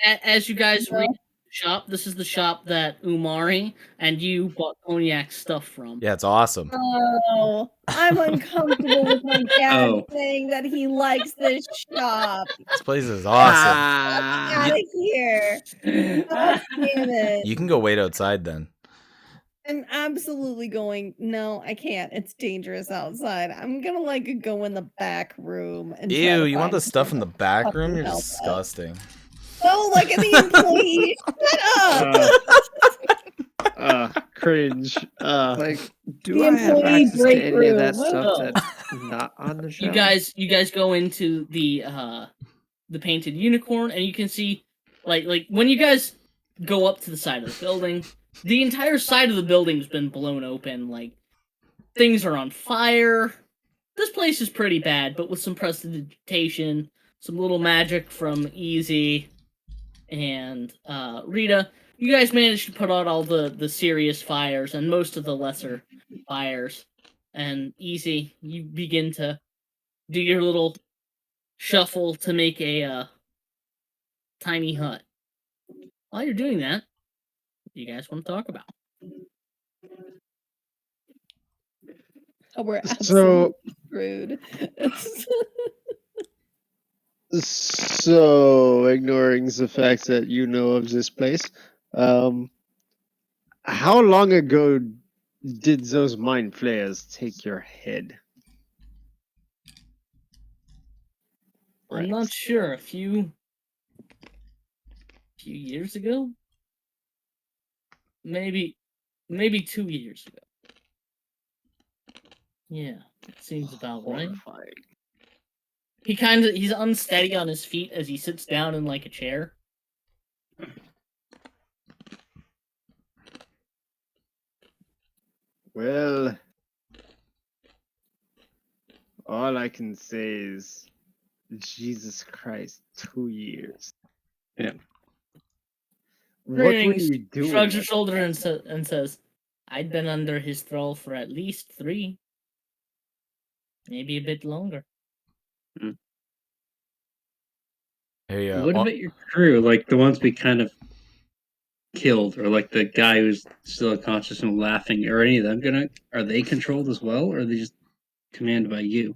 As you guys reach the shop, this is the shop that Umari and you bought cognac stuff from. Yeah, it's awesome. Oh, I'm uncomfortable with my dad saying that he likes this shop. This place is awesome. Get out of here. God damn it. You can go wait outside then. I'm absolutely going. No, I can't. It's dangerous outside. I'm gonna go in the back room and try Ew, to you want find the stuff in the back room? You're help us. disgusting. Oh, like in the employee. Shut up. Cringe. Like, do The I have employee access to break any of that room. stuff Oh. that's not on the show? You guys go into the Painted Unicorn, and you can see like when you guys go up to the side of the building, the entire side of the building's been blown open. Like, things are on fire. This place is pretty bad, but with some prestidigitation, some little magic from Easy and Rita, you guys managed to put out all the serious fires and most of the lesser fires. And Easy, you begin to do your little shuffle to make a tiny hut. While you're doing that, what do you guys want to talk about? Oh, we're So- absolutely screwed. So, ignoring the fact that you know of this place, how long ago did those mind flayers take your head? I'm not sure. A few years ago, maybe 2 years ago. Yeah, it seems about right. He's unsteady on his feet as he sits down in like a chair. Well, all I can say is, Jesus Christ, 2 years. Yeah. What were Greetings, you doing? shrugs her shoulder and says, "I'd been under his thrall for at least 3, maybe a bit longer." Hey, What about your crew? Like the ones we kind of killed, or like the guy who's still unconscious and laughing? Are any of them are they controlled as well, or are they just commanded by you?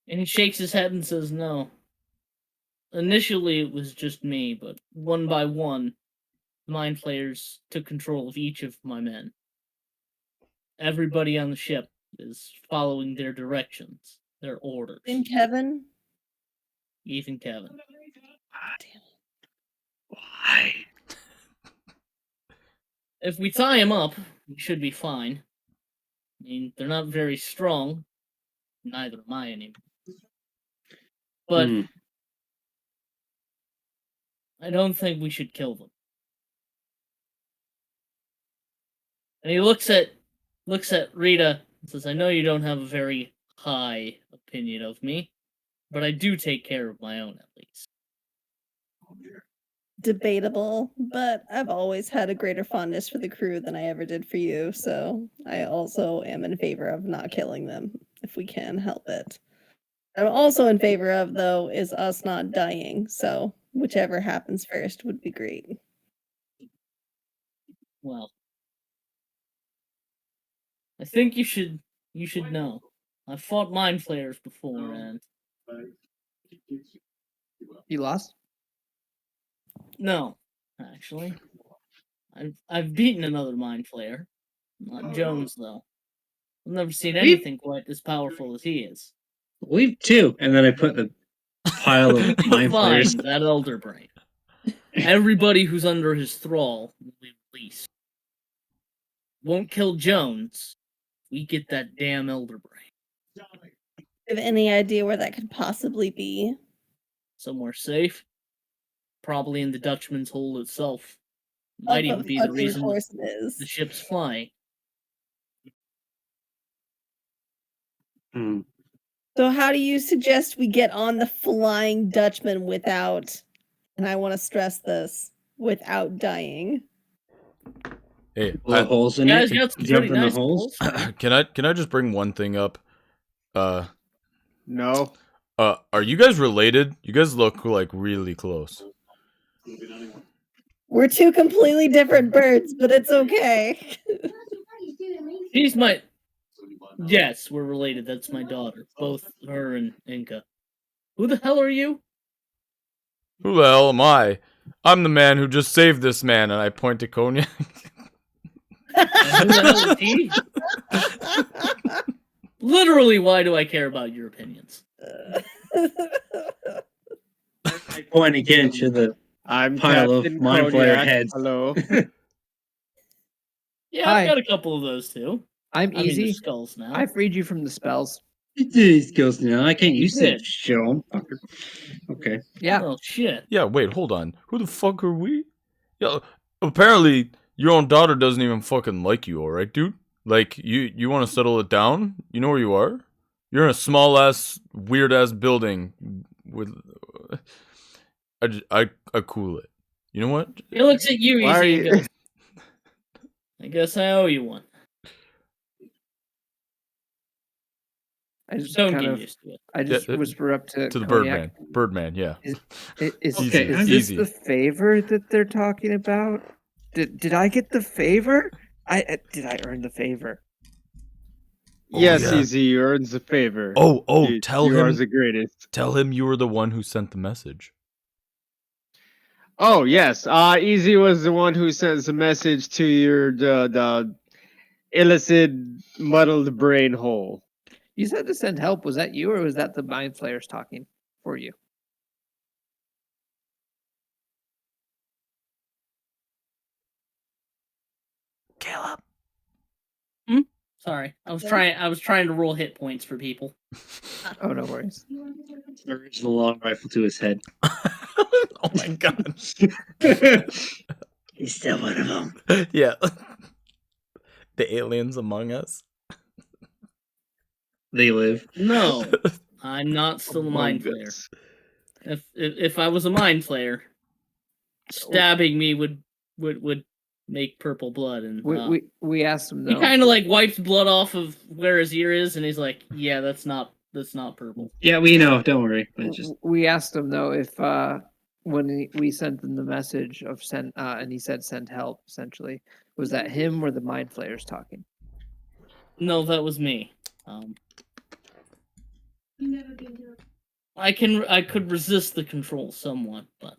And he shakes his head and says, "No. initially it was just me, but one by one, mind flayers took control of each of my men. Everybody on the ship is following their directions, their orders. And Kevin? Even Kevin. Why? If we tie him up, we should be fine. I mean, they're not very strong. Neither am I anymore. But I don't think we should kill them. And he looks at Rita and says, I know you don't have a very high opinion of me, but I do take care of my own at least. Debatable, but I've always had a greater fondness for the crew than I ever did for you, so I also am in favor of not killing them if we can help it. I'm also in favor of, though, is us not dying, so whichever happens first would be great. Well, I think you should know. I've fought mind flayers before, and You lost? no, actually, I've beaten another mind flayer, not Jones though. I've never seen anything quite as powerful as he is. We've two, and then I put a pile of mind Fine, flayers. that elder brain. Everybody who's under his thrall will be released. Won't kill Jones. We get that damn elder brain. Have any idea where that could possibly be? Somewhere safe. Probably in the Dutchman's hole itself. Might even be the reason the ship's flying. So how do you suggest we get on the Flying Dutchman without, and I want to stress this, without dying? Hey, Blow holes in Guys it. got some Jump pretty in nice the holes. can I just bring one thing up? No. Are you guys related? You guys look like really close. We're two completely different birds, but it's okay. She's my... Yes, we're related. That's my daughter. Both her and Inca. Who the hell are you? Who the hell am I? I'm the man who just saved this man, and I point to Cognac. And who the hell is he? Literally, why do I care about your opinions? I point again to the I'm pile of Captain mind flayer Cognac. heads. Hello. Yeah, Hi. I've got a couple of those too. I'm I mean, easy. they're skulls now. I freed you from the spells. These skills now. I can't You use it. did. Show 'em, fucker. Okay. Yeah. Oh shit. Yeah, wait, hold on. Who the fuck are we? Yeah, apparently your own daughter doesn't even fucking like you, alright, dude? Like, you want to settle it down? You know where you are? You're in a small ass, weird ass building with. I cool it. You know what? He looks at you, Why are easy, and you- goes, I guess I owe you one. I just Don't kind get of, used to it. I just Yeah, whisper up to To the Cognac. Birdman, yeah. Is Okay, this easy. the favor that they're talking about? Did I get the favor? Did I earn the favor? Yes, yeah. Easy, you earned the favor. Oh, You- tell you are him. the greatest. Tell him you were the one who sent the message. Oh yes, Easy was the one who sends a message to your the illicit muddled brain hole. You said to send help. Was that you, or was that the mind flayers talking for you? Caleb. Sorry, I was trying to roll hit points for people. Oh, no worries. Original long rifle to his head. Oh my god. He's still one of them. Yeah. The aliens among us. They live. No, I'm not still a mind Among flayer. us. If I was a mind flayer, stabbing me would make purple blood, and We asked him he though. kind of like wipes blood off of where his ear is, and he's like, "Yeah, that's not purple." Yeah, we know. Don't worry. But just We asked him though if when we sent him the message of send and he said send help, essentially, was that him or the mind flayers talking? No, that was me. I could resist the control somewhat, but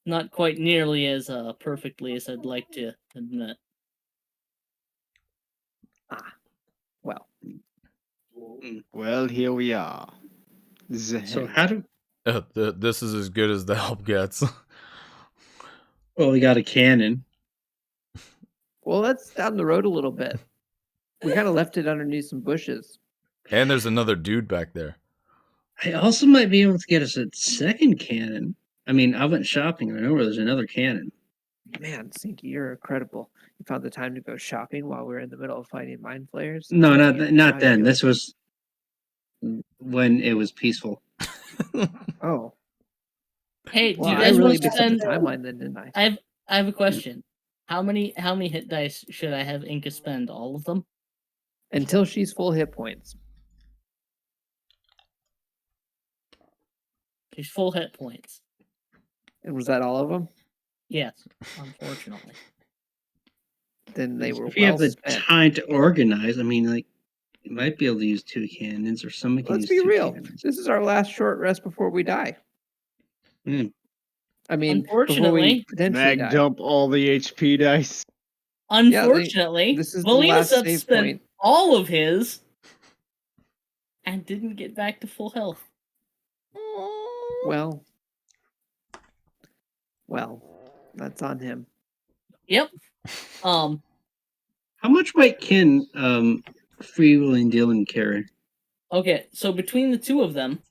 not quite nearly as perfectly as I'd like to admit. Well. Well, here we are. So how do? This is as good as the help gets. Well, we got a cannon. Well, that's down the road a little bit. We kind of left it underneath some bushes. And there's another dude back there. I also might be able to get us a second cannon. I mean, I went shopping and I know where there's another cannon. Man, Sinky, you're incredible. You found the time to go shopping while we were in the middle of fighting mind flayers. No, Sinky, you know how not to then. do This it. was when it was peaceful. Oh. Hey, do Well, you I guys really want to messed up the spend? timeline then, didn't I? I have a question. How many hit dice should I have Inca spend? All of them? Until she's full hit points. She's full hit points. And was that all of them? Yes, unfortunately. Then they were If you well have the spent. time to organize, I mean, like, you might be able to use 2 cannons, or someone can Let's use be 2 real. cannons. This is our last short rest before we die. Hmm. I mean, Unfortunately, before we potentially Mag die. dump all the HP dice. Unfortunately, this is the last Valenis save spent point. all of his and didn't get back to full health. Well, that's on him. Yep. How much weight can Freewheeling Dylan carry? Okay, so between the two of them,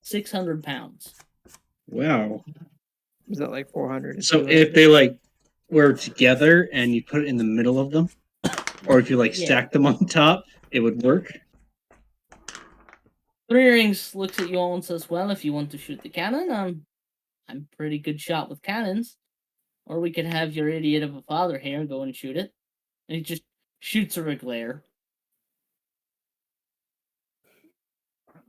600 pounds. Wow. Is that like 400? So if they like were together and you put it in the middle of them, or if you like Yeah. stack them on top, it would work. Three Rings looks at you all and says, "Well, if you want to shoot the cannon, I'm a pretty good shot with cannons. Or we could have your idiot of a father here go and shoot it." And he just shoots her a glare.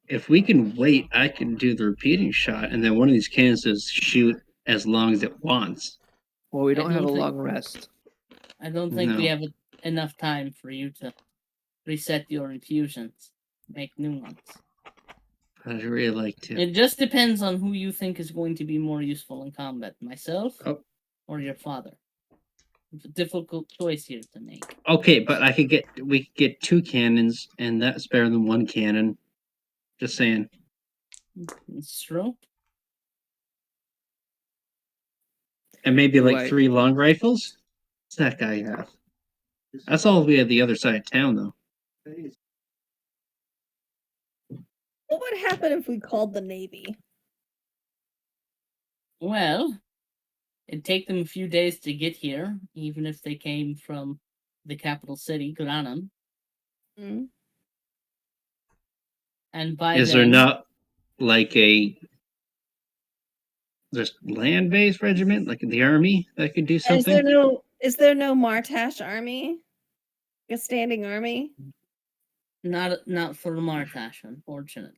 If we can wait, I can do the repeating shot, and then one of these cannons says shoot as long as it wants. Well, we I don't have a don't think- long rest. I don't think we No. have enough time for you to reset your infusions, make new ones. I'd really like to. It just depends on who you think is going to be more useful in combat, myself or your father. It's a difficult choice here to make. Okay, but we could get 2 cannons, and that's better than 1 cannon. Just saying. It's true. And maybe like Right. 3 long rifles? What's that guy have? That's all we have the other side of town, though. What would happen if we called the Navy? Well, it'd take them a few days to get here, even if they came from the capital city, Granum. Mm. And by Is then, there not like a there's land-based regiment, like the army, that could do Is there something? no Martash army? A standing army? not for Martash, unfortunately.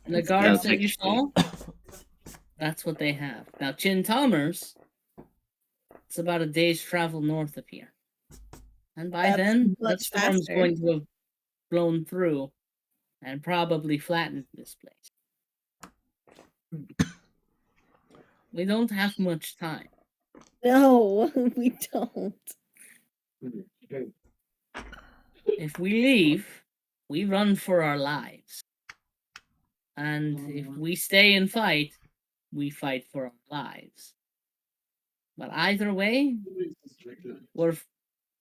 The guards that you saw, that's what they have. Now, Chintamers, it's about a day's travel north of here. And by That's then, that much storm's faster. going to have blown through and probably flattened this place. We don't have much time. No, we don't. If we leave, we run for our lives. And if we stay and fight, we fight for our lives. But either way, we're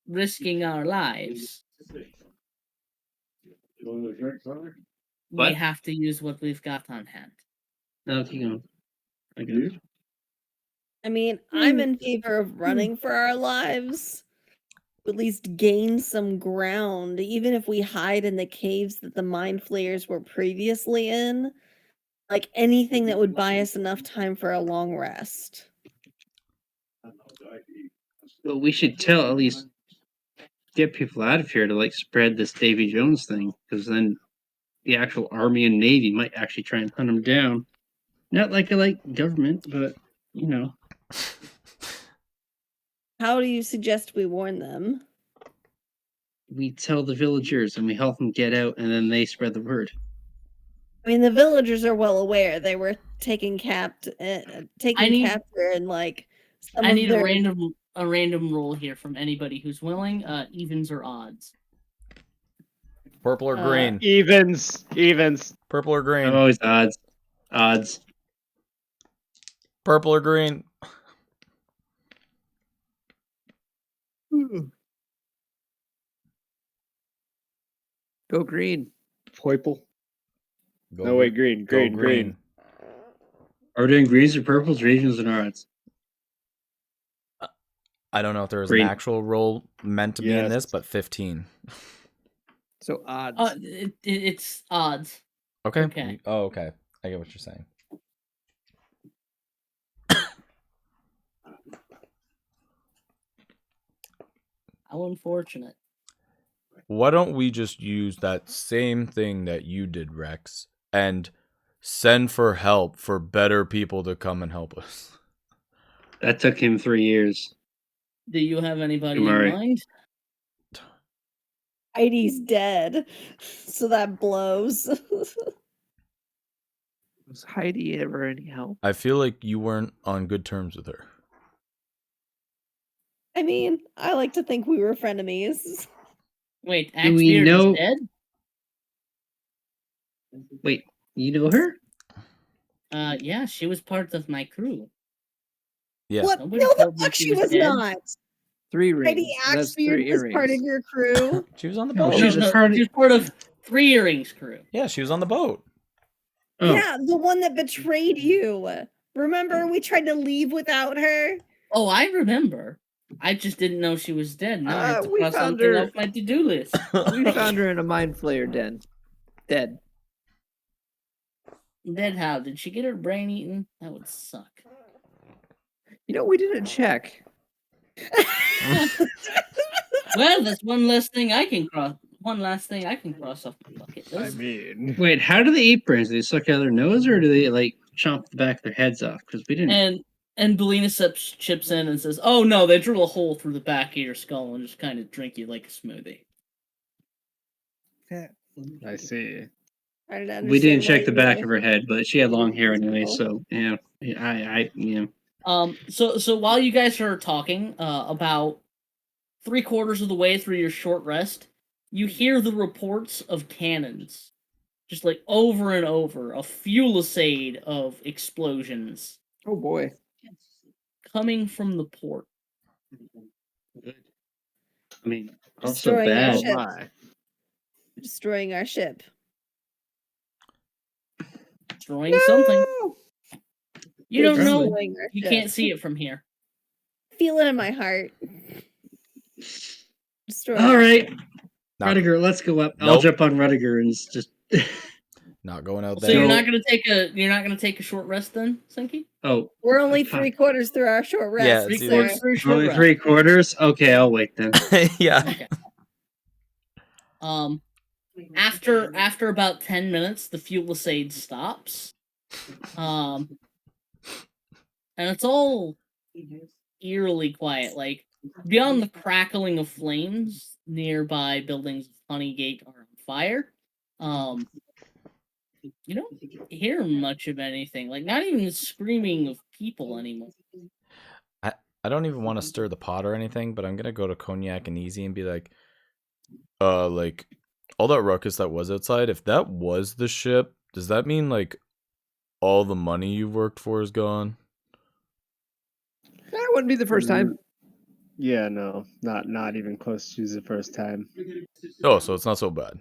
risking our lives. We What? have to use what we've got on hand. No, keep going. I get it. I mean, I'm in favor of running for our lives. At least gain some ground, even if we hide in the caves that the mind flayers were previously in. Like anything that would buy us enough time for a long rest. But we should at least get people out of here to like spread this Davy Jones thing, because then the actual army and navy might actually try and hunt him down. Not like government, but you know. How do you suggest we warn them? we tell the villagers and we help them get out, and then they spread the word. I mean, the villagers are well aware they were taking capture and like some I of need their... a random roll here from anybody who's willing. Evens or odds. Purple or green? Evens. Purple or green? I'm always odds. Odds. Purple or green? Go green. Purple. Go No, wait, green. go Green. Are we doing greens or purples, regions, and odds? I don't know if there was Green. an actual roll meant to be in Yes. this, but 15. So odds. It's odds. Okay. Okay. Oh, okay. I get what you're saying. How unfortunate. Why don't we just use that same thing that you did, Rex, and send for help for better people to come and help us? That took him 3 years. Do you have anybody Kumari. in mind? Heidi's dead, so that blows. Was Heidi ever any help? I feel like you weren't on good terms with her. I mean, I like to think we were frenemies. Wait, Do we Axbeard know- is dead? Wait, you know her? Yeah, she was part of my crew. Yeah. What? Nobody No, the told me fuck she she was was dead. not. 3 rings. Heidi That's Axbeard 3 was earrings. part of your crew. She was on the No, boat. she was She was part of 3 Earrings crew. Yeah, she was on the boat. Oh, Yeah, the one that betrayed you. Remember, we tried to leave without her. Oh, I remember. I just didn't know she was dead. Now I have to We cross found something her- off my to-do list. We found her in a mind flayer den. Dead. Dead how? Did she get her brain eaten? That would suck. You know, we didn't check. Well, that's one less thing I can cross. One last thing I can cross off my bucket I list. mean, wait, how do they eat brains? Do they suck out their nose, or do they like chomp the back of their heads off? Because we didn't. And Belina chips in and says, "Oh no, they drill a hole through the back of your skull and just kind of drink you like a smoothie." I see. We didn't check the back of her head, but she had long hair anyway, so yeah. Yeah. So while you guys are talking, about 3/4 of the way through your short rest, you hear the reports of cannons, just like over and over, a fusillade of explosions Oh boy. coming from the port. I mean, also Destroying our bad. ship. My. Destroying our ship. Destroying something. You don't know. Destroying our You ship. can't see it from here. Feel it in my heart. Destroying All our right, ship. Not, Rudiger, let's go up. I'll Nope. jump on Rudiger and just. not going out So there. you're not gonna take a short rest then, Senki? Oh, We're only fuck. 3/4 through our short rest. Yeah, Three see, quarters that's- through a short only rest. 3/4. Okay, I'll wait then. Yeah. Okay. After about 10 minutes, the fusillade stops. And it's all eerily quiet. Like beyond the crackling of flames, nearby buildings of Honeygate are on fire. You don't hear much of anything. Like not even the screaming of people anymore. I don't even want to stir the pot or anything, but I'm gonna go to Cognac and Easy and be like all that ruckus that was outside, if that was the ship, does that mean like all the money you've worked for is gone? That wouldn't be the first time. Yeah, no, not even close to the first time. Oh, so it's not so bad.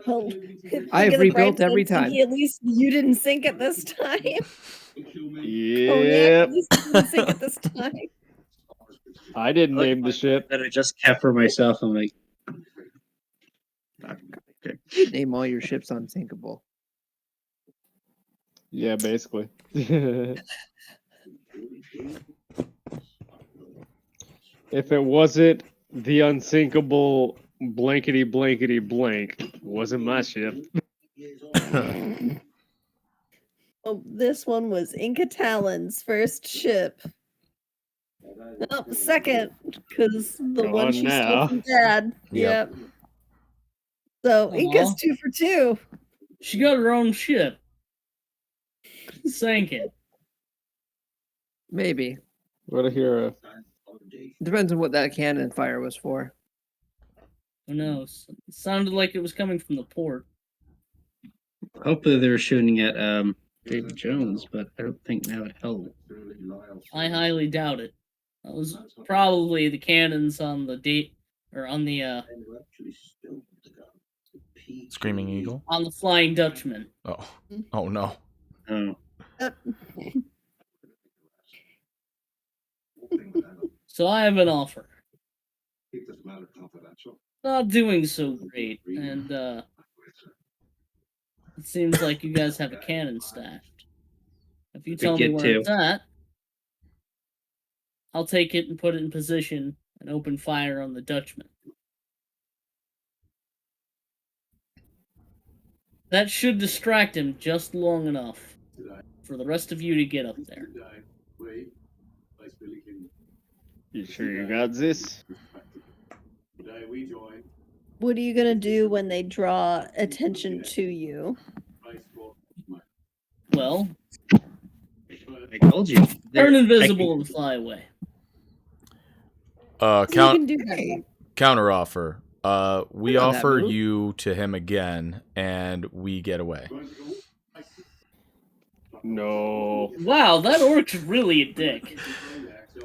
Well, I've think of the rebuilt bright every side, time. At least you didn't sink it this time. Cognac, Yep, at least you didn't sink it this time. I didn't name the ship. That I just kept for myself. I'm like, You'd name all your ships unsinkable. Yeah, basically. If it wasn't the unsinkable blankety blankety blank, it wasn't my ship. Oh, this one was Inca Talon's first ship. Oh, second, because the Go one on she stole now. from Dad. Yep. Yep. So he gets Aw. 2 for 2. She got her own ship. Sank it. Maybe. What a hero. Depends on what that cannon fire was for. Who knows? It sounded like it was coming from the port. Hopefully they were shooting at David Jones, but I don't think that would help. I highly doubt it. That was probably the cannons on the Screaming Eagle. on the Flying Dutchman. Oh. Oh no. Oh. So I have an offer. Not doing so great, and it seems like you guys have a cannon stashed. If you tell me get where two. it's at, I'll take it and put it in position and open fire on the Dutchman. That should distract him just long enough for the rest of you to get up there. You sure you got this? What are you gonna do when they draw attention to you? Well, I told you. turn invisible and fly away. You can do that. Counter offer. We know that offer move. you to him again, and we get away. No. Wow, that orc's really a dick.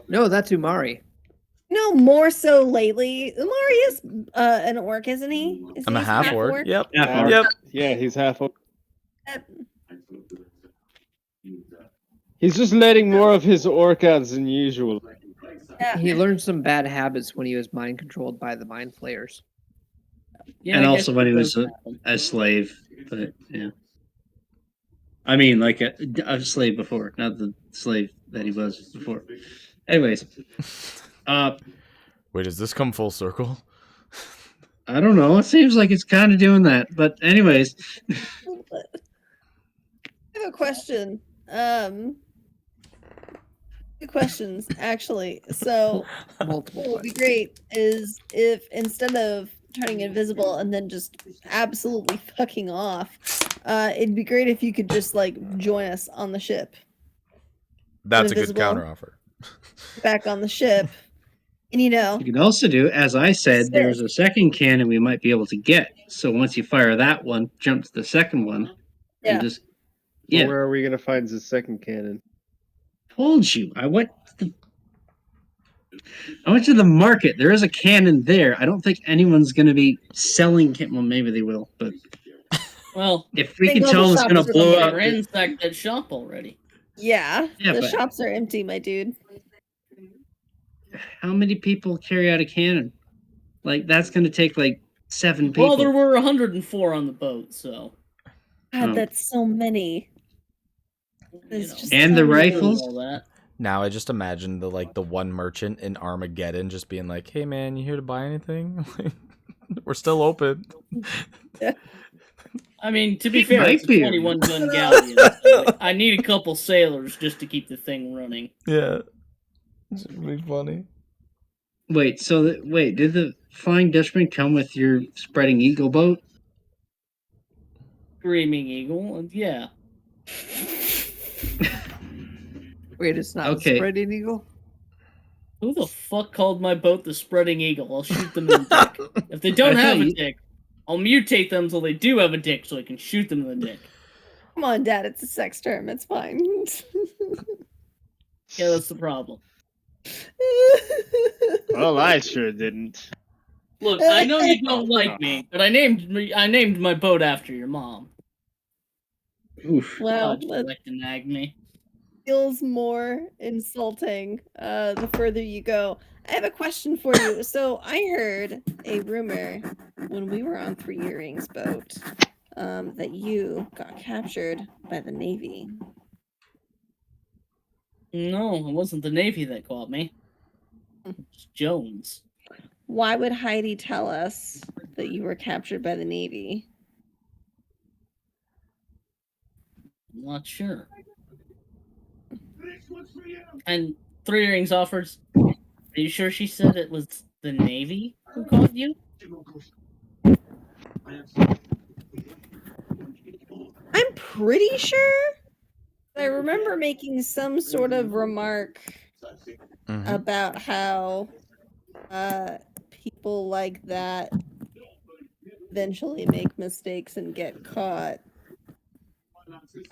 No, that's Umari. No, more so lately. Umari is an orc, isn't he? Is I'm a he half orc. Yep. Half orc. Yep. Yeah, he's half. Yep. He's just letting more of his orc out than usual. Yeah. He learned some bad habits when he was mind controlled by the mind flayers. Yeah, And I also guess when he that was does happen. a slave. But yeah. I mean, like a slave before, not the slave that he was before. Anyways, Wait, does this come full circle? I don't know. It seems like it's kind of doing that. But anyways, I have a question. Two questions, actually. So, Multiple what would be great is if instead of turning invisible and then just absolutely fucking off, it'd be great if you could just like join us on the ship. That's a good Invisible. counter offer. Back on the ship. And you know, you can also do, as I said, there's a second cannon we might be able to get. So once you fire that one, jump to the second one, Yeah. and just Well, where are we gonna find the second cannon? Told you. I went to the market. There is a cannon there. I don't think anyone's going to be selling. Well, maybe they will, but Well, if we can tell them it's going to blow up. ransacked that shop already. yeah, Yeah, the but- shops are empty, my dude. How many people carry out a cannon? Like that's going to take like 7 people. Well, there were 104 on the boat, so. God, Oh. that's so many. It's just And so the many. rifles? All that. Now I just imagine the one merchant in Armageddon just being like, "Hey man, you here to buy anything? We're still open." I mean, to be It fair, might it's a be. 21 gun galleon. So I need a couple sailors just to keep the thing running. Yeah, it's really funny. Wait, so wait, did the Flying Dutchman come with your Spreading Eagle boat? Screaming Eagle, and yeah. Wait, it's not Okay. Spreading Eagle? Who the fuck called my boat the Spreading Eagle? I'll shoot them in the dick. If they don't I have thought a you- dick, I'll mutate them until they do have a dick so I can shoot them in the dick. Come on, Dad, it's a sex term. It's fine. Yeah, that's the problem. Well, I sure didn't. Look, I know you don't like me, but I named my boat after your mom. Oof. Well, God, you that like to nag me. feels more insulting the further you go. I have a question for you. So I heard a rumor when we were on Three Earrings boat that you got captured by the Navy. No, it wasn't the Navy that caught me. It's Jones. Why would Heidi tell us that you were captured by the Navy? I'm not sure. And Three Rings offers. Are you sure she said it was the Navy who caught you? I'm pretty sure. I remember making some sort of remark about how people like that eventually make mistakes and get caught.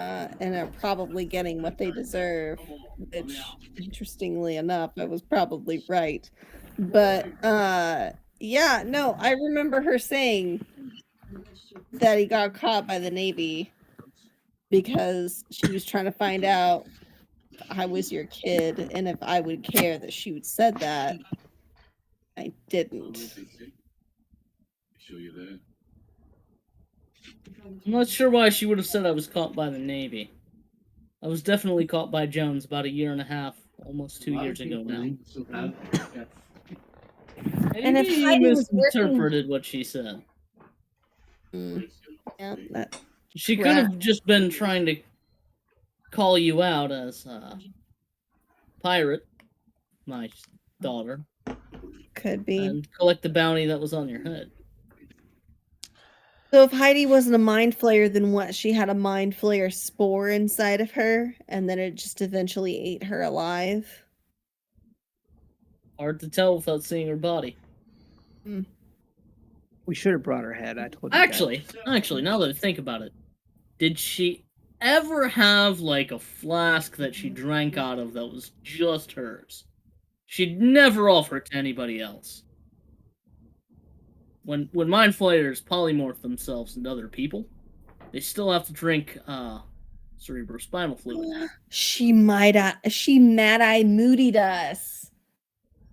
And are probably getting what they deserve, which, interestingly enough, I was probably right. But yeah, no, I remember her saying that he got caught by the Navy because she was trying to find out if I was your kid and if I would care that she would said that. I didn't. I'm not sure why she would have said I was caught by the Navy. I was definitely caught by Jones about 1.5 years, almost 2 years ago now. And if Maybe Heidi you was working, misinterpreted what she said. yeah, that She could have just been trying to call you out as pirate, my daughter. Could be. And collect the bounty that was on your head. So if Heidi wasn't a mind flayer, then what? She had a mind flayer spore inside of her, and then it just eventually ate her alive. Hard to tell without seeing her body. We should have brought her head. I told you. Actually, now that I think about it, did she ever have like a flask that she drank out of that was just hers? She'd never offer it to anybody else. When mind flayers polymorph themselves into other people, they still have to drink cerebrospinal fluid. She mad-eye moodied us.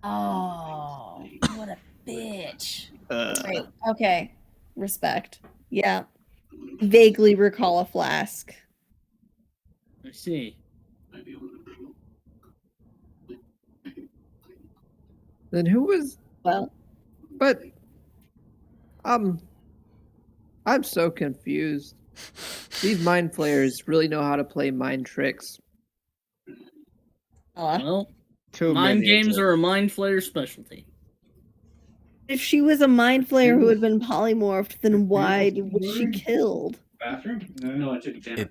Oh, what a bitch. Great. Okay. Respect. Yeah. Vaguely recall a flask. I see. Then who was? Well, but I'm so confused. These mind flayers really know how to play mind tricks. Well, Too mind many games of them. are a mind flayer specialty. if she was a mind flayer who had been polymorphed, then why was she killed? Bathroom? No, I took it down.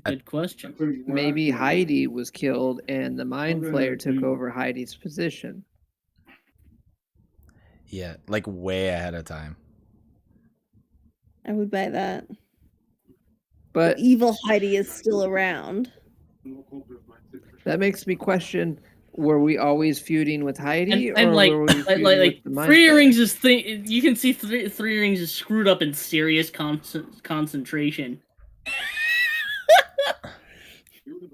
Good question. Maybe Heidi was killed and the mind flayer took over Heidi's position. Yeah, like way ahead of time. I would buy that. But evil Heidi is still around. That makes me question: were we always feuding with Heidi, And or like, were we feuding like with the mind Three flayer? Rings is you can see Three Rings is screwed up in serious concentration.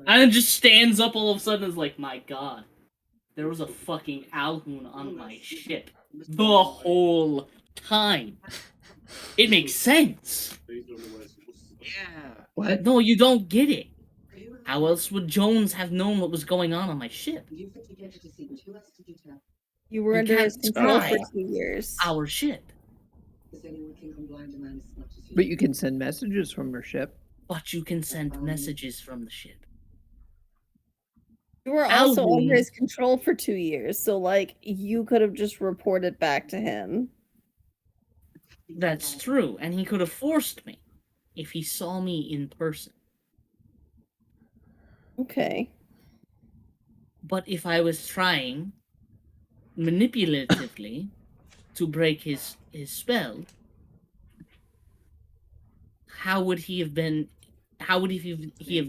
And it just stands up all of a sudden and is like, my god, there was a fucking Alhoon on my ship the whole time. It makes sense. Yeah. What? No, you don't get it. How else would Jones have known what was going on my ship? You were You under his can't control for spy 2 years. Our ship. But you can send messages from your ship. But you can send messages from the ship. You were also Alhoon- under his control for 2 years, so like you could have just reported back to him. That's true, and he could have forced me if he saw me in person. Okay. But if I was trying manipulatively to break his spell, how would he have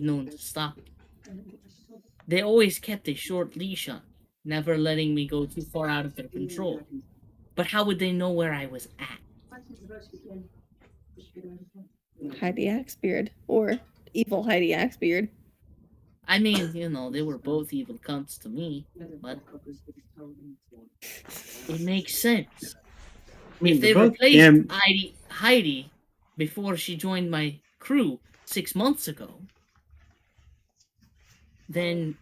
known to stop me? They always kept a short leash on me, never letting me go too far out of their control. But how would they know where I was at? Heidi Axbeard. Or evil Heidi Axbeard. I mean, they were both evil cunts to me, but it makes sense. mean, If they they're both replaced damn- Heidi before she joined my crew 6 months ago, then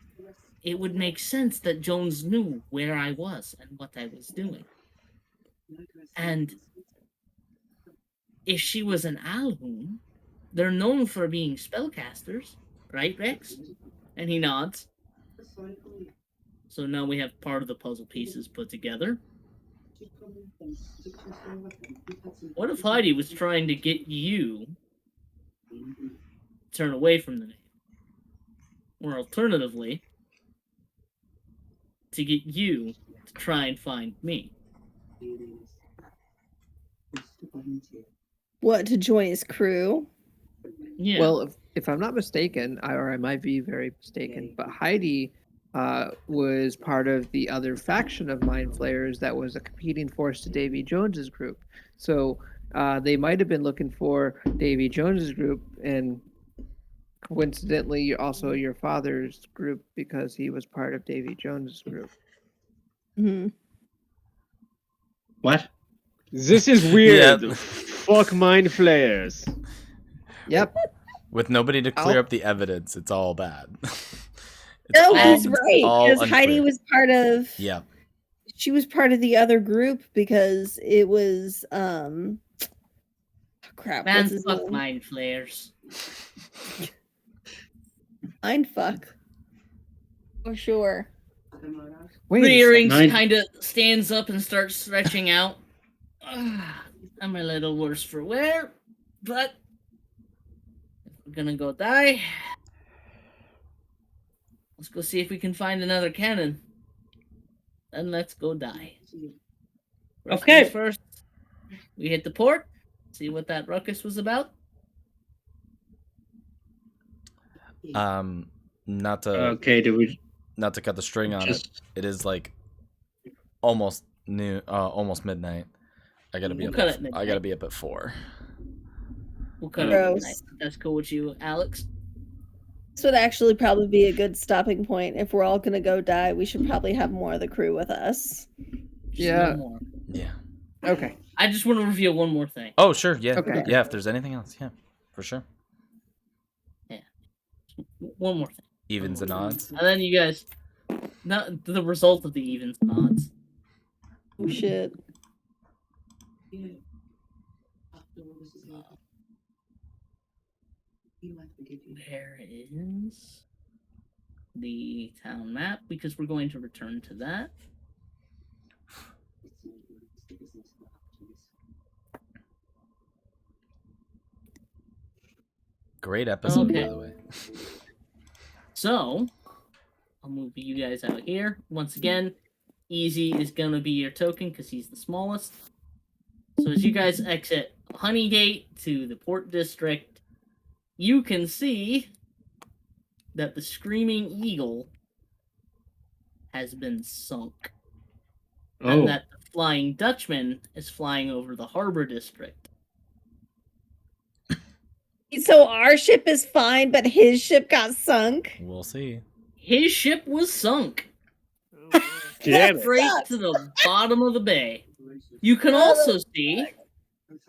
it would make sense that Jones knew where I was and what I was doing. And if she was an Alhoon, they're known for being spellcasters, right, Rex? And he nods. So now we have part of the puzzle pieces put together. What if Heidi was trying to get you to turn away from the name? Or alternatively, to get you to try and find me? What, to join his crew? Yeah. Well, if I'm not mistaken, or I might be very mistaken, but Heidi was part of the other faction of Mind Flayers that was a competing force to Davy Jones's group. So they might have been looking for Davy Jones's group, and coincidentally, also your father's group because he was part of Davy Jones's group. Hmm. What? This is weird. Yeah. Fuck Mind Flayers. Yep. With nobody to clear up the evidence, it's all bad. No, all- he's right. all Because Heidi unclear. was part of. Yeah. She was part of the other group because it was crap. Man, What's his fuck name? mind flares. Mindfuck. For sure. Rearings Mind- kind of stands up and starts stretching out. I'm a little worse for wear, but if we're gonna go die, let's go see if we can find another cannon. Then let's go die. First Okay. things first, we hit the port, see what that ruckus was about. Not to Okay, do we not to cut the string on just it. It is like almost almost midnight. I gotta be We'll up. cut At, it midnight. I gotta be up at 4. We'll cut it Gross. midnight. That's cool with you, Alex. This would actually probably be a good stopping point. If we're all gonna go die, we should probably have more of the crew with us. Just Yeah. one more. Yeah. Okay. I just want to reveal one more thing. Oh sure, yeah, Okay. yeah. If there's anything else, yeah, for sure. One more thing. Evens and odds. And then you guys, not the result of the evens and odds. Oh shit. There is the town map because we're going to return to that. Great episode, Okay. by the way. So, I'll move you guys out here. Once again, Easy is going to be your token because he's the smallest. So as you guys exit Honeygate to the Port District, you can see that the Screaming Eagle has been sunk. Oh. And that the Flying Dutchman is flying over the Harbor District. So our ship is fine, but his ship got sunk. We'll see. His ship was sunk Damn it. straight to the bottom of the bay. You can also see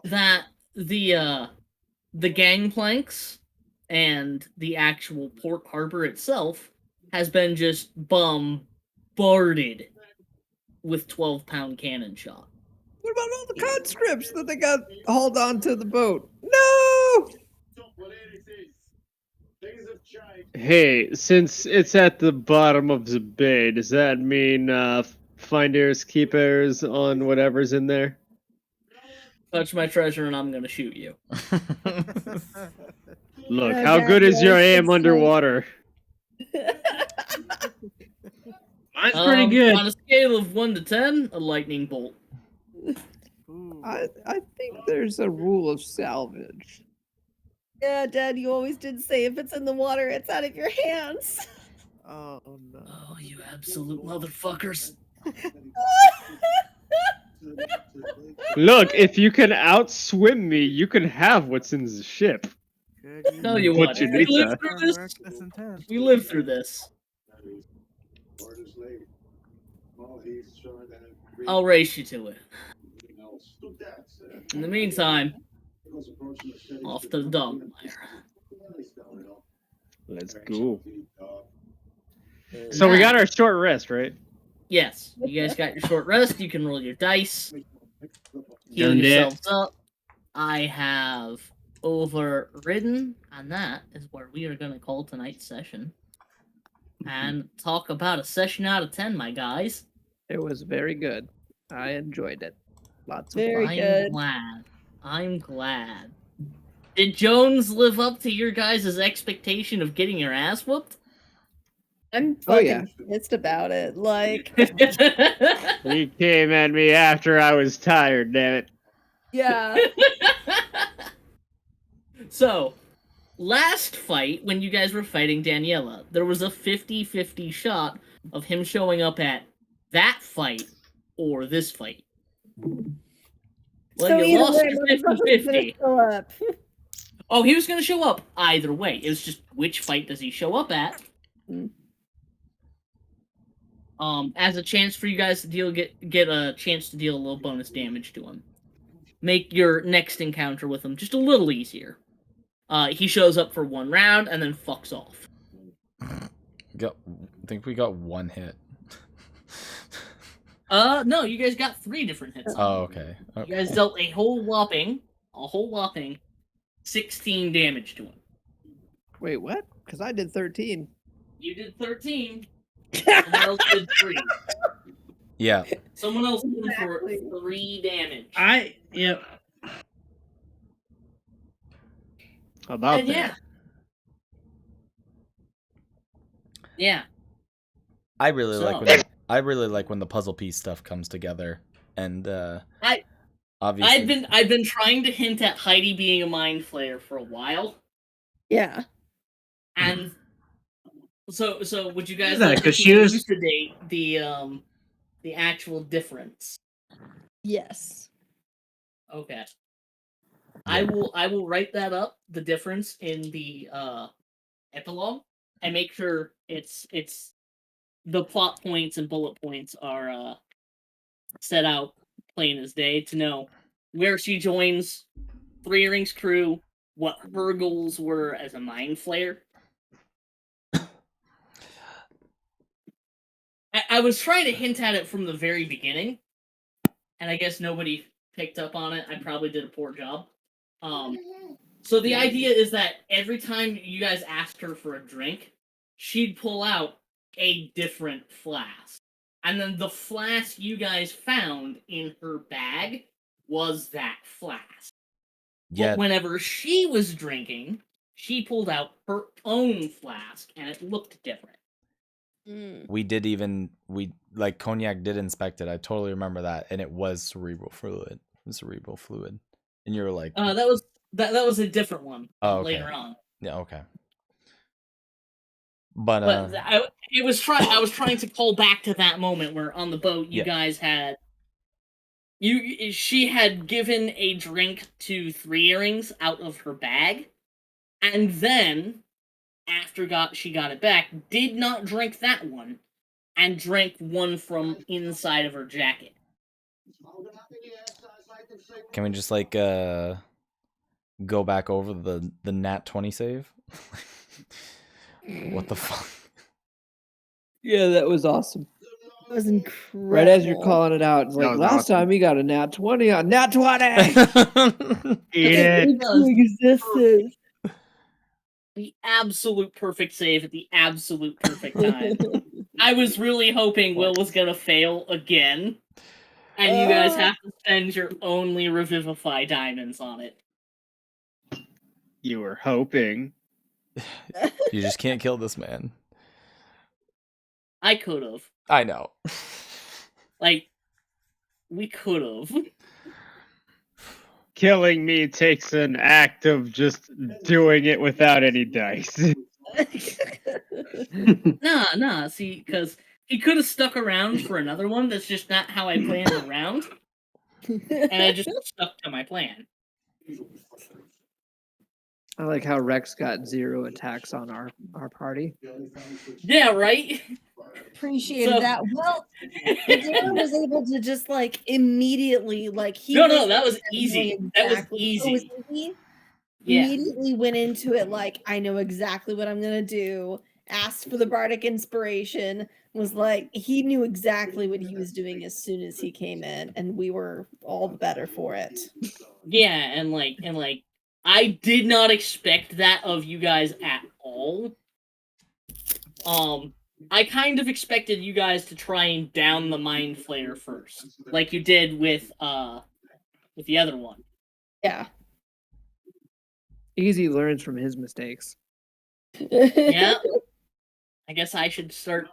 that the gangplanks and the actual port harbor itself has been just bombarded with 12-pound cannon shot. What about all the conscripts that they got hauled onto the boat? No! Hey, since it's at the bottom of the bay, does that mean finders keepers on whatever's in there? Touch my treasure and I'm gonna shoot you. Look, Oh, how that good is your was aim so underwater? Mine's pretty good. On a scale of 1 to 10, a lightning bolt. I think there's a rule of salvage. Yeah, Dad, you always did say if it's in the water, it's out of your hands. Oh no. Oh, you absolute motherfuckers. Look, if you can outswim me, you can have what's in the ship. Tell you But what, you we need lived to- through this. That's intense. We lived through this. I'll race you to it. In the meantime, off to the dog mire. Let's go. So we got our short rest, right? Yes, you guys got your short rest. You can roll your dice. Heal Done that. yourselves up. I have overridden, and that is where we are going to call tonight's session. and talk about a session out of 10, my guys. It was very good. I enjoyed it. Lots of Very fun. good. Glad. I'm glad. Did Jones live up to your guys' expectation of getting your ass whooped? I'm Oh, fucking yeah. pissed about it. Like, He came at me after I was tired, damn it. yeah. So, last fight, when you guys were fighting Daniela, there was a 50-50 shot of him showing up at that fight or this fight. Well, So you either lost way, your motherfucker's gonna 50-50. show up. Oh, he was going to show up either way. It was just which fight does he show up at? As a chance for you guys to get a chance to deal a little bonus damage to him. Make your next encounter with him just a little easier. He shows up for 1 round and then fucks off. I think we got 1 hit. No, you guys got 3 different hits. Oh, okay. You guys dealt a whole whopping 16 damage to him. Wait, what? Because I did 13. You did 13. Someone else did 3. Yeah. Someone else did for 3 damage. Yep. About And that. Yeah. I really So- like when the puzzle piece stuff comes together, and obviously I've been trying to hint at Heidi being a mind flayer for a while, Yeah. and so would you guys Yeah, like 'cause to she was- elucidate the actual difference? Yes. Okay. I will write that up, the difference in the epilogue, and make sure it's the plot points and bullet points are set out plain as day to know where she joins Three Rings crew, what her goals were as a mind flayer. I was trying to hint at it from the very beginning, and I guess nobody picked up on it. I probably did a poor job. So the idea is that every time you guys asked her for a drink, she'd pull out a different flask. And then the flask you guys found in her bag was that flask. Yeah. But whenever she was drinking, she pulled out her own flask, and it looked different. Cognac did inspect it. I totally remember that, and it was cerebral fluid. And you were like, That was a different one Oh, okay. later on. yeah, okay. But I was trying to call back to that moment where on the boat you Yeah. guys had she had given a drink to Three Earrings out of her bag, and then after she got it back, did not drink that one, and drank one from inside of her jacket. can we just go back over the nat 20 save? What the fuck? Yeah, that was awesome. That was incredible. Right as you're calling it out, it's That like was last awesome. time he got a nat 20 on nat 20. Eat it. Existence. The absolute perfect save at the absolute perfect time. I was really hoping Will was gonna fail again, and you guys have to spend your only Revivify diamonds on it. You were hoping. You just can't kill this man. I could have. I know. Like, we could have. Killing me takes an act of just doing it without any dice. Nah, see, because he could have stuck around for another one. That's just not how I planned the round. And I just stuck to my plan. I like how Rex got 0 attacks on our party. Yeah, right? Appreciated So- that. Well, Darren was able to just immediately he No, was that was knowing easy. That was exactly- easy. Oh, was easy? Yeah. Immediately went into it I know exactly what I'm gonna do. Asked for the bardic inspiration. Was he knew exactly what he was doing as soon as he came in, and we were all the better for it. Yeah, and I did not expect that of you guys at all. I kind of expected you guys to try and down the Mind Flayer first, like you did with the other one. Yeah. Easy learns from his mistakes. Yeah. I guess I should start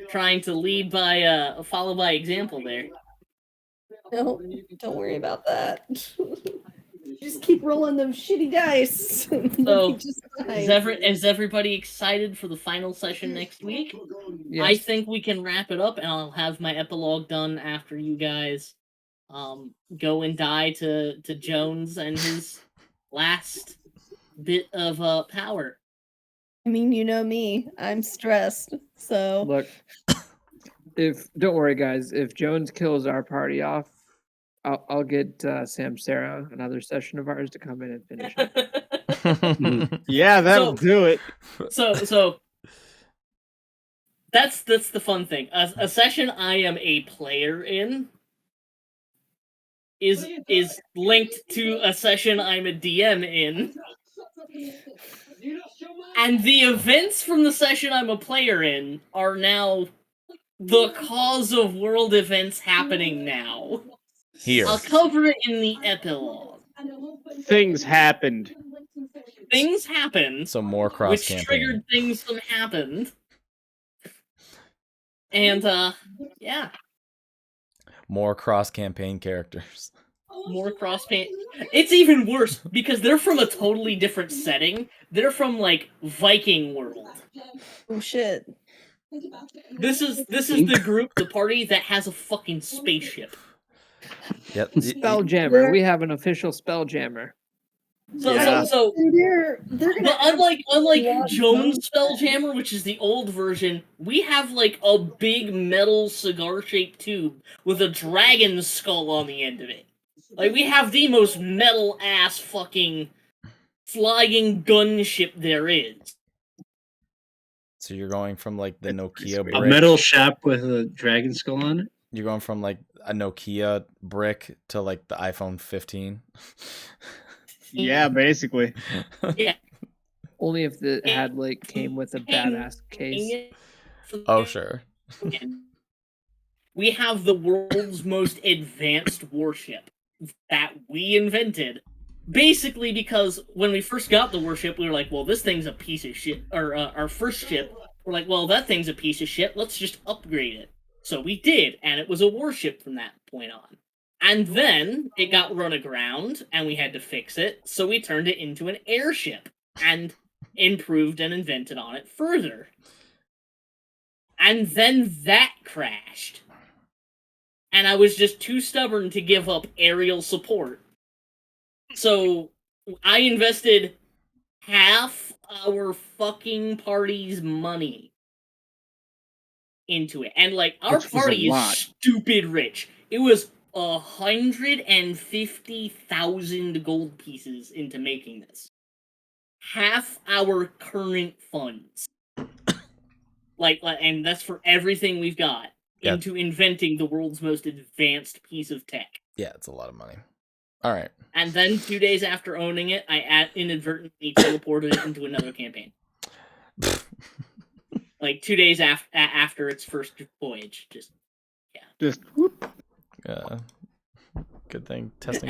trying to lead by follow by example there. No, don't worry about that. Just keep rolling those shitty dice. So, Just is everybody excited for the final session next week? I Yes. think we can wrap it up, and I'll have my epilogue done after you guys go and die to Jones and his last bit of power. I mean, you know me. I'm stressed. So Look, don't worry, guys. If Jones kills our party off, I'll get Sam Sarah another session of ours to come in and finish it. Yeah, that'll do it. So that's the fun thing. A session I am a player in is linked to a session I'm a DM in. And the events from the session I'm a player in are now the cause of world events happening now. Here. I'll cover it in the epilogue. Things happened. Things happened. Some more cross which campaign. triggered things that happened. And yeah. More cross campaign characters. More cross paint. It's even worse because they're from a totally different setting. They're from like Viking world. oh shit. This is the group, the party that has a fucking spaceship. Yep. Spelljammer. We have an official Spelljammer. So they're gonna but unlike Jones Spelljammer, which is the old version, we have like a big metal cigar-shaped tube with a dragon skull on the end of it. Like we have the most metal ass fucking flying gunship there is. So you're going from like the Nokia A brick. metal shop with a dragon skull on it. You're going from like a Nokia brick to like the iPhone 15. Yeah, basically. Yeah. Only if it had like came with a badass case. Oh sure. We have the world's most advanced warship that we invented. Basically, because when we first got the warship, we were like, well, this thing's a piece of shit. Or our first ship, we're like, well, that thing's a piece of shit. Let's just upgrade it. So we did, and it was a warship from that point on. And then it got run aground, and we had to fix it, so we turned it into an airship, and improved and invented on it further. And then that crashed. And I was just too stubborn to give up aerial support. So I invested half our fucking party's money into it. And like our Which was a party lot. is stupid rich. It was 150,000 gold pieces into making this. Half our current funds. And that's for everything we've got. Yeah. Into inventing the world's most advanced piece of tech. Yeah, it's a lot of money. All right. And then 2 days after owning it, I inadvertently teleported it into another campaign. Like 2 days after its first voyage. Just whoop. Yeah. Good thing. Testing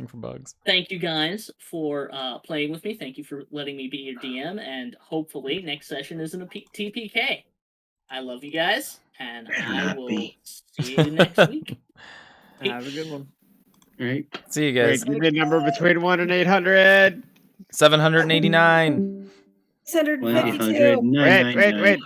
for bugs. Thank you guys for playing with me. Thank you for letting me be your DM. And hopefully next session isn't a TPK. I love you guys. And I will see you next week. Have a good one. All right. See you guys. Wait, give me a number between 1 and 800. 789. 652. Wait.